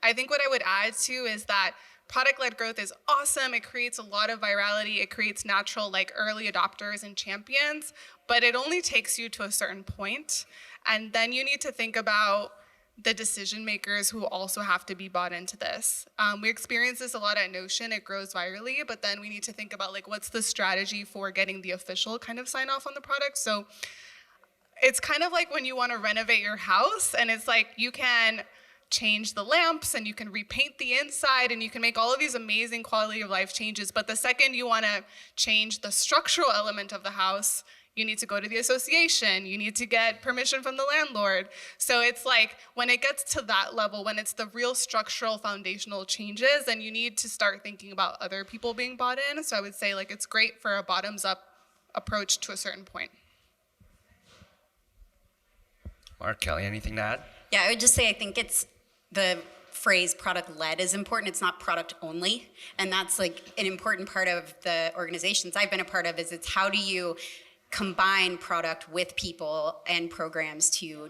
I think what I would add to is that product-led growth is awesome. It creates a lot of virality. It creates natural early adopters and champions, but it only takes you to a certain point. And then you need to think about the decision makers who also have to be bought into this. We experience this a lot at Notion. It grows virally, but then we need to think about what's the strategy for getting the official kind of sign off on the product. So it's kind of like when you want to renovate your house, and it's you can change the lamps and you can repaint the inside and you can make all of these amazing quality of life changes. But the second you want to change the structural element of the house, you need to go to the association. You need to get permission from the landlord. So it's when it gets to that level, when it's the real structural foundational changes, then you need to start thinking about other people being bought in. So I would say it's great for a bottoms up approach to a certain point. Mark, Kelly, anything to add? Yeah, I would just say I think it's the phrase product-led is important. It's not product only. And that's an important part of the organizations I've been a part of is it's how do you combine product with people and programs to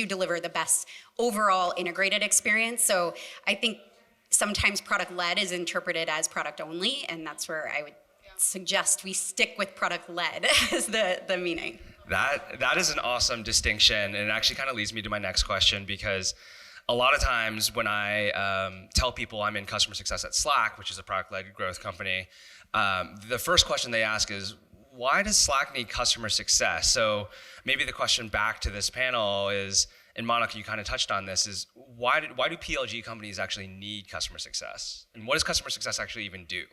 deliver the best overall integrated experience. So I think sometimes product-led is interpreted as product only, and that's where I would suggest we stick with product-led as the meaning. That is an awesome distinction, and it actually kind of leads me to my next question, because a lot of times when I tell people I'm in customer success at Slack, which is a product-led growth company, the first question they ask is, why does Slack need customer success? So maybe the question back to this panel is, and Monica, you kind of touched on this, is why do PLG companies actually need customer success? And what does customer success actually even do?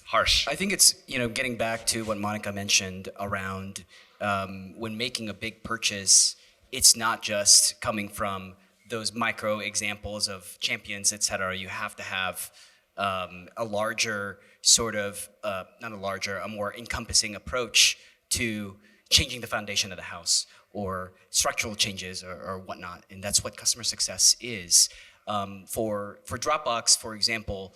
Harsh. I think it's, getting back to what Monica mentioned around when making a big purchase, it's not just coming from those micro examples of champions, et cetera. You have to have a larger sort of, a more encompassing approach to changing the foundation of the house or structural changes or whatnot. And that's what customer success is. For Dropbox, for example,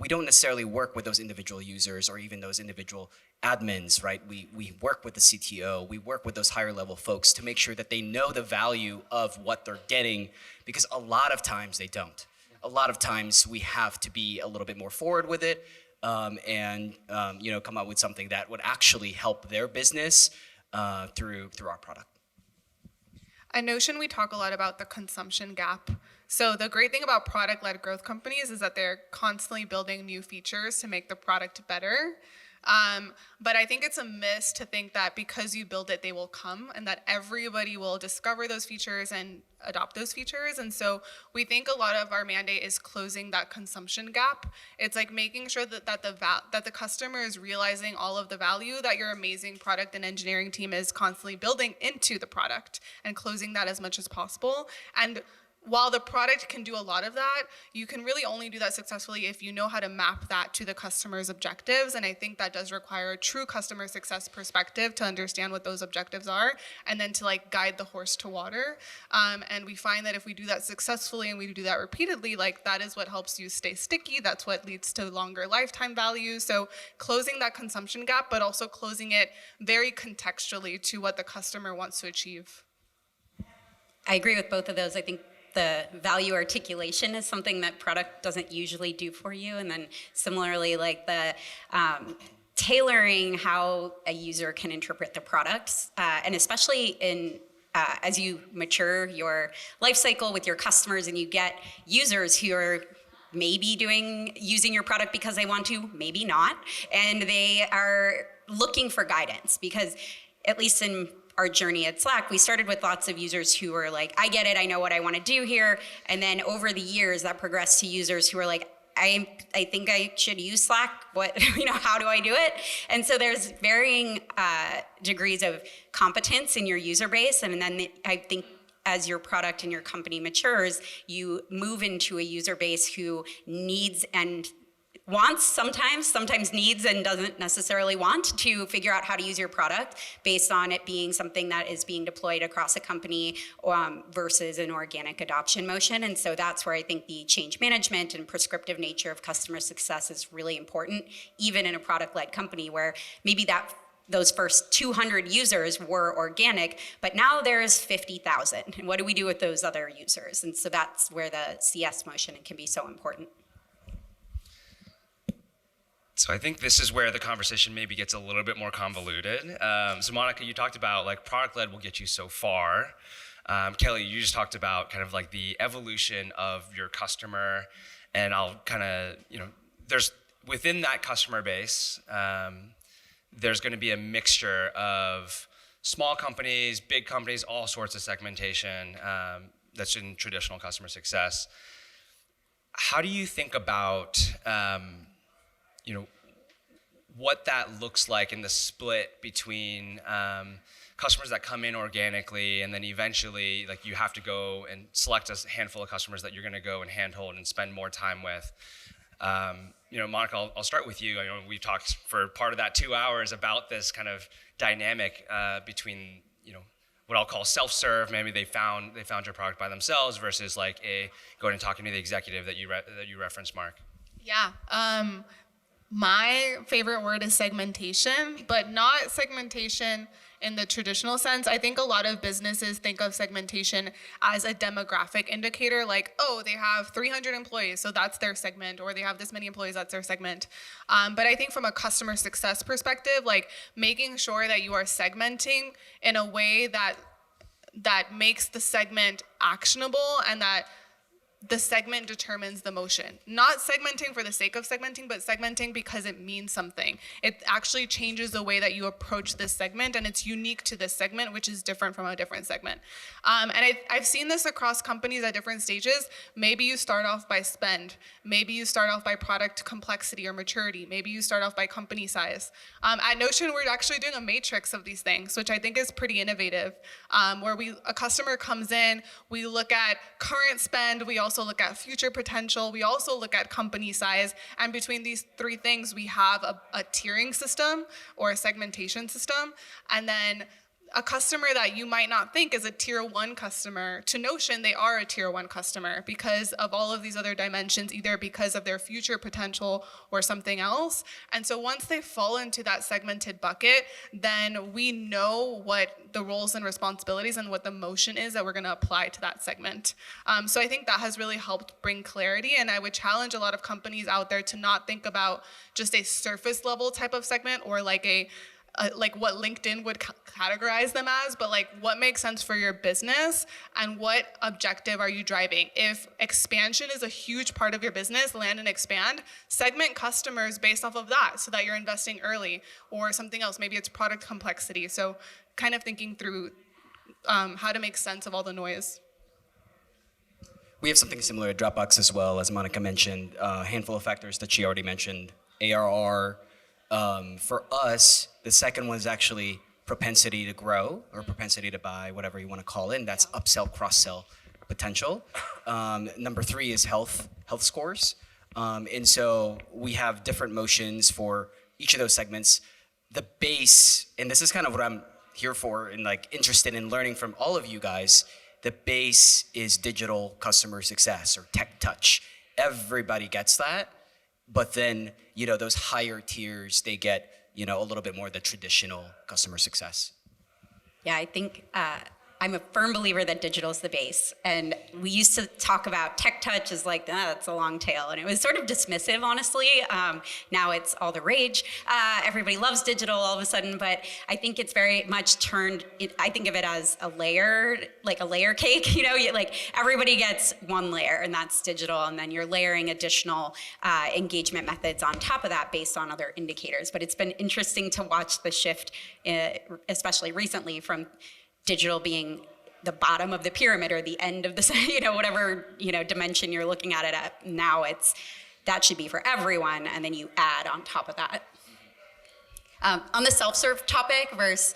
we don't necessarily work with those individual users or even those individual admins, right? We work with the CTO, we work with those higher level folks to make sure that they know the value of what they're getting, because a lot of times they don't. A lot of times we have to be a little bit more forward with it and come up with something that would actually help their business through our product. At Notion, we talk a lot about the consumption gap. So the great thing about product-led growth companies is that they're constantly building new features to make the product better. But I think it's a miss to think that because you build it, they will come, and that everybody will discover those features and adopt those features. And so we think a lot of our mandate is closing that consumption gap. It's making sure that the customer is realizing all of the value that your amazing product and engineering team is constantly building into the product and closing that as much as possible. And while the product can do a lot of that, you can really only do that successfully if you know how to map that to the customer's objectives. And I think that does require a true customer success perspective to understand what those objectives are and then to guide the horse to water. And we find that if we do that successfully and we do that repeatedly, that is what helps you stay sticky. That's what leads to longer lifetime value. So closing that consumption gap, but also closing it very contextually to what the customer wants to achieve. I agree with both of those. I think the value articulation is something that product doesn't usually do for you. And then similarly, the tailoring how a user can interpret the products, and especially as you mature your life cycle with your customers and you get users who are maybe using your product because they want to, maybe not, and they are looking for guidance, because at least in our journey at Slack, we started with lots of users who were I get it, I know what I want to do here. And then over the years, that progressed to users who were I think I should use Slack. What, how do I do it? And so there's varying degrees of competence in your user base. And then I think as your product and your company matures, you move into a user base who needs and wants sometimes needs and doesn't necessarily want to figure out how to use your product based on it being something that is being deployed across a company versus an organic adoption motion. And so that's where I think the change management and prescriptive nature of customer success is really important, even in a product-led company where maybe those first 200 users were organic, but now there's 50,000. And what do we do with those other users? And so that's where the CS motion can be so important. So I think this is where the conversation maybe gets a little bit more convoluted. So Monica, you talked about like product-led will get you so far. Kelly, you just talked about kind of like the evolution of your customer, and I'll kind of, there's within that customer base, there's going to be a mixture of small companies, big companies, all sorts of segmentation that's in traditional customer success. How do you think about what that looks like in the split between customers that come in organically, and then eventually like you have to go and select a handful of customers that you're going to go and handhold and spend more time with? Monica, I'll start with you. We talked for part of that 2 hours about this kind of dynamic between what I'll call self-serve. Maybe they found your product by themselves versus like going and talking to the executive that you referenced, Mark. Yeah. My favorite word is segmentation, but not segmentation in the traditional sense. I think a lot of businesses think of segmentation as a demographic indicator, like, oh, they have 300 employees, so that's their segment, or they have this many employees, that's their segment. But I think from a customer success perspective, like making sure that you are segmenting in a way that makes the segment actionable and that the segment determines the motion. Not segmenting for the sake of segmenting, but segmenting because it means something. It actually changes the way that you approach this segment, and it's unique to this segment, which is different from a different segment. And I've seen this across companies at different stages. Maybe you start off by spend. Maybe you start off by product complexity or maturity. Maybe you start off by company size. At Notion, we're actually doing a matrix of these things, which I think is pretty innovative, where a customer comes in, we look at current spend, we also look at future potential, we also look at company size, and between these three things, we have a tiering system or a segmentation system. And then a customer that you might not think is a tier 1 customer, to Notion, they are a tier 1 customer because of all of these other dimensions, either because of their future potential or something else. And so once they fall into that segmented bucket, then we know what the roles and responsibilities and what the motion is that we're gonna apply to that segment. So I think that has really helped bring clarity, and I would challenge a lot of companies out there to not think about just a surface level type of segment or like like what LinkedIn would categorize them as, but like what makes sense for your business and what objective are you driving? If expansion is a huge part of your business, land and expand, segment customers based off of that so that you're investing early, or something else. Maybe it's product complexity. So kind of thinking through how to make sense of all the noise. We have something similar at Dropbox as well, as Monica mentioned, a handful of factors that she already mentioned, ARR. For us, the second one is actually propensity to grow or propensity to buy, whatever you want to call it, and that's upsell, cross-sell potential. Number 3 is health scores. And so we have different motions for each of those segments. The base, and this is kind of what I'm here for and like interested in learning from all of you guys, the base is digital customer success or tech touch. Everybody gets that. But then, those higher tiers, they get, a little bit more the traditional customer success. Yeah, I think I'm a firm believer that digital is the base. And we used to talk about tech touch as like, that's a long tail. And it was sort of dismissive, honestly. Now it's all the rage. Everybody loves digital all of a sudden, but I think it's very much I think of it as a layer, like a layer cake, like everybody gets one layer and that's digital. And then you're layering additional engagement methods on top of that based on other indicators. But it's been interesting to watch the shift, especially recently, from digital being the bottom of the pyramid or the end of the, whatever, dimension you're looking at it at. Now it's that should be for everyone, and then you add on top of that. On the self-serve topic versus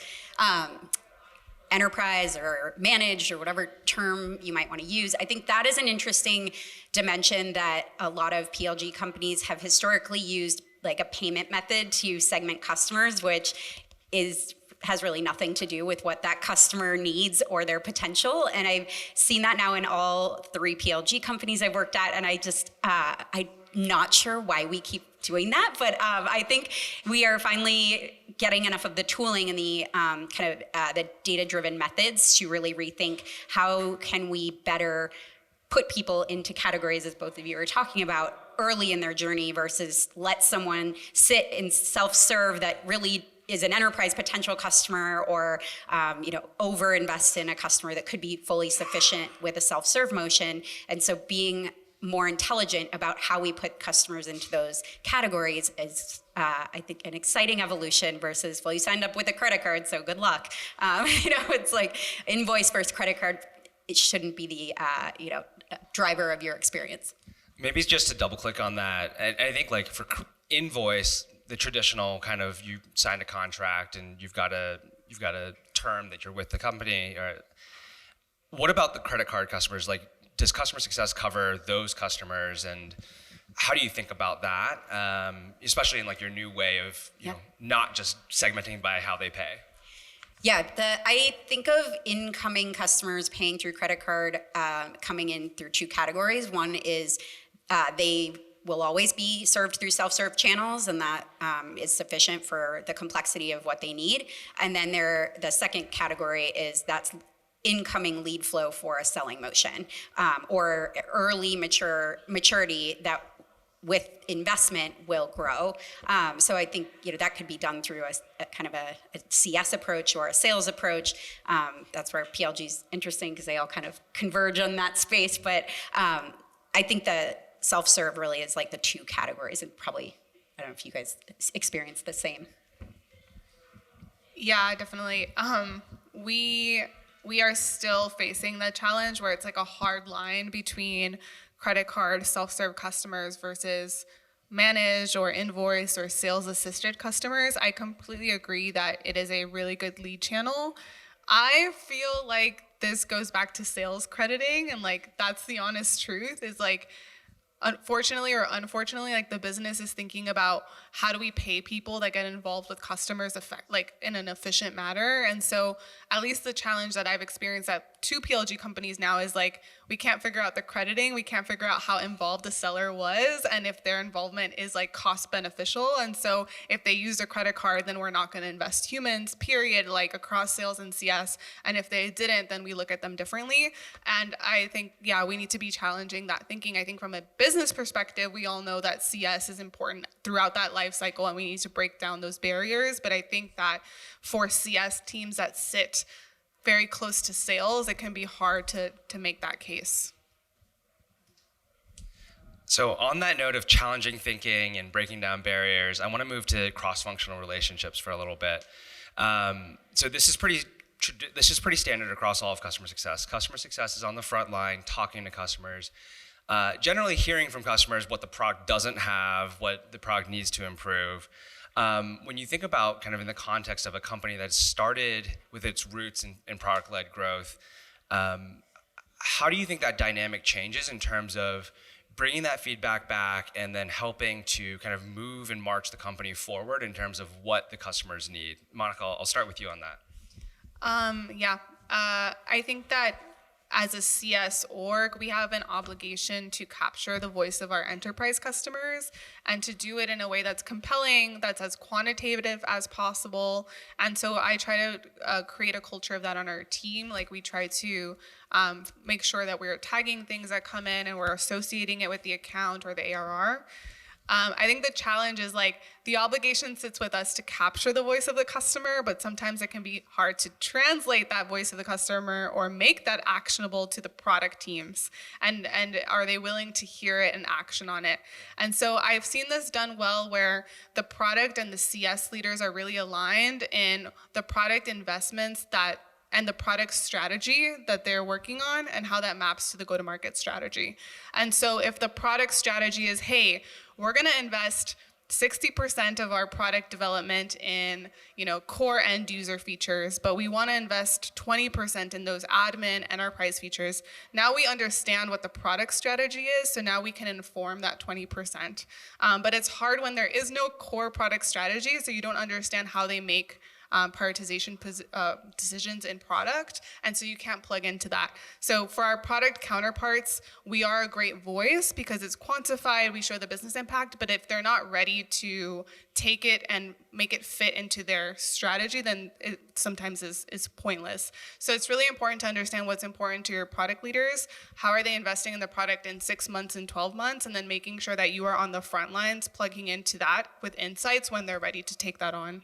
enterprise or managed or whatever term you might want to use, I think that is an interesting dimension that a lot of PLG companies have historically used, like a payment method to segment customers, which has really nothing to do with what that customer needs or their potential. And I've seen that now in all 3 PLG companies I've worked at, and I'm not sure why we keep doing that, but I think we are finally getting enough of the tooling and the the data-driven methods to really rethink how can we better put people into categories, as both of you are talking about, early in their journey versus let someone sit and self-serve that really is an enterprise potential customer, or over invest in a customer that could be fully sufficient with a self-serve motion. And so being more intelligent about how we put customers into those categories is, I think, an exciting evolution versus, well, you signed up with a credit card, so good luck. It's like invoice versus credit card. It shouldn't be the driver of your experience. Maybe just to double click on that, I think like for invoice, the traditional kind of, you signed a contract and you've got a term that you're with the company. What about the credit card customers? Like, does customer success cover those customers, and how do you think about that, especially in like your new way of not just segmenting by how they pay? Yeah, I think of incoming customers paying through credit card coming in through 2 categories. One is they will always be served through self-serve channels, and that is sufficient for the complexity of what they need. And then the second category is that's incoming lead flow for a selling motion, or early maturity that with investment will grow. So I think that could be done through a kind of a CS approach or a sales approach. That's where PLG's interesting because they all kind of converge on that space. But I think the self-serve really is like the 2 categories, and probably, I don't know if you guys experience the same. Yeah, definitely. We are still facing the challenge where it's like a hard line between credit card self-serve customers versus managed or invoice or sales assisted customers. I completely agree that it is a really good lead channel. I feel like this goes back to sales crediting, and like that's the honest truth, is like, unfortunately, like the business is thinking about how do we pay people that get involved with customers in an efficient manner. And so at least the challenge that I've experienced at 2 PLG companies now is like, we can't figure out the crediting, we can't figure out how involved the seller was, and if their involvement is like cost beneficial. And so if they use a credit card, then we're not going to invest humans, period, like across sales and CS. And if they didn't, then we look at them differently. And I think, we need to be challenging that thinking. I think from a business perspective, we all know that CS is important throughout that life cycle, and we need to break down those barriers. But I think that for CS teams that sit very close to sales, it can be hard to make that case. So on that note of challenging thinking and breaking down barriers, I want to move to cross-functional relationships for a little bit. So this is pretty standard across all of customer success. Customer success is on the front line, talking to customers, generally hearing from customers what the product doesn't have, what the product needs to improve. When you think about kind of in the context of a company that started with its roots in product-led growth, how do you think that dynamic changes in terms of bringing that feedback back and then helping to kind of move and march the company forward in terms of what the customers need? Monica, I'll start with you on that. I think that as a CS org, we have an obligation to capture the voice of our enterprise customers and to do it in a way that's compelling, that's as quantitative as possible. And so I try to create a culture of that on our team. Like we try to make sure that we're tagging things that come in and we're associating it with the account or the ARR. I think the challenge is like the obligation sits with us to capture the voice of the customer, but sometimes it can be hard to translate that voice of the customer or make that actionable to the product teams. And are they willing to hear it and action on it? And so I've seen this done well where the product and the CS leaders are really aligned in the product investments that and the product strategy that they're working on and how that maps to the go-to-market strategy. And so if the product strategy is, hey, we're gonna invest 60% of our product development in, core end user features, but we want to invest 20% in those admin enterprise features. Now we understand what the product strategy is, so now we can inform that 20%. But it's hard when there is no core product strategy, so you don't understand how they make prioritization decisions in product, and so you can't plug into that. So for our product counterparts, we are a great voice because it's quantified, we show the business impact, but if they're not ready to take it and make it fit into their strategy, then it sometimes is pointless. So it's really important to understand what's important to your product leaders, how are they investing in the product in 6 months and 12 months, and then making sure that you are on the front lines plugging into that with insights when they're ready to take that on.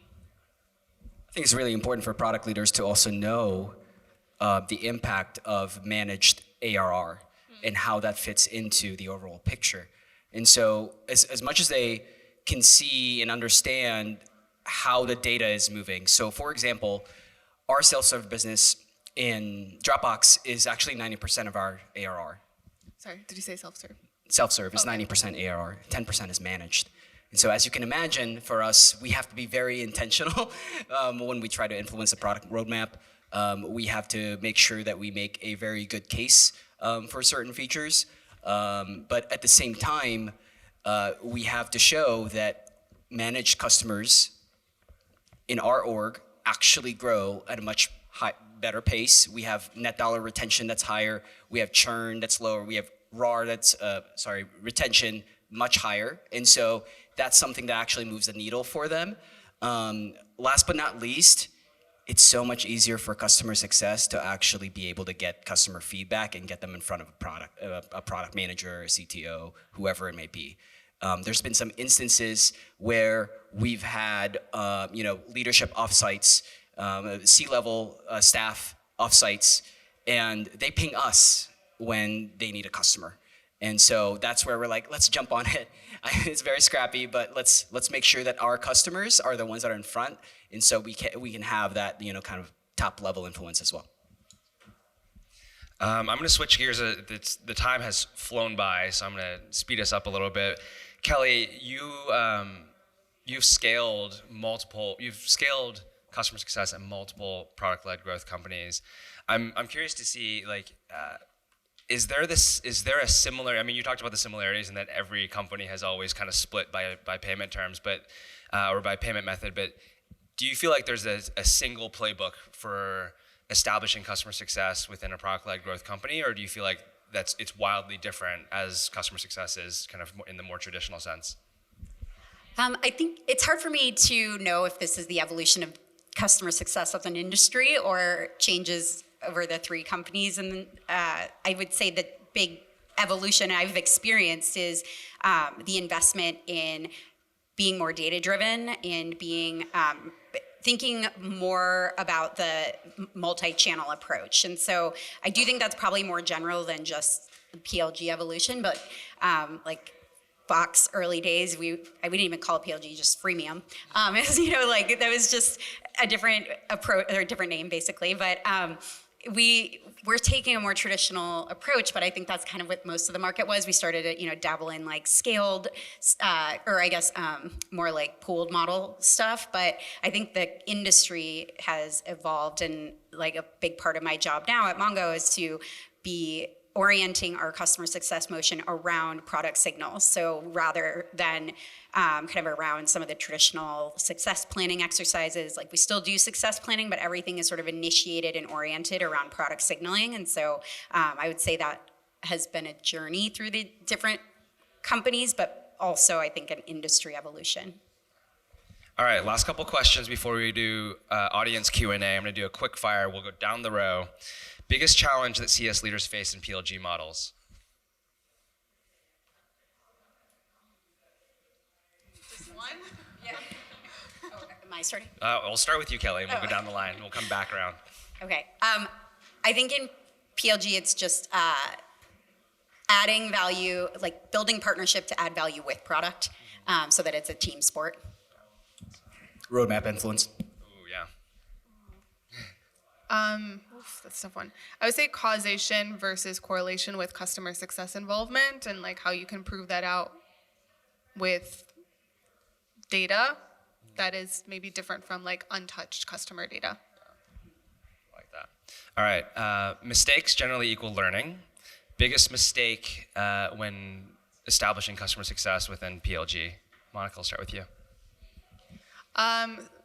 I think it's really important for product leaders to also know the impact of managed ARR and how that fits into the overall picture. And so as much as they can see and understand how the data is moving. So for example, our self-serve business in Dropbox is actually 90% of our ARR. Sorry, did you say self-serve? Self-serve is 90% ARR, 10% is managed. And so as you can imagine, for us, we have to be very intentional when we try to influence the product roadmap. We have to make sure that we make a very good case for certain features. But at the same time, we have to show that managed customers in our org actually grow at a much better pace. We have net dollar retention that's higher. We have churn that's lower. We have RAR retention much higher. And so that's something that actually moves the needle for them. Last but not least, it's so much easier for customer success to actually be able to get customer feedback and get them in front of a product manager, a CTO, whoever it may be. There's been some instances where we've had leadership offsites, C-level staff offsites, and they ping us when they need a customer. And so that's where we're like, let's jump on it. It's very scrappy, but let's make sure that our customers are the ones that are in front, and so we can have that kind of top level influence as well. I'm going to switch gears. The time has flown by, so I'm going to speed us up a little bit. Kelly, you've scaled customer success at multiple product-led growth companies. I'm curious to see is there a similar, you talked about the similarities and that every company has always kind of split by payment terms, or by payment method, but do you feel like there's a single playbook for establishing customer success within a product-led growth company, or do you feel like it's wildly different as customer success is kind of in the more traditional sense? I think it's hard for me to know if this is the evolution of customer success as an industry or changes over the three companies. And I would say the big evolution I've experienced is the investment in being more data-driven and being thinking more about the multi-channel approach. And so I do think that's probably more general than just the PLG evolution, but Box early days, we didn't even call it PLG, just freemium. That was just a different approach or a different name basically. But we're taking a more traditional approach, but I think that's kind of what most of the market was. We started to dabble in scaled, or I guess more like pooled model stuff. But I think the industry has evolved, and a big part of my job now at Mongo is to be orienting our customer success motion around product signals. So rather than kind of around some of the traditional success planning exercises, we still do success planning, but everything is sort of initiated and oriented around product signaling. And so I would say that has been a journey through the different companies, but also I think an industry evolution. All right, last couple questions before we do audience Q&A. I'm going to do a quick fire. We'll go down the row. Biggest challenge that CS leaders face in PLG models? Just one? Yeah. Oh, am I starting? We'll start with you, Kelly, and we'll go down the line. We'll come back around. Okay. I think in PLG, it's just adding value, building partnership to add value with product, so that it's a team sport. Roadmap influence. Ooh, yeah. That's a tough one. I would say causation versus correlation with customer success involvement, and like how you can prove that out with data that is maybe different from like untouched customer data. Like that. All right. Mistakes generally equal learning. Biggest mistake when establishing customer success within PLG? Monica, I'll start with you.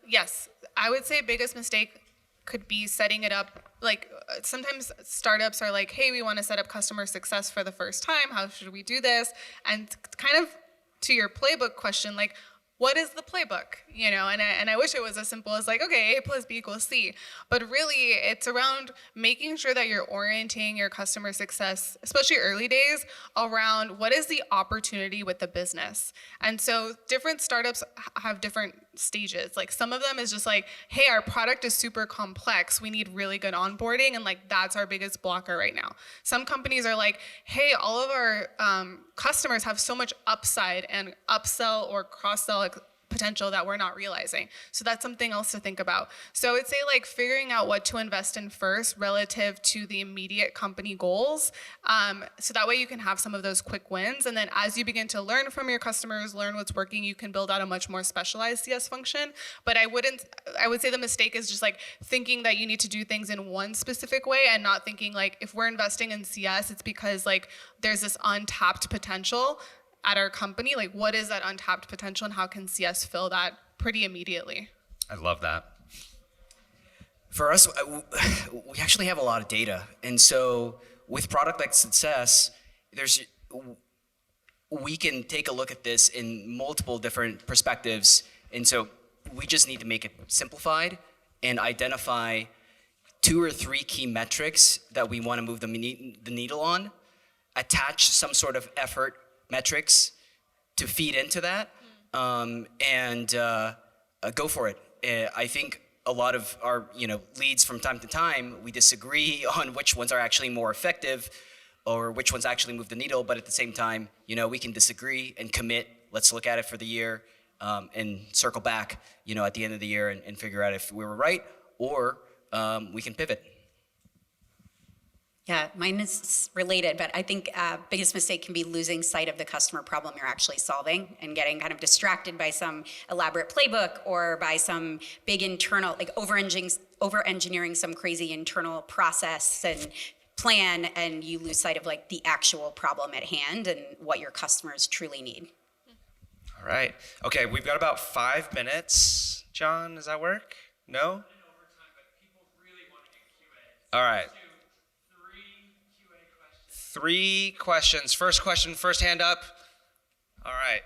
Yes, I would say biggest mistake could be setting it up. Like sometimes startups are like, hey, we want to set up customer success for the first time. How should we do this? And kind of to your playbook question, like, what is the playbook? You know, and I wish it was as simple as like, okay, A plus B equals C. But really, it's around making sure that you're orienting your customer success, especially early days, around what is the opportunity with the business. And so different startups have different stages. Like some of them is just like, hey, our product is super complex. We need really good onboarding. And like, that's our biggest blocker right now. Some companies are like, hey, all of our customers have so much upside and upsell or cross-sell potential that we're not realizing. So that's something else to think about. So I would say like figuring out what to invest in first relative to the immediate company goals. So that way you can have some of those quick wins. And then as you begin to learn from your customers, learn what's working, you can build out a much more specialized CS function. But I would say the mistake is just like thinking that you need to do things in one specific way and not thinking like if we're investing in CS, it's because like there's this untapped potential at our company. Like what is that untapped potential and how can CS fill that pretty immediately? I love that. For us, we actually have a lot of data. And so with product-led success, we can take a look at this in multiple different perspectives. And so we just need to make it simplified and identify 2 or 3 key metrics that we want to move the needle on, attach some sort of effort metrics to feed into that, and go for it. I think a lot of our leads from time to time, we disagree on which ones are actually more effective or which ones actually move the needle, but at the same time, we can disagree and commit, let's look at it for the year, and circle back, at the end of the year and figure out if we were right or we can pivot. Yeah, mine is related, but I think biggest mistake can be losing sight of the customer problem you're actually solving and getting kind of distracted by some elaborate playbook or by some big internal, like over-engineering some crazy internal process and plan, and you lose sight of like the actual problem at hand and what your customers truly need. All right. Okay, we've got about 5 minutes. John, does that work? No? All right. 3 questions. First question, first hand up. All right.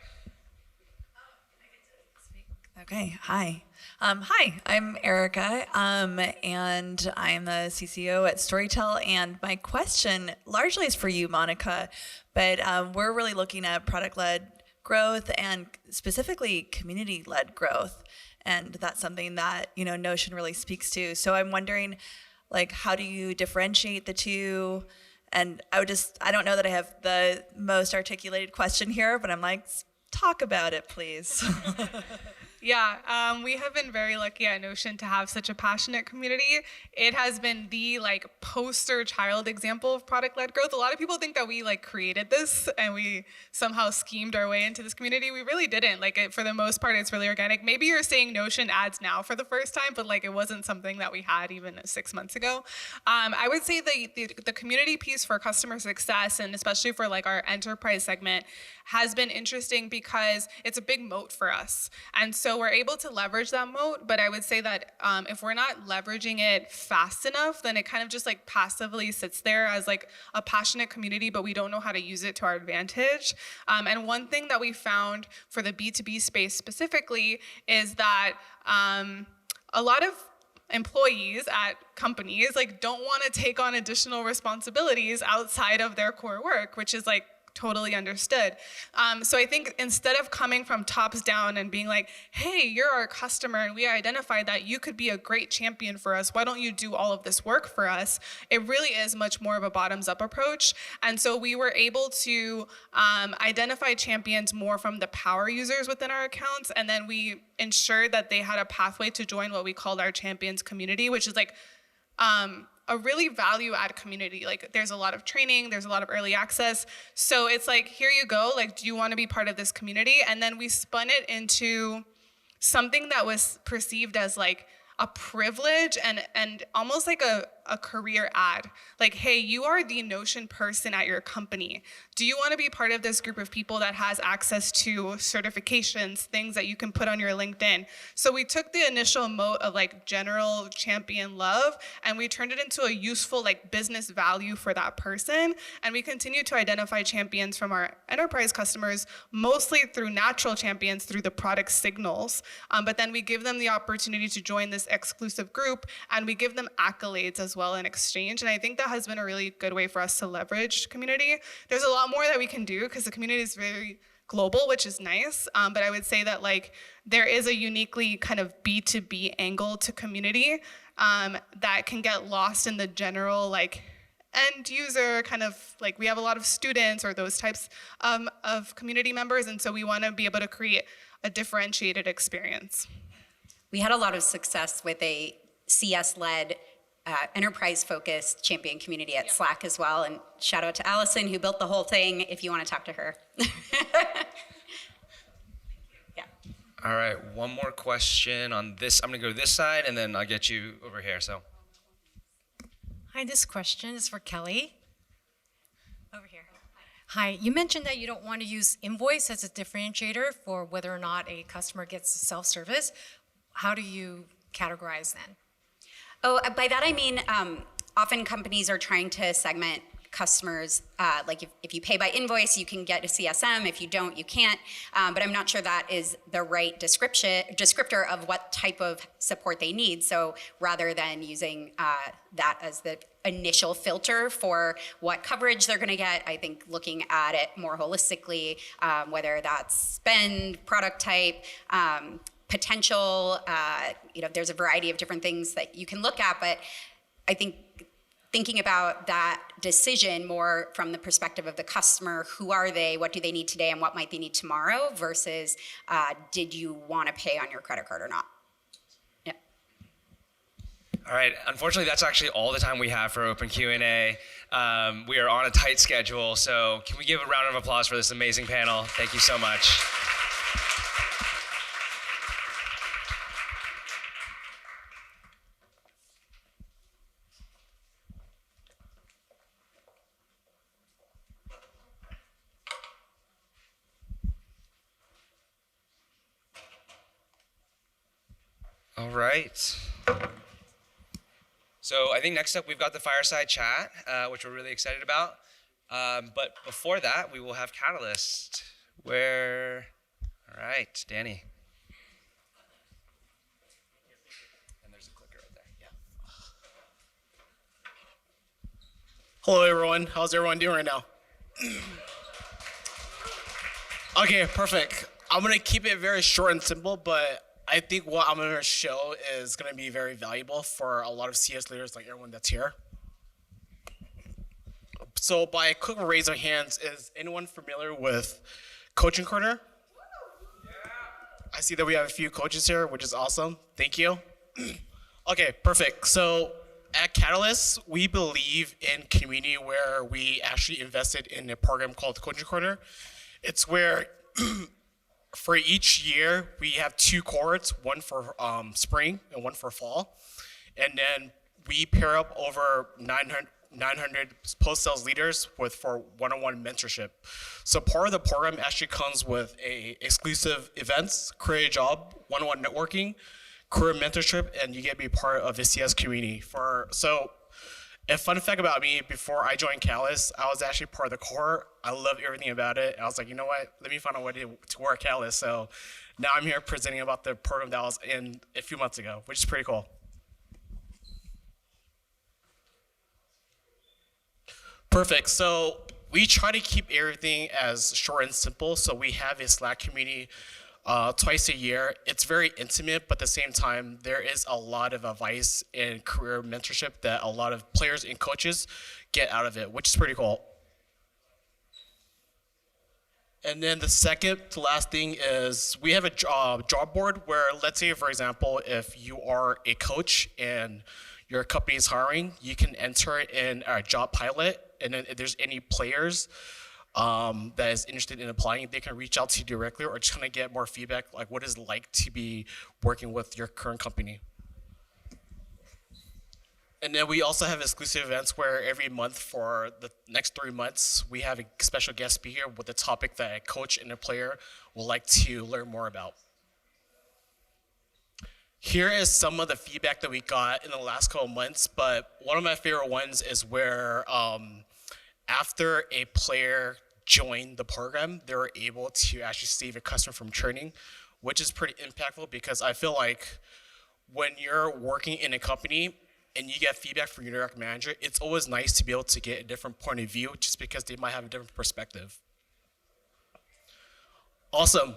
Okay, hi. Hi, I'm Erica, and I'm the CCO at Storytel, and my question largely is for you, Monica, but we're really looking at product-led growth and specifically community-led growth, and that's something that, Notion really speaks to. So I'm wondering, like, how do you differentiate the two? And I don't know that I have the most articulated question here, but I'm like, talk about it, please. Yeah, we have been very lucky at Notion to have such a passionate community. It has been the poster child example of product-led growth. A lot of people think that we created this and we somehow schemed our way into this community. We really didn't. For the most part, it's really organic. Maybe you're seeing Notion ads now for the first time, but it wasn't something that we had even 6 months ago. I would say the community piece for customer success, and especially for our enterprise segment, has been interesting because it's a big moat for us. And so we're able to leverage that moat, but I would say that if we're not leveraging it fast enough, then it kind of just passively sits there as a passionate community, but we don't know how to use it to our advantage. And one thing that we found for the B2B space specifically is that a lot of employees at companies don't want to take on additional responsibilities outside of their core work, which is totally understood. So I think instead of coming from tops down and being like, hey, you're our customer and we identified that you could be a great champion for us, why don't you do all of this work for us? It really is much more of a bottoms up approach. And so we were able to identify champions more from the power users within our accounts, and then we ensured that they had a pathway to join what we called our champions community, which is a really value add community. Like there's a lot of training, there's a lot of early access. So it's like, here you go, like, do you want to be part of this community? And then we spun it into something that was perceived as like a privilege and almost like a career ad. Like, hey, you are the Notion person at your company. Do you want to be part of this group of people that has access to certifications, things that you can put on your LinkedIn? So we took the initial moat of like general champion love and we turned it into a useful like business value for that person. And we continue to identify champions from our enterprise customers, mostly through natural champions through the product signals. But then we give them the opportunity to join this exclusive group and we give them accolades as well in exchange. And I think that has been a really good way for us to leverage community. There's a lot more that we can do because the community is very global, which is nice. But I would say that like there is a uniquely kind of B2B angle to community that can get lost in the general like end user kind of like, we have a lot of students or those types of community members. And so we want to be able to create a differentiated experience. We had a lot of success with a CS-led enterprise-focused champion community at Slack as well. And shout out to Allison who built the whole thing if you want to talk to her. Yeah. All right, one more question on this. I'm gonna go to this side and then I'll get you over here, so. Hi, this question is for Kelly. Over here. Hi, you mentioned that you don't want to use invoice as a differentiator for whether or not a customer gets self-service. How do you categorize then? Oh, by that I mean, often companies are trying to segment customers. Like if you pay by invoice, you can get a CSM. If you don't, you can't. But I'm not sure that is the right descriptor of what type of support they need. So rather than using that as the initial filter for what coverage they're going to get, I think looking at it more holistically, whether that's spend, product type, potential, there's a variety of different things that you can look at, but I think thinking about that decision more from the perspective of the customer, who are they, what do they need today, and what might they need tomorrow, versus did you want to pay on your credit card or not? Yeah. All right, unfortunately, that's actually all the time we have for open Q&A. We are on a tight schedule, so can we give a round of applause for this amazing panel? Thank you so much. All right. So I think next up we've got the Fireside chat, which we're really excited about. But before that, we will have Catalyst. All right, Danny. And there's a clicker right there. Yeah. Hello, everyone. How's everyone doing right now? Okay, perfect. I'm going to keep it very short and simple, but I think what I'm going to show is going to be very valuable for a lot of CS leaders like everyone that's here. So by a quick raise of hands, is anyone familiar with Coaching Corner? I see that we have a few coaches here, which is awesome. Thank you. Okay, perfect. So at Catalyst, we believe in community where we actually invested in a program called Coaching Corner. It's where for each year, we have 2 cohorts, one for spring and one for fall. And then we pair up over 900 post-sales leaders for one-on-one mentorship. So part of the program actually comes with exclusive events, create a job, one-on-one networking, career mentorship, and you get to be part of a CS community. So a fun fact about me, before I joined Catalyst, I was actually part of the cohort. I loved everything about it. I was like, you know what, let me find a way to work at Catalyst. So now I'm here presenting about the program that I was in a few months ago, which is pretty cool. Perfect. So we try to keep everything as short and simple. So we have a Slack community twice a year. It's very intimate, but at the same time, there is a lot of advice and career mentorship that a lot of players and coaches get out of it, which is pretty cool. And then the second to last thing is we have a job board where, let's say, for example, if you are a coach and your company is hiring, you can enter it in our job pilot, and then if there's any players that is interested in applying, they can reach out to you directly or just kind of get more feedback, like what is it like to be working with your current company. And then we also have exclusive events where every month for the next 3 months, we have a special guest speaker with a topic that a coach and a player would like to learn more about. Here is some of the feedback that we got in the last couple months, but one of my favorite ones is where after a player joined the program, they were able to actually save a customer from churning, which is pretty impactful because I feel like when you're working in a company and you get feedback from your direct manager, it's always nice to be able to get a different point of view just because they might have a different perspective. Awesome.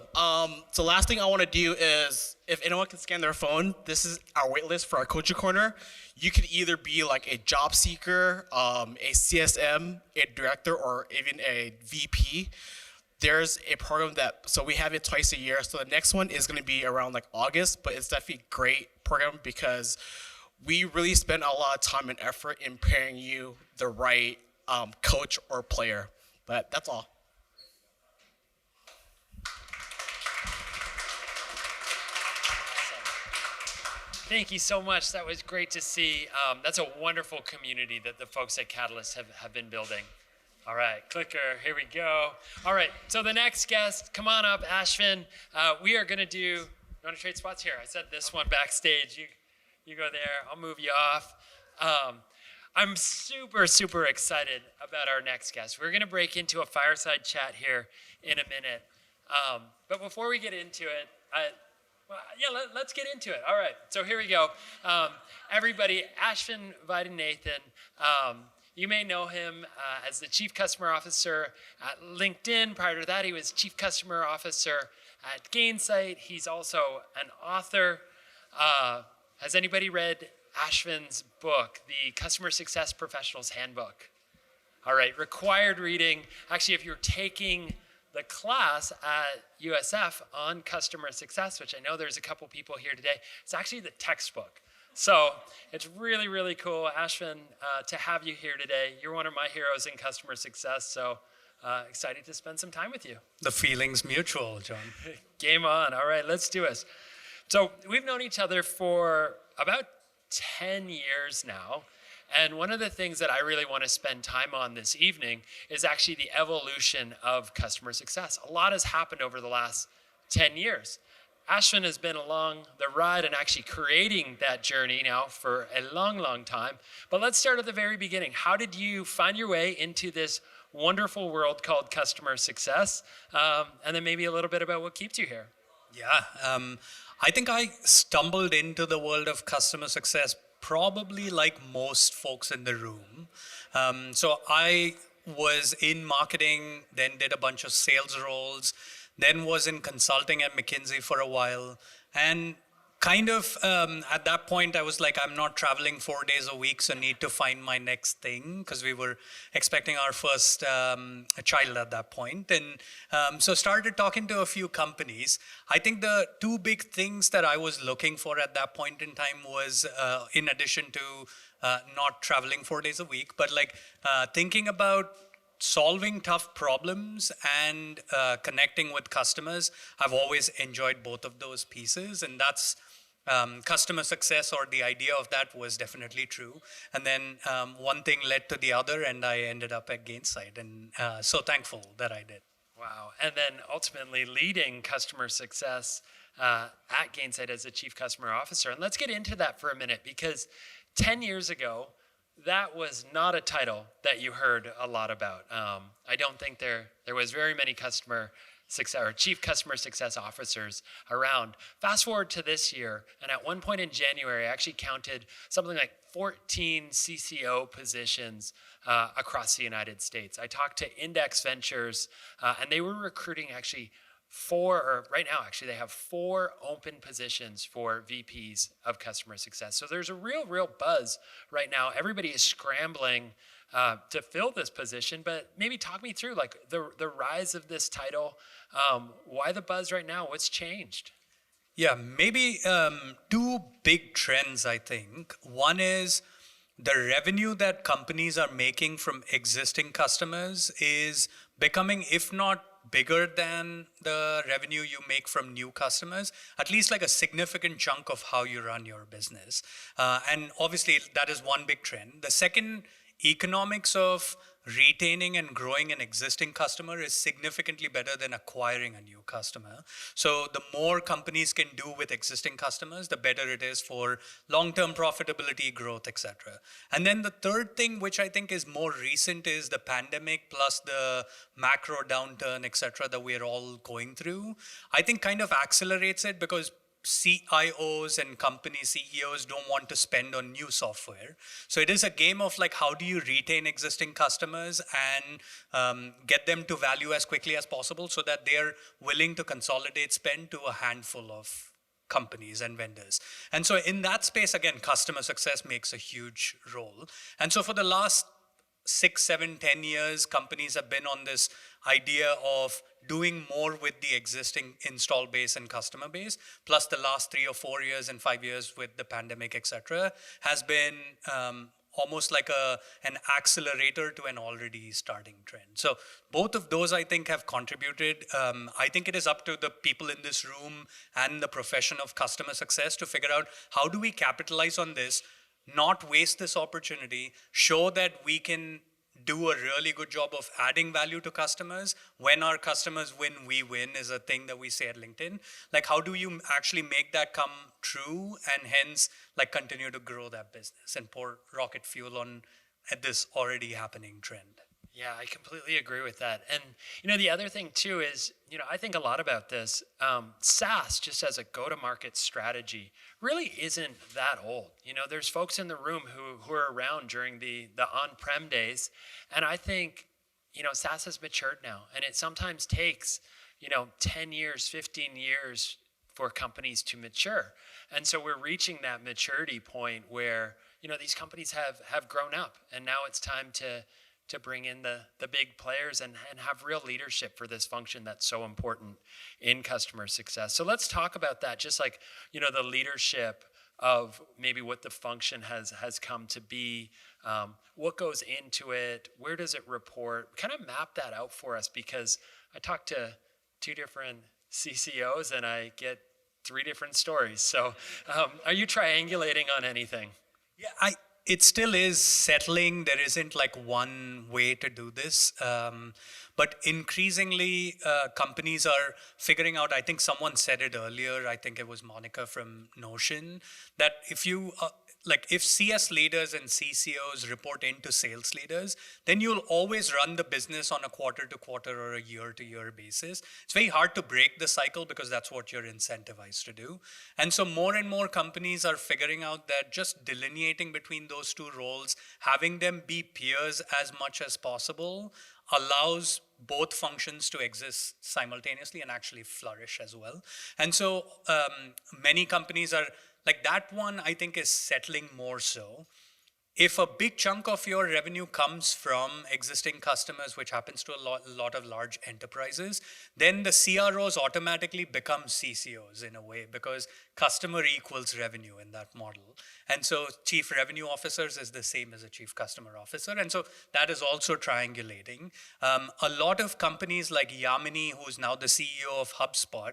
So last thing I want to do is, if anyone can scan their phone, this is our waitlist for our coaching corner. You could either be like a job seeker, a CSM, a director, or even a VP. There's a program so we have it twice a year. So the next one is going to be around like August, but it's definitely a great program because we really spend a lot of time and effort in pairing you the right coach or player. But that's all. Thank you so much. That was great to see. That's a wonderful community that the folks at Catalyst have been building. All right, clicker, here we go. All right, so the next guest, come on up, Ashvin. We are gonna do, you wanna trade spots here? I said this one backstage. You go there, I'll move you off. I'm super, super excited about our next guest. We're gonna break into a fireside chat here in a minute. But before we get into it, let's get into it. All right, so here we go. Everybody, Ashvin Vaidyanathan, you may know him as the Chief Customer Officer at LinkedIn. Prior to that, he was Chief Customer Officer at Gainsight. He's also an author. Has anybody read Ashvin's book, The Customer Success Professional's Handbook? All right, required reading. Actually, if you're taking the class at USF on customer success, which I know there's a couple people here today, it's actually the textbook. So it's really, really cool, Ashvin, to have you here today. You're one of my heroes in customer success, so excited to spend some time with you. The feeling's mutual, John. Game on. All right, let's do this. So we've known each other for about 10 years now. And one of the things that I really want to spend time on this evening is actually the evolution of customer success. A lot has happened over the last 10 years. Ashvin has been along the ride and actually creating that journey now for a long, long time. But let's start at the very beginning. How did you find your way into this wonderful world called customer success? And then maybe a little bit about what keeps you here. Yeah, I think I stumbled into the world of customer success probably like most folks in the room. So I was in marketing, then did a bunch of sales roles, then was in consulting at McKinsey for a while. And kind of at that point, I was like, I'm not traveling 4 days a week, so need to find my next thing, because we were expecting our first child at that point. And so started talking to a few companies. I think the two big things that I was looking for at that point in time was, in addition to not traveling 4 days a week, but like thinking about solving tough problems and connecting with customers. I've always enjoyed both of those pieces, and that's customer success, or the idea of that, was definitely true. And then one thing led to the other, and I ended up at Gainsight, and so thankful that I did. Wow. And then ultimately leading customer success at Gainsight as a Chief Customer Officer. And let's get into that for a minute, because 10 years ago, that was not a title that you heard a lot about. I don't think there was very many customer success or Chief Customer Success Officers around. Fast forward to this year, and at one point in January, I actually counted something like 14 CCO positions across the United States. I talked to Index Ventures, and they were recruiting actually right now, they have 4 open positions for VPs of customer success. So there's a real buzz right now. Everybody is scrambling to fill this position, but maybe talk me through like the rise of this title. Why the buzz right now? What's changed? Yeah, maybe two big trends, I think. One is the revenue that companies are making from existing customers is becoming, if not bigger than the revenue you make from new customers, at least like a significant chunk of how you run your business. And obviously, that is one big trend. The second, economics of retaining and growing an existing customer is significantly better than acquiring a new customer. So the more companies can do with existing customers, the better it is for long-term profitability, growth, etc. And then the third thing, which I think is more recent, is the pandemic plus the macro downturn, etc., that we're all going through. I think kind of accelerates it because CIOs and company CEOs don't want to spend on new software. So it is a game of like, how do you retain existing customers and get them to value as quickly as possible so that they're willing to consolidate spend to a handful of companies and vendors. And so in that space, again, customer success makes a huge role. And so for the last 6, 7, 10 years, companies have been on this idea of doing more with the existing install base and customer base, plus the last 3 or 4 years and 5 years with the pandemic, etc., has been almost like an accelerator to an already starting trend. So both of those, I think, have contributed. I think it is up to the people in this room and the profession of customer success to figure out how do we capitalize on this, not waste this opportunity, show that we can do a really good job of adding value to customers. When our customers win, we win is a thing that we say at LinkedIn. Like, how do you actually make that come true and hence like continue to grow that business and pour rocket fuel on at this already happening trend? Yeah, I completely agree with that. And, the other thing too is, I think a lot about this. SaaS, just as a go-to-market strategy, really isn't that old. There's folks in the room who are around during the on-prem days. And I think, SaaS has matured now. And it sometimes takes, 10 years, 15 years for companies to mature. And so we're reaching that maturity point where, these companies have grown up. And now it's time to bring in the big players and have real leadership for this function that's so important in customer success. So let's talk about that, just like, the leadership of maybe what the function has come to be, what goes into it, where does it report, kind of map that out for us, because I talked to 2 different CCOs and I get 3 different stories. So are you triangulating on anything? Yeah, it still is settling. There isn't like one way to do this. But increasingly, companies are figuring out, I think someone said it earlier, I think it was Monica from Notion, that if CS leaders and CCOs report into sales leaders, then you'll always run the business on a quarter-to-quarter or a year-to-year basis. It's very hard to break the cycle because that's what you're incentivized to do. And so more and more companies are figuring out that just delineating between those 2 roles, having them be peers as much as possible, allows both functions to exist simultaneously and actually flourish as well. And so many companies are like that one, I think, is settling more so. If a big chunk of your revenue comes from existing customers, which happens to a lot of large enterprises, then the CROs automatically become CCOs in a way, because customer equals revenue in that model. And so chief revenue officers is the same as a chief customer officer. And so that is also triangulating. A lot of companies like Yamini, who's now the CEO of HubSpot,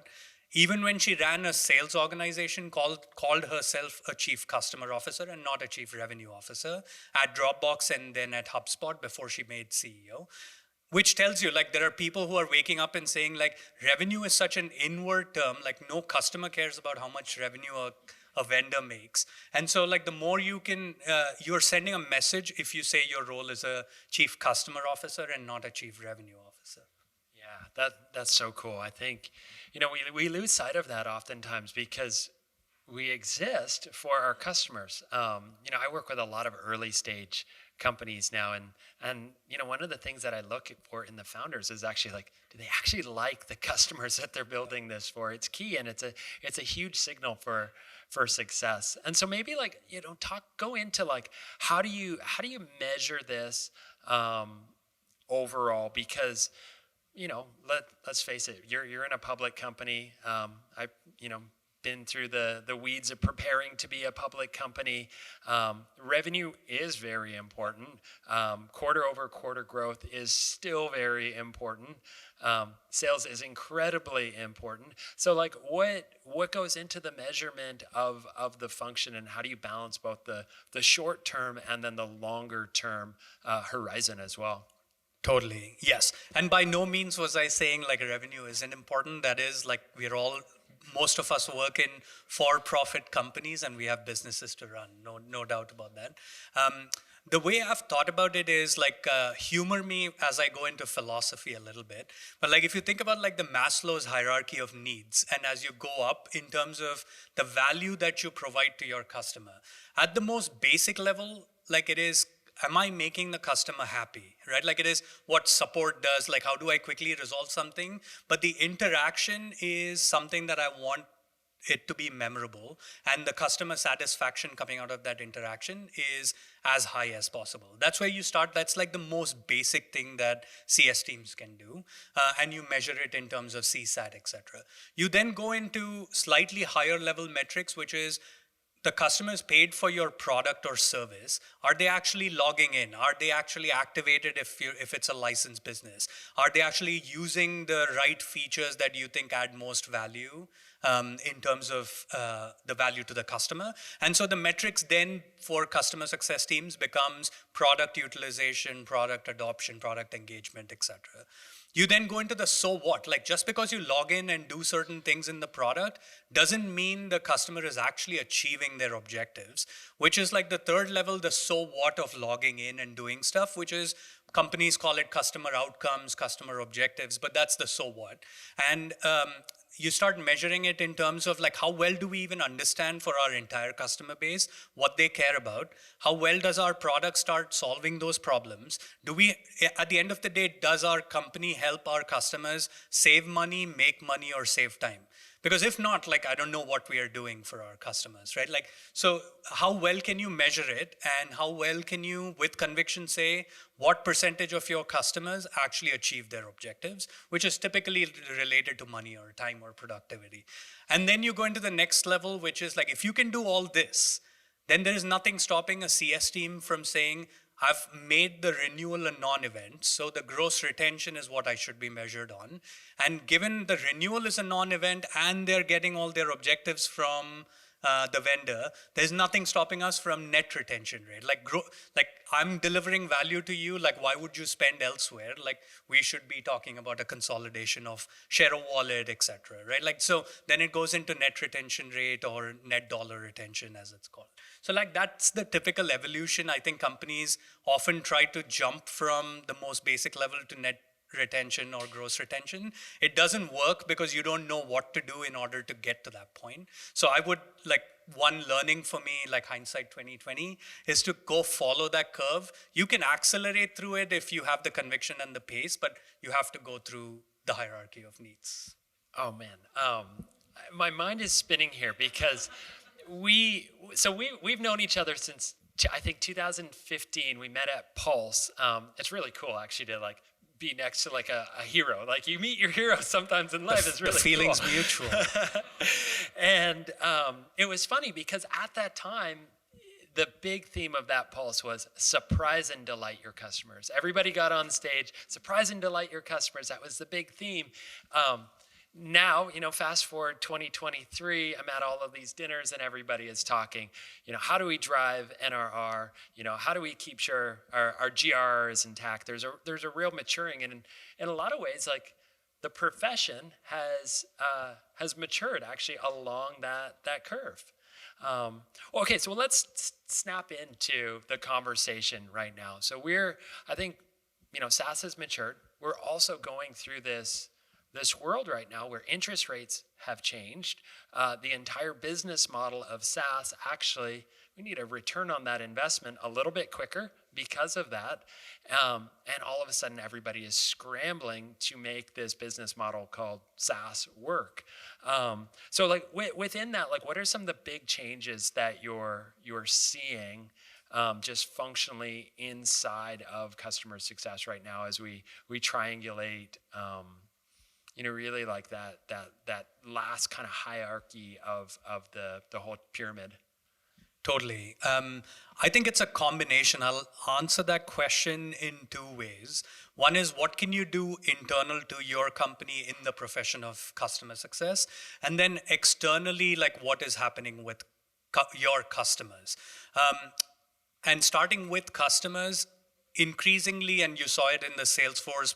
even when she ran a sales organization, called herself a chief customer officer and not a chief revenue officer at Dropbox and then at HubSpot before she made CEO, which tells you like there are people who are waking up and saying like revenue is such an inward term, like no customer cares about how much revenue a vendor makes. And so like the more you can, you're sending a message if you say your role is a chief customer officer and not a chief revenue officer. Yeah, that's so cool. I think, we lose sight of that oftentimes because we exist for our customers. I work with a lot of early stage companies now, and one of the things that I look for in the founders is actually like, do they actually like the customers that they're building this for? It's key, and it's a huge signal for success. And so maybe like go into like how do you measure this overall, because let's face it, you're in a public company. been through the weeds of preparing to be a public company. Revenue is very important. Quarter over quarter growth is still very important. Sales is incredibly important. So like what goes into the measurement of the function, and how do you balance both the short term and then the longer term horizon as well? Totally, yes. And by no means was I saying like revenue isn't important. That is like most of us work in for-profit companies and we have businesses to run, no doubt about that. The way I've thought about it is like, humor me as I go into philosophy a little bit. But like if you think about like the Maslow's hierarchy of needs, and as you go up in terms of the value that you provide to your customer, at the most basic level, like it is, am I making the customer happy, right? Like it is what support does, like how do I quickly resolve something? But the interaction is something that I want it to be memorable, and the customer satisfaction coming out of that interaction is as high as possible. That's where you start. That's like the most basic thing that CS teams can do, and you measure it in terms of CSAT, etc. You then go into slightly higher level metrics, which is the customers paid for your product or service. Are they actually logging in? Are they actually activated if it's a licensed business? Are they actually using the right features that you think add most value in terms of the value to the customer? And so the metrics then for customer success teams becomes product utilization, product adoption, product engagement, etc. You then go into the so what. Like just because you log in and do certain things in the product doesn't mean the customer is actually achieving their objectives, which is like the third level, the so what of logging in and doing stuff, which is companies call it customer outcomes, customer objectives, but that's the so what. And you start measuring it in terms of like how well do we even understand for our entire customer base what they care about? How well does our product start solving those problems? Do we, at the end of the day, does our company help our customers save money, make money, or save time? Because if not, like, I don't know what we are doing for our customers, right? Like, so how well can you measure it, and how well can you, with conviction, say what percentage of your customers actually achieve their objectives, which is typically related to money or time or productivity. And then you go into the next level, which is like, if you can do all this, then there is nothing stopping a CS team from saying, I've made the renewal a non-event, so the gross retention is what I should be measured on. And given the renewal is a non-event and they're getting all their objectives from the vendor, there's nothing stopping us from net retention rate. Like I'm delivering value to you, like why would you spend elsewhere? Like we should be talking about a consolidation of share of wallet, etc. Right? Like so then it goes into net retention rate or net dollar retention as it's called. So like that's the typical evolution. I think companies often try to jump from the most basic level to net retention or gross retention. It doesn't work because you don't know what to do in order to get to that point. So I would like one learning for me, like hindsight 2020, is to go follow that curve. You can accelerate through it if you have the conviction and the pace, but you have to go through the hierarchy of needs. Oh man, my mind is spinning here because we've known each other since I think 2015. We met at Pulse. It's really cool actually to like be next to like a hero. Like you meet your hero sometimes in life. It's really the feeling's cool. Mutual. And it was funny because at that time, the big theme of that Pulse was surprise and delight your customers. Everybody got on stage, surprise and delight your customers. That was the big theme. Now, fast forward 2023, I'm at all of these dinners and everybody is talking, how do we drive NRR? How do we keep sure our GRR is intact? There's a real maturing, and in a lot of ways, like the profession has matured actually along that curve. Okay, so let's snap into the conversation right now. So I think, SaaS has matured. We're also going through this world right now where interest rates have changed. The entire business model of SaaS, actually, we need a return on that investment a little bit quicker because of that. And all of a sudden, everybody is scrambling to make this business model called SaaS work. So like within that, like what are some of the big changes that you're seeing just functionally inside of customer success right now as we triangulate really like that last kind of hierarchy of the whole pyramid. Totally. I think it's a combination. I'll answer that question in two ways. One is, what can you do internal to your company in the profession of customer success? And then externally, like what is happening with your customers? And starting with customers, increasingly, and you saw it in the Salesforce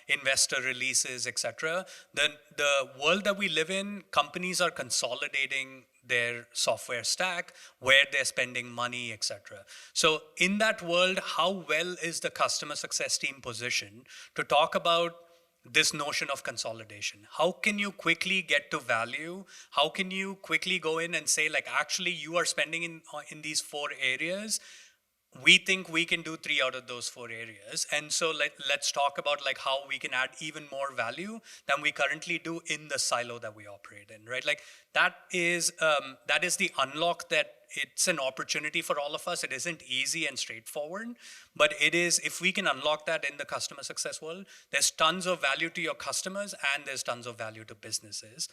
investor releases, etc. The world that we live in, companies are consolidating their software stack, where they're spending money, etc. So in that world, how well is the customer success team positioned to talk about this notion of consolidation? How can you quickly get to value? How can you quickly go in and say, like, actually, you are spending in these 4 areas. We think we can do 3 out of those 4 areas. And so let's talk about like how we can add even more value than we currently do in the silo that we operate in, right? Like that is the unlock that it's an opportunity for all of us. It isn't easy and straightforward, but it is, if we can unlock that in the customer success world, there's tons of value to your customers and there's tons of value to businesses.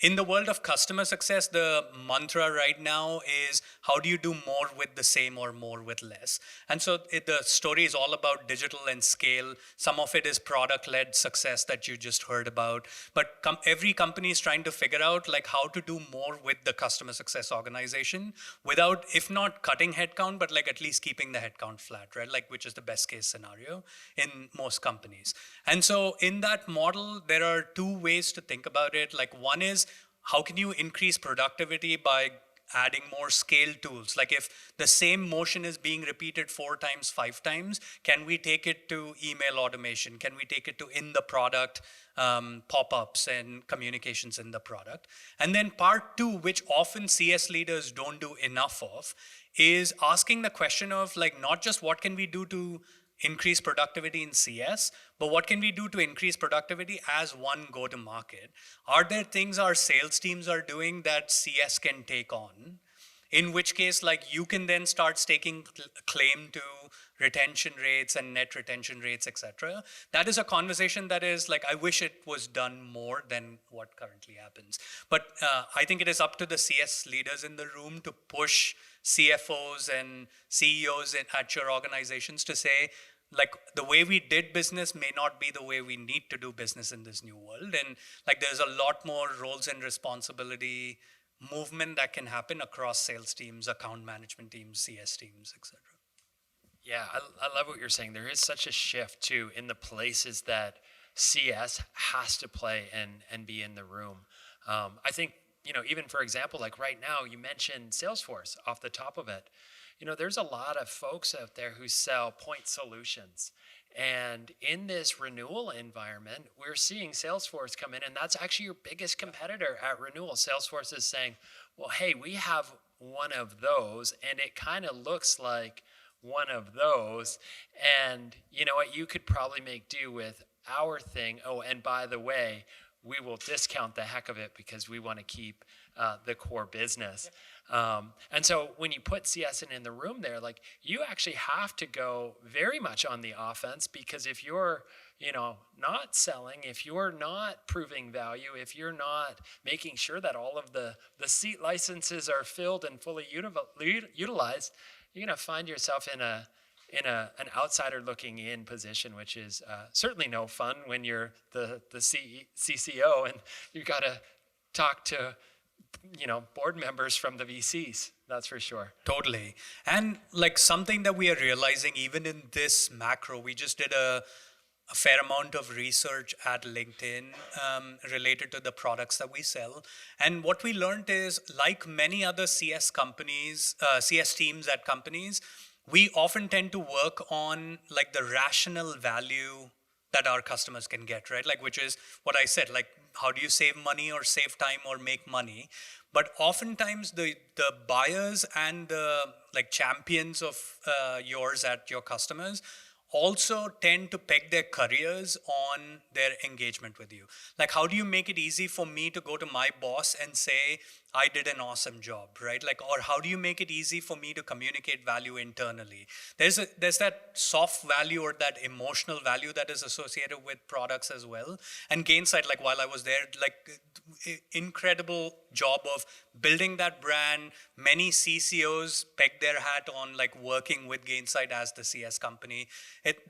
In the world of customer success, the mantra right now is, how do you do more with the same or more with less? And so the story is all about digital and scale. Some of it is product-led success that you just heard about. But every company is trying to figure out like how to do more with the customer success organization without, if not cutting headcount, but like at least keeping the headcount flat, right? Like, which is the best case scenario in most companies. And so in that model, there are 2 ways to think about it. Like one is, how can you increase productivity by adding more scale tools? Like if the same motion is being repeated 4 times, 5 times, can we take it to email automation? Can we take it to in the product pop-ups and communications in the product? And then part 2, which often CS leaders don't do enough of, is asking the question of like, not just what can we do to increase productivity in CS, but what can we do to increase productivity as one go-to-market? Are there things our sales teams are doing that CS can take on? In which case, like you can then start staking claim to retention rates and net retention rates, etc. That is a conversation that is like, I wish it was done more than what currently happens. But I think it is up to the CS leaders in the room to push CFOs and CEOs at your organizations to say, like, the way we did business may not be the way we need to do business in this new world. And like, there's a lot more roles and responsibility movement that can happen across sales teams, account management teams, CS teams, etc. Yeah, I love what you're saying. There is such a shift too in the places that CS has to play and be in the room. I think, even for example, like right now, you mentioned Salesforce off the top of it. There's a lot of folks out there who sell point solutions. And in this renewal environment, we're seeing Salesforce come in, and that's actually your biggest competitor at renewal. Salesforce is saying, well, hey, we have one of those, and it kind of looks like one of those. And you know what? You could probably make do with our thing. Oh, and by the way, we will discount the heck of it because we want to keep the core business. And so when you put CS in the room there, like you actually have to go very much on the offense, because if you're, not selling, if you're not proving value, if you're not making sure that all of the seat licenses are filled and fully utilized, you're going to find yourself in an outsider looking in position, which is certainly no fun when you're the CCO and you got to talk to board members from the VCs, that's for sure. Totally. And like something that we are realizing even in this macro, we just did a fair amount of research at LinkedIn related to the products that we sell. And what we learned is, like many other CS companies, CS teams at companies, we often tend to work on like the rational value that our customers can get, right? Like, which is what I said, like, how do you save money or save time or make money? But oftentimes the buyers and the like champions of yours at your customers also tend to peg their careers on their engagement with you. Like, how do you make it easy for me to go to my boss and say, I did an awesome job, right? Like, or how do you make it easy for me to communicate value internally? There's that soft value or that emotional value that is associated with products as well. And Gainsight, like while I was there, like incredible job of building that brand. Many CCOs pegged their hat on like working with Gainsight as the CS company.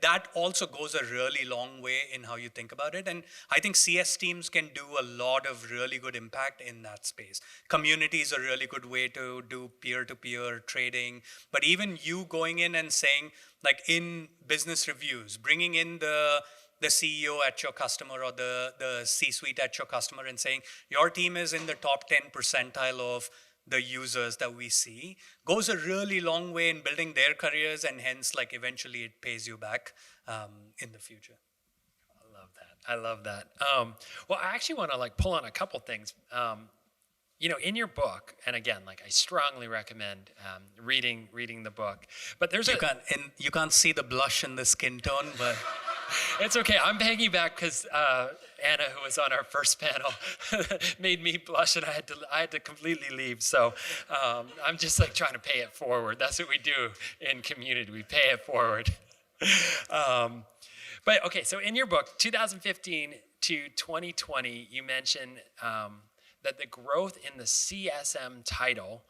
That also goes a really long way in how you think about it. And I think CS teams can do a lot of really good impact in that space. Community is a really good way to do peer-to-peer trading. But even you going in and saying, like in business reviews, bringing in the CEO at your customer or the C-suite at your customer and saying, your team is in the top 10 percentile of the users that we see, goes a really long way in building their careers, and hence, like eventually it pays you back in the future. I love that. Well, I actually want to like pull on a couple things. You know, in your book, and again, like I strongly recommend reading the book. But there's you can't see the blush in the skin tone, but it's okay. I'm paying you back because Anna, who was on our first panel, made me blush, and I had to completely leave. So I'm just like trying to pay it forward. That's what we do in community. We pay it forward. But okay, so in your book, 2015 to 2020, you mention that the growth in the CSM title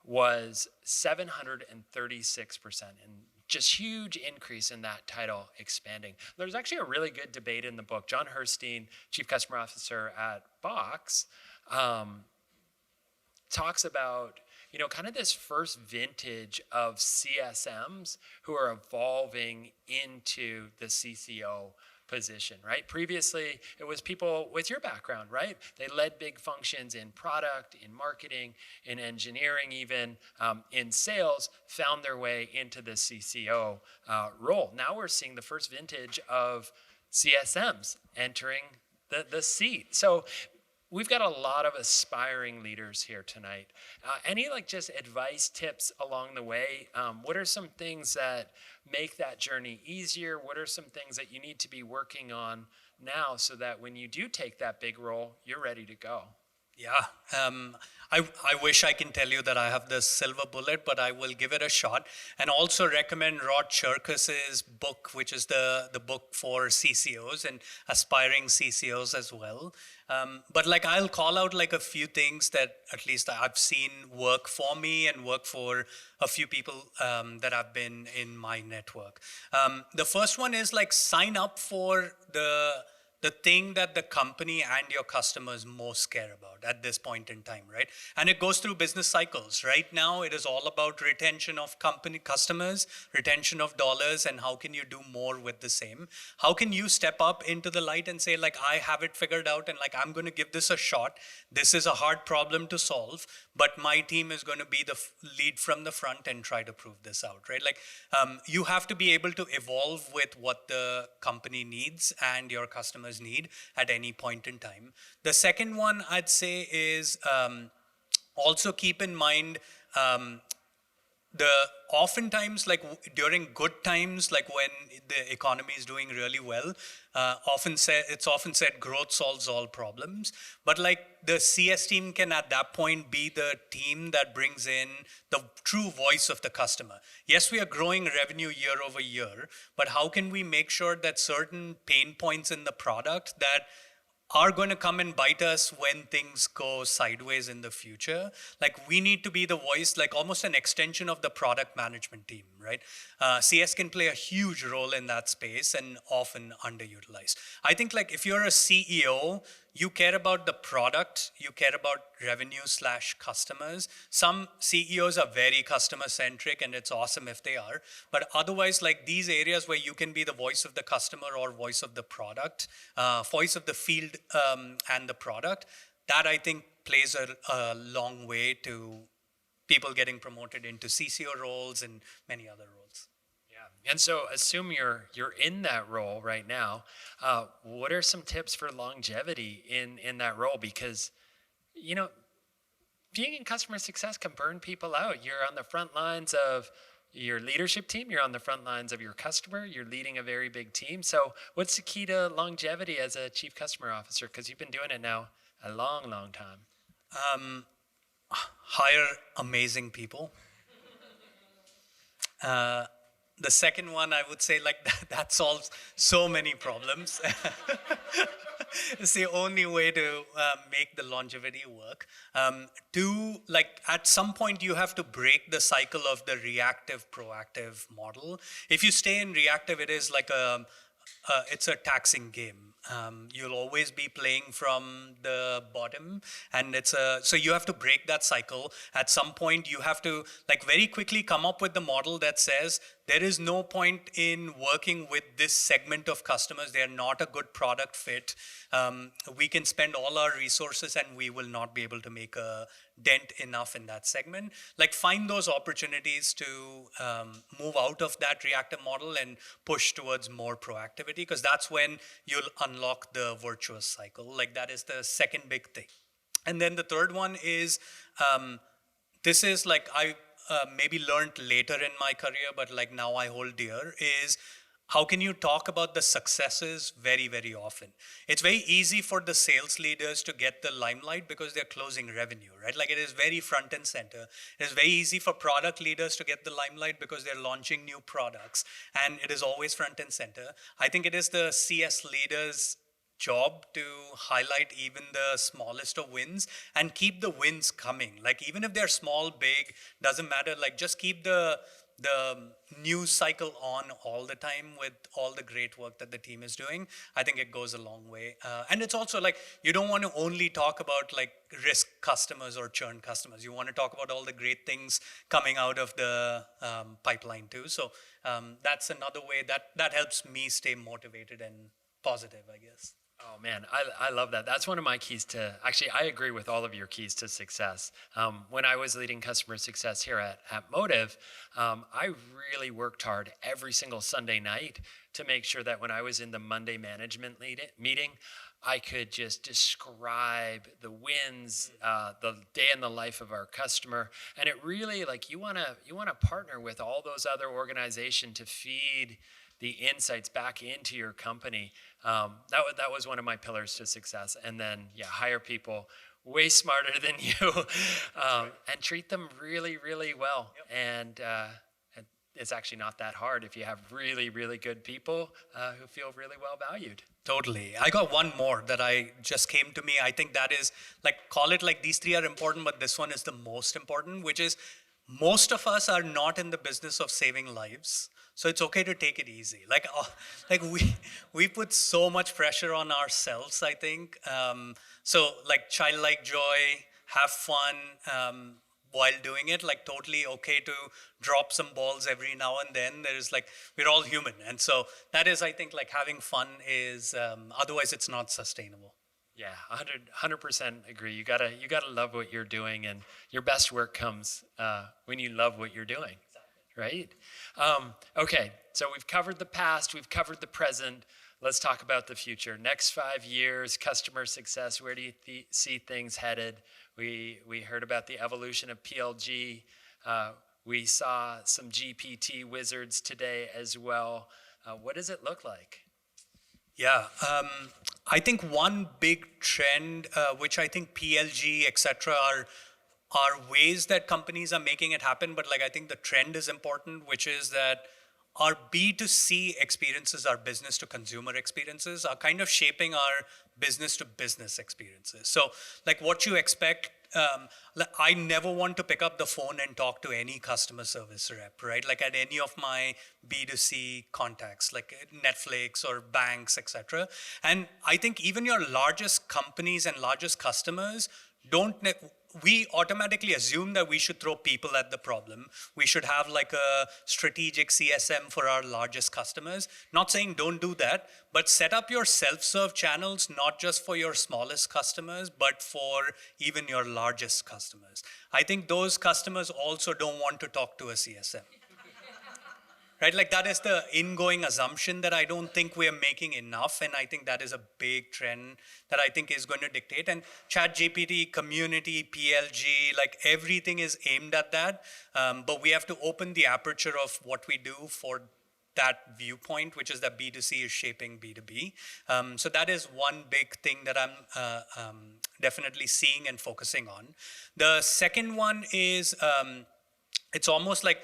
was 736%, and just huge increase in that title expanding. There's actually a really good debate in the book. John Herstein, Chief Customer Officer at Box, talks about, you know, kind of this first vintage of CSMs who are evolving into the CCO position, right? Previously, it was people with your background, right? They led big functions in product, in marketing, in engineering, even in sales, found their way into the CCO role. Now we're seeing the first vintage of CSMs entering the seat. So we've got a lot of aspiring leaders here tonight. Any like just advice, tips along the way? What are some things that make that journey easier? What are some things that you need to be working on now so that when you do take that big role, you're ready to go? Yeah, I wish I can tell you that I have the silver bullet, but I will give it a shot. And also recommend Rod Cherkas's book, which is the book for CCOs and aspiring CCOs as well. But like I'll call out like a few things that at least I've seen work for me and work for a few people that have been in my network. The first one is like sign up for the thing that the company and your customers most care about at this point in time, right? And it goes through business cycles. Right now, it is all about retention of customers, retention of dollars, and how can you do more with the same? How can you step up into the light and say, like, I have it figured out, and like, I'm going to give this a shot. This is a hard problem to solve, but my team is going to be the lead from the front and try to prove this out, right? Like, you have to be able to evolve with what the company needs and your customers need at any point in time. The second one I'd say is also keep in mind oftentimes like during good times, like when the economy is doing really well, it's often said growth solves all problems. But like the CS team can at that point be the team that brings in the true voice of the customer. Yes, we are growing revenue year over year, but how can we make sure that certain pain points in the product that are going to come and bite us when things go sideways in the future? Like we need to be the voice, like almost an extension of the product management team, right? CS can play a huge role in that space and often underutilized. I think like if you're a CEO, you care about the product, you care about revenue/customers. Some CEOs are very customer-centric, and it's awesome if they are. But otherwise, like these areas where you can be the voice of the customer or voice of the product, voice of the field and the product, that I think plays a long way to people getting promoted into CCO roles and many other roles. And so assume you're in that role right now. What are some tips for longevity in that role? Because, you know, being in customer success can burn people out. You're on the front lines of your leadership team. You're on the front lines of your customer. You're leading a very big team. So what's the key to longevity as a chief customer officer? Because you've been doing it now a long, long time. hire amazing people. The second one, I would say, like that solves so many problems. It's the only way to make the longevity work. Two, like at some point you have to break the cycle of the reactive proactive model. If you stay in reactive, it is like it's a taxing game. You'll always be playing from the bottom, and so you have to break that cycle. At some point you have to like very quickly come up with the model that says there is no point in working with this segment of customers. They are not a good product fit. We can spend all our resources and we will not be able to make a dent enough in that segment. Like find those opportunities to move out of that reactive model and push towards more proactivity, because that's when you'll unlock the virtuous cycle. Like that is the second big thing. And then the third one is, this is like I maybe learned later in my career, but like now I hold dear, is how can you talk about the successes very, very often? It's very easy for the sales leaders to get the limelight because they're closing revenue, right? Like it is very front and center. It is very easy for product leaders to get the limelight because they're launching new products, and it is always front and center. I think it is the CS leaders' job to highlight even the smallest of wins and keep the wins coming. Like even if they're small, big, doesn't matter. Like just keep the news cycle on all the time with all the great work that the team is doing. I think it goes a long way. And it's also like, you don't want to only talk about like risk customers or churn customers. You want to talk about all the great things coming out of the pipeline too. So that's another way that helps me stay motivated and positive, I guess. Oh man, I love that. That's one of my keys to, actually, I agree with all of your keys to success. When I was leading customer success here at Motive, I really worked hard every single Sunday night to make sure that when I was in the Monday management meeting, I could just describe the wins, the day in the life of our customer. And it really, like, you wanna partner with all those other organizations to feed the insights back into your company. That was one of my pillars to success. And then, hire people way smarter than you and treat them really, really well. And it's actually not that hard if you have really, really good people who feel really well valued. Totally. I got one more that I just came to me. I think that is like, call it like these three are important, but this one is the most important, which is most of us are not in the business of saving lives. So it's okay to take it easy. Like we put so much pressure on ourselves, I think. So like childlike joy, have fun while doing it, like totally okay to drop some balls every now and then. There's like, we're all human. And so that is, I think, like having fun is, otherwise it's not sustainable. Yeah, 100% agree. You gotta love what you're doing, and your best work comes when you love what you're doing. Right? Okay, so we've covered the past, we've covered the present. Let's talk about the future. Next 5 years, customer success, where do you see things headed? We heard about the evolution of PLG. We saw some GPT wizards today as well. What does it look like? Yeah, I think one big trend, which I think PLG, et cetera, are ways that companies are making it happen, but like I think the trend is important, which is that our B2C experiences, our business to consumer experiences, are kind of shaping our business to business experiences. So like what you expect, I never want to pick up the phone and talk to any customer service rep, right? Like at any of my B2C contacts, like Netflix or banks, etc. And I think even your largest companies and largest customers we automatically assume that we should throw people at the problem. We should have like a strategic CSM for our largest customers. Not saying don't do that, but set up your self-serve channels, not just for your smallest customers, but for even your largest customers. I think those customers also don't want to talk to a CSM. Right, like that is the ingoing assumption that I don't think we're making enough, and I think that is a big trend that I think is going to dictate. And ChatGPT, community, PLG, like everything is aimed at that, but we have to open the aperture of what we do for that viewpoint, which is that B2C is shaping B2B. So that is one big thing that I'm definitely seeing and focusing on. The second one is it's almost like,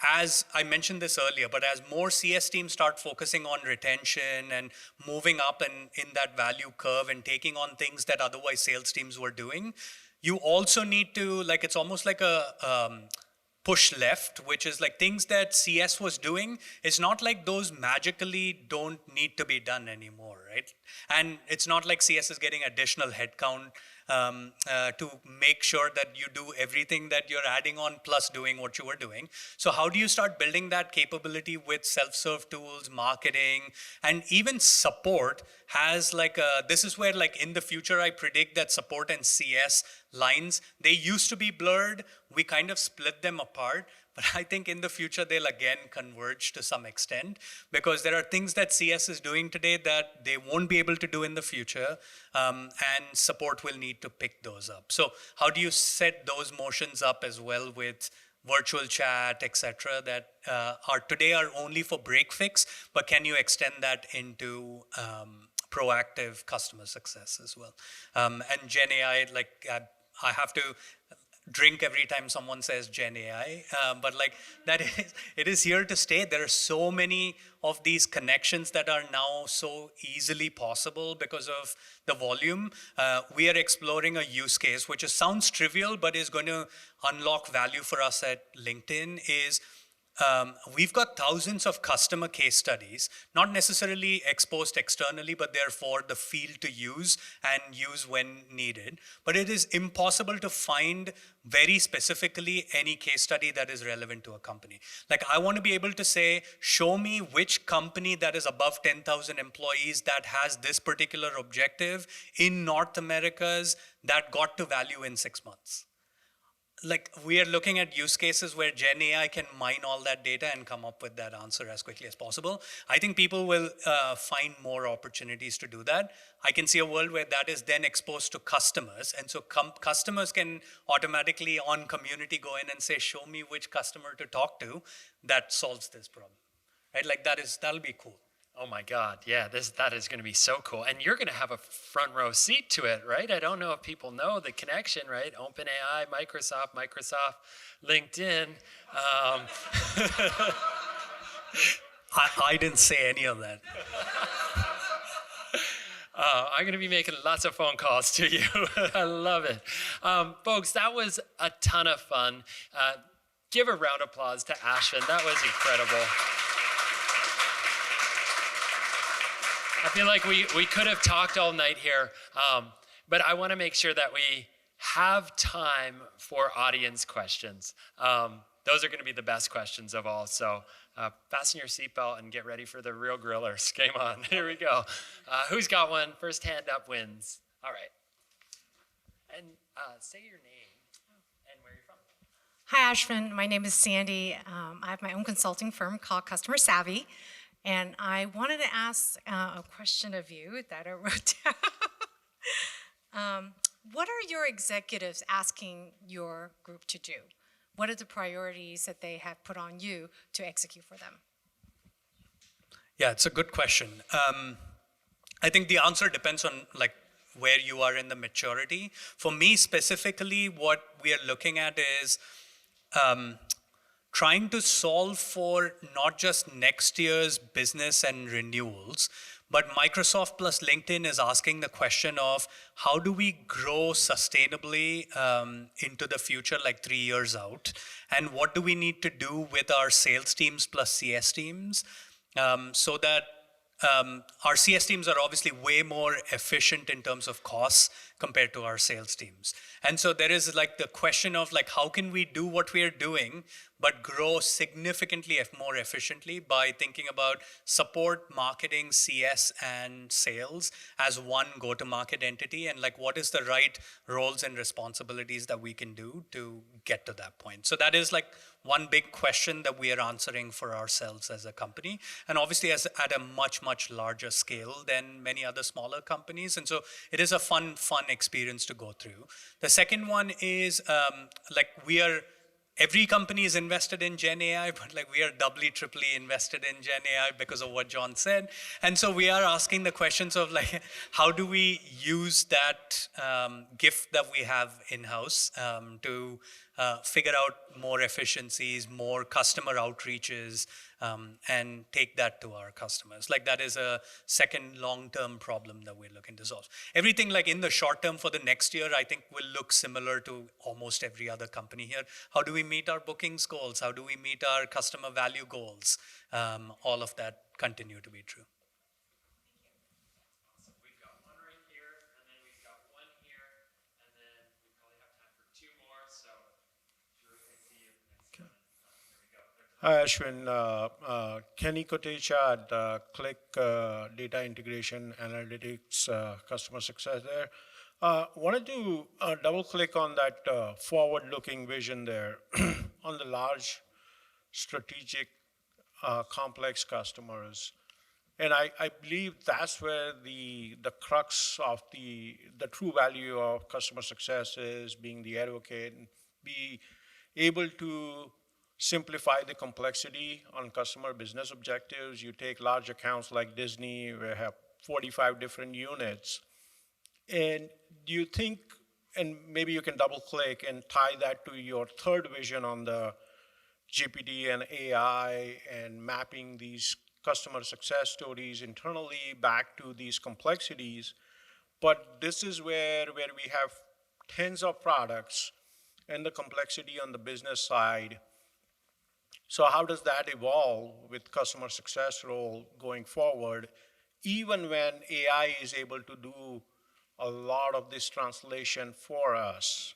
as I mentioned this earlier, but as more CS teams start focusing on retention and moving up in that value curve and taking on things that otherwise sales teams were doing, you also need to, like, it's almost like a push left, which is like things that CS was doing. It's not like those magically don't need to be done anymore, right? And it's not like CS is getting additional headcount to make sure that you do everything that you're adding on plus doing what you were doing. So how do you start building that capability with self-serve tools, marketing, and even support has like this is where, like, in the future, I predict that support and CS lines, they used to be blurred. We kind of split them apart. But I think in the future, they'll again converge to some extent, because there are things that CS is doing today that they won't be able to do in the future, and support will need to pick those up. So how do you set those motions up as well with virtual chat, etc., that are only for break fix, but can you extend that into proactive customer success as well? And Gen AI, like, I have to drink every time someone says Gen AI, but like it is here to stay. There are so many of these connections that are now so easily possible because of the volume. We are exploring a use case, which sounds trivial, but is going to unlock value for us at LinkedIn, is we've got thousands of customer case studies, not necessarily exposed externally, but they're for the field to use and use when needed. But it is impossible to find very specifically any case study that is relevant to a company. Like, I want to be able to say, show me which company that is above 10,000 employees that has this particular objective in North America's that got to value in 6 months. Like, we are looking at use cases where Gen AI can mine all that data and come up with that answer as quickly as possible. I think people will find more opportunities to do that. I can see a world where that is then exposed to customers. And so customers can automatically on community go in and say, show me which customer to talk to that solves this problem, right? Like, that'll be cool. Oh my God, yeah, that is going to be so cool. And you're going to have a front row seat to it, right? I don't know if people know the connection, right? OpenAI, Microsoft, LinkedIn. I didn't say any of that. I'm going to be making lots of phone calls to you. I love it. Folks, that was a ton of fun. Give a round of applause to Ashwin. That was incredible. I feel like we could have talked all night here, but I want to make sure that we have time for audience questions. Those are going to be the best questions of all. So fasten your seatbelt and get ready for the real grillers. Game on. Here we go. Who's got one? First hand up wins. All right. And say your name and where you're from. Hi, Ashwin. My name is Sandy. I have my own consulting firm called Customer Savvy. And I wanted to ask a question of you that I wrote down. What are your executives asking your group to do? What are the priorities that they have put on you to execute for them? Yeah, it's a good question. I think the answer depends on, like, where you are in the maturity. For me specifically, what we are looking at is trying to solve for not just next year's business and renewals, but Microsoft plus LinkedIn is asking the question of how do we grow sustainably into the future, like 3 years out? And what do we need to do with our sales teams plus CS teams so that our CS teams are obviously way more efficient in terms of costs compared to our sales teams. And so there is like the question of like, how can we do what we are doing, but grow significantly more efficiently by thinking about support, marketing, CS, and sales as one go-to-market entity, and like what is the right roles and responsibilities that we can do to get to that point. So that is like one big question that we are answering for ourselves as a company, and obviously at a much, much larger scale than many other smaller companies. And so it is a fun experience to go through. The second one is like we are every company is invested in Gen AI, but like we are doubly, triply invested in Gen AI because of what John said. And so we are asking the questions of like, how do we use that gift that we have in-house to figure out more efficiencies, more customer outreaches, and take that to our customers. Like that is a second long-term problem that we're looking to solve. Everything like in the short term for the next year, I think will look similar to almost every other company here. How do we meet our bookings goals? How do we meet our customer value goals? All of that continue to be true. Hi, Ashwin. Kenny Kotechad, Click Data Integration Analytics, Customer Success there. Wanted to double click on that forward-looking vision there on the large strategic complex customers. And I believe that's where the crux of the true value of customer success is, being the advocate and be able to simplify the complexity on customer business objectives. You take large accounts like Disney, where have 45 different units. And do you think, and maybe you can double click and tie that to your third vision on the GPT and AI and mapping these customer success stories internally back to these complexities. But this is where we have tens of products and the complexity on the business side. So how does that evolve with customer success role going forward, even when AI is able to do a lot of this translation for us?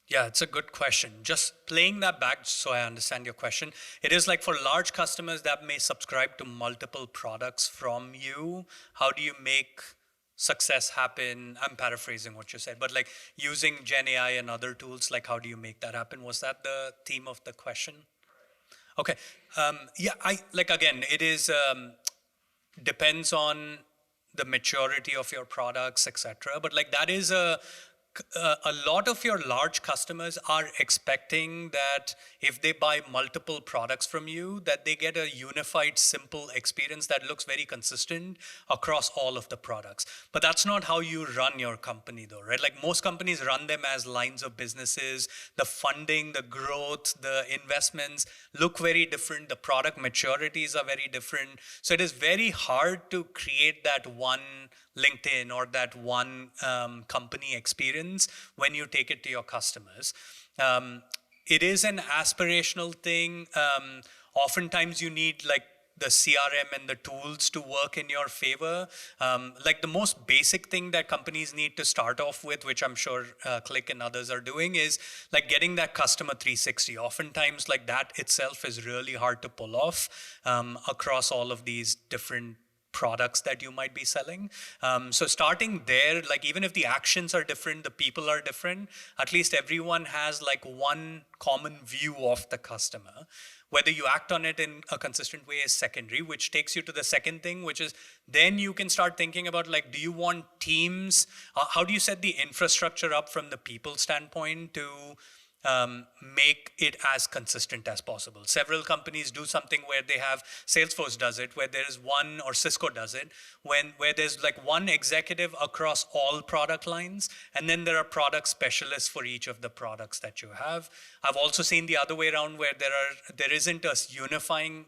Yeah, it's a good question. Just playing that back so I understand your question. It is like for large customers that may subscribe to multiple products from you, how do you make success happen? I'm paraphrasing what you said, but like using Gen AI and other tools, like how do you make that happen? Was that the theme of the question? Okay. Yeah, again, it is depends on the maturity of your products, etc. But like that is a lot of your large customers are expecting that if they buy multiple products from you, that they get a unified, simple experience that looks very consistent across all of the products. But that's not how you run your company though, right? Like most companies run them as lines of businesses. The funding, the growth, the investments look very different. The product maturities are very different. So it is very hard to create that one LinkedIn or that one company experience when you take it to your customers. It is an aspirational thing. Oftentimes you need like the CRM and the tools to work in your favor. Like the most basic thing that companies need to start off with, which I'm sure Click and others are doing, is like getting that customer 360. Oftentimes like that itself is really hard to pull off across all of these different products that you might be selling. So starting there, like even if the actions are different, the people are different, at least everyone has like one common view of the customer. Whether you act on it in a consistent way is secondary, which takes you to the second thing, which is then you can start thinking about like, do you want teams? How do you set the infrastructure up from the people standpoint to make it as consistent as possible? Several companies do something where they have, Salesforce does it, where there is one, or Cisco does it, where there's like one executive across all product lines, and then there are product specialists for each of the products that you have. I've also seen the other way around where there isn't a unifying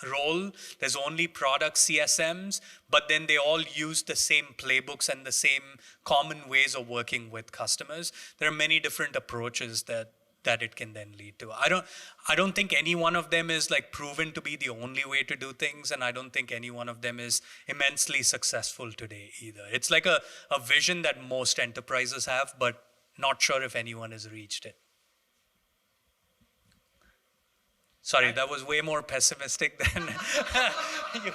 role. There's only product CSMs, but then they all use the same playbooks and the same common ways of working with customers. There are many different approaches that it can then lead to. I don't think any one of them is like proven to be the only way to do things, and I don't think any one of them is immensely successful today either. It's like a vision that most enterprises have, but not sure if anyone has reached it. Sorry, that was way more pessimistic than you.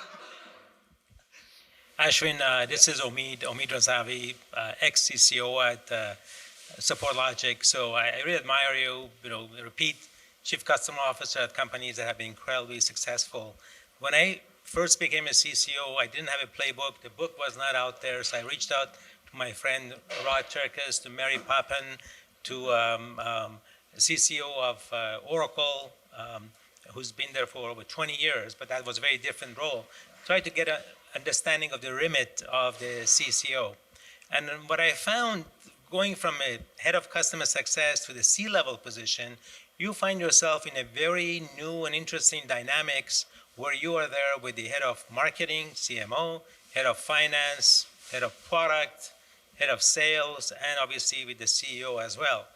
Ashwin, this is Omid Razavi, ex-CCO at Support Logic. So I really admire you, repeat chief customer officer at companies that have been incredibly successful. When I first became a CCO, I didn't have a playbook. The book was not out there. So I reached out to my friend Rod Turkis, to Mary Poppin, to CCO of Oracle, who's been there for over 20 years, but that was a very different role. Try to get an understanding of the remit of the CCO. And what I found, going from a head of customer success to the C-level position, you find yourself in a very new and interesting dynamics where you are there with the head of marketing, CMO, head of finance, head of product, head of sales, and obviously with the CEO as well.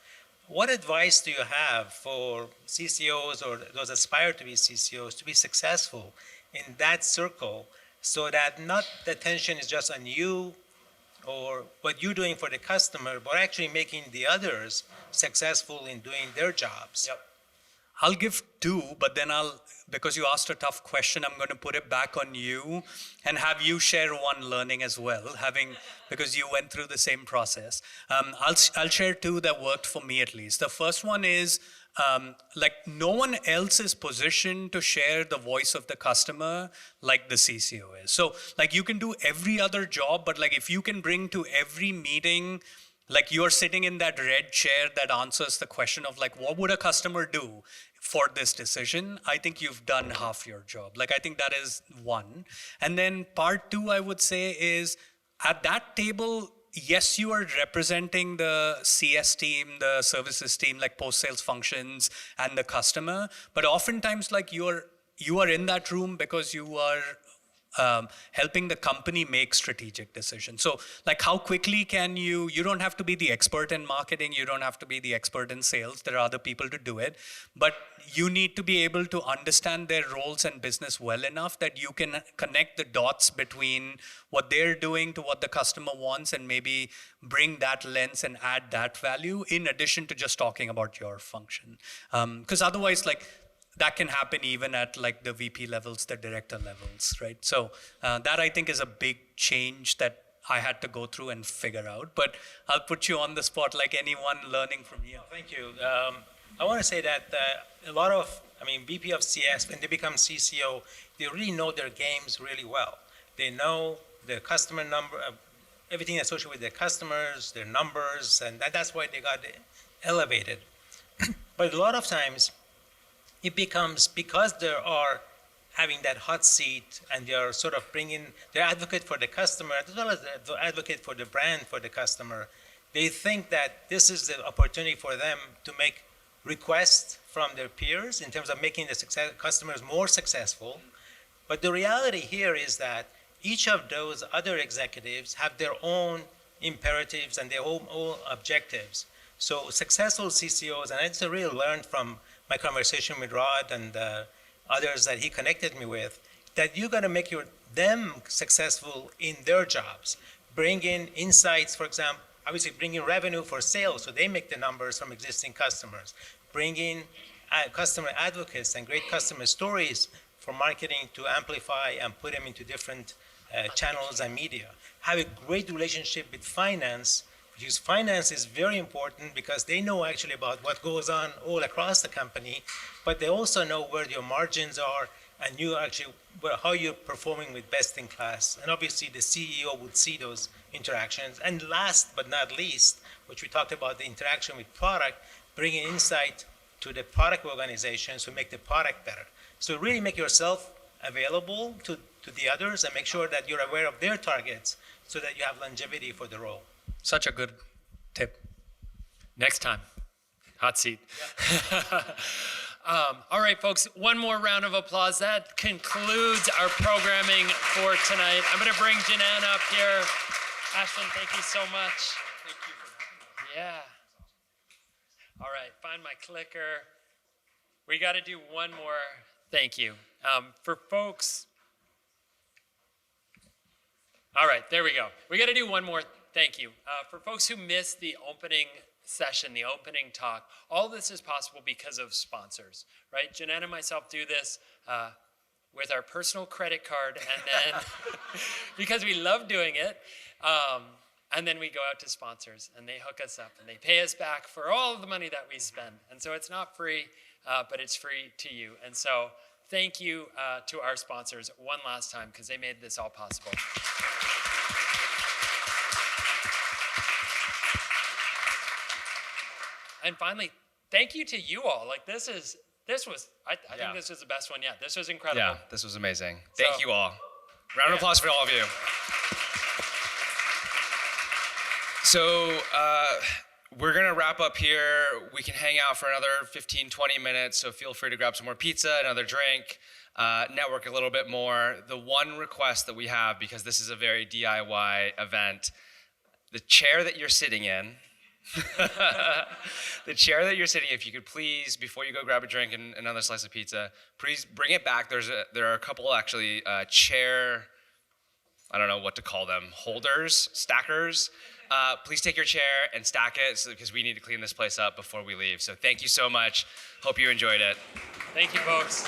What advice do you have for CCOs or those aspire to be CCOs to be successful in that circle so that not the attention is just on you or what you're doing for the customer, but actually making the others successful in doing their jobs? Yep. I'll give two, but then because you asked a tough question, I'm going to put it back on you and have you share one learning as well, because you went through the same process. I'll share two that worked for me at least. The first one is, no one else is positioned to share the voice of the customer like the CCO is. So you can do every other job, but if you can bring to every meeting, you're sitting in that red chair that answers the question of what would a customer do for this decision, I think you've done half your job. I think that is one. And then part two, I would say, is at that table, yes, you are representing the CS team, the services team, post-sales functions and the customer, but oftentimes you are in that room because you are helping the company make strategic decisions. So how quickly can you don't have to be the expert in marketing, you don't have to be the expert in sales, there are other people to do it, but you need to be able to understand their roles and business well enough that you can connect the dots between what they're doing to what the customer wants and maybe bring that lens and add that value in addition to just talking about your function. Because otherwise, that can happen even at the VP levels, the director levels, right? So that I think is a big change that I had to go through and figure out. But I'll put you on the spot, anyone learning from you. Thank you. I want to say that a lot of, VP of CS, when they become CCO, they really know their games really well. They know the customer number, everything associated with their customers, their numbers, and that's why they got elevated. But a lot of times, it becomes because they are having that hot seat and they are sort of they're advocate for the customer as well as the advocate for the brand for the customer. They think that this is the opportunity for them to make requests from their peers in terms of making the customers more successful. But the reality here is that each of those other executives have their own imperatives and their own objectives. So successful CCOs, and it's really learned from my conversation with Rod and others that he connected me with, that you got to make them successful in their jobs. Bring in insights, for example, obviously bring in revenue for sales so they make the numbers from existing customers. Bring in customer advocates and great customer stories for marketing to amplify and put them into different channels and media. Have a great relationship with finance, because finance is very important because they know actually about what goes on all across the company, but they also know where your margins are and you actually how you're performing with best in class. And obviously the CEO would see those interactions. And last but not least, which we talked about, the interaction with product, bringing insight to the product organizations to make the product better. So really make yourself available to the others and make sure that you're aware of their targets so that you have longevity for the role. Such a good tip. Next time, hot seat. Yeah. All right, folks, one more round of applause. That concludes our programming for tonight. I'm going to bring Janan up here. Ashwin, thank you so much. Thank you for having me. Yeah. All right, find my clicker. We got to do one more. Thank you. For folks. All right, there we go. We got to do one more. Thank you. For folks who missed the opening session, the opening talk, all this is possible because of sponsors, right? Janan and myself do this with our personal credit card, and then because we love doing it, and then we go out to sponsors, and they hook us up, and they pay us back for all of the money that we spend. And so it's not free, but it's free to you. And so thank you to our sponsors one last time, because they made this all possible. And finally, thank you to you all. Like I think this was the best one yet. This was incredible. Yeah, this was amazing. Thank you all. Round of Yeah. applause for all of you. So we're gonna wrap up here. We can hang out for another 15, 20 minutes, so feel free to grab some more pizza, another drink, network a little bit more. The one request that we have, because this is a very DIY event, the chair that you're sitting in, if you could please, before you go grab a drink and another slice of pizza, please bring it back. There are a couple actually chair, I don't know what to call them, holders, stackers. Please take your chair and stack it because we need to clean this place up before we leave. So thank you so much. Hope you enjoyed it. Thank you, folks.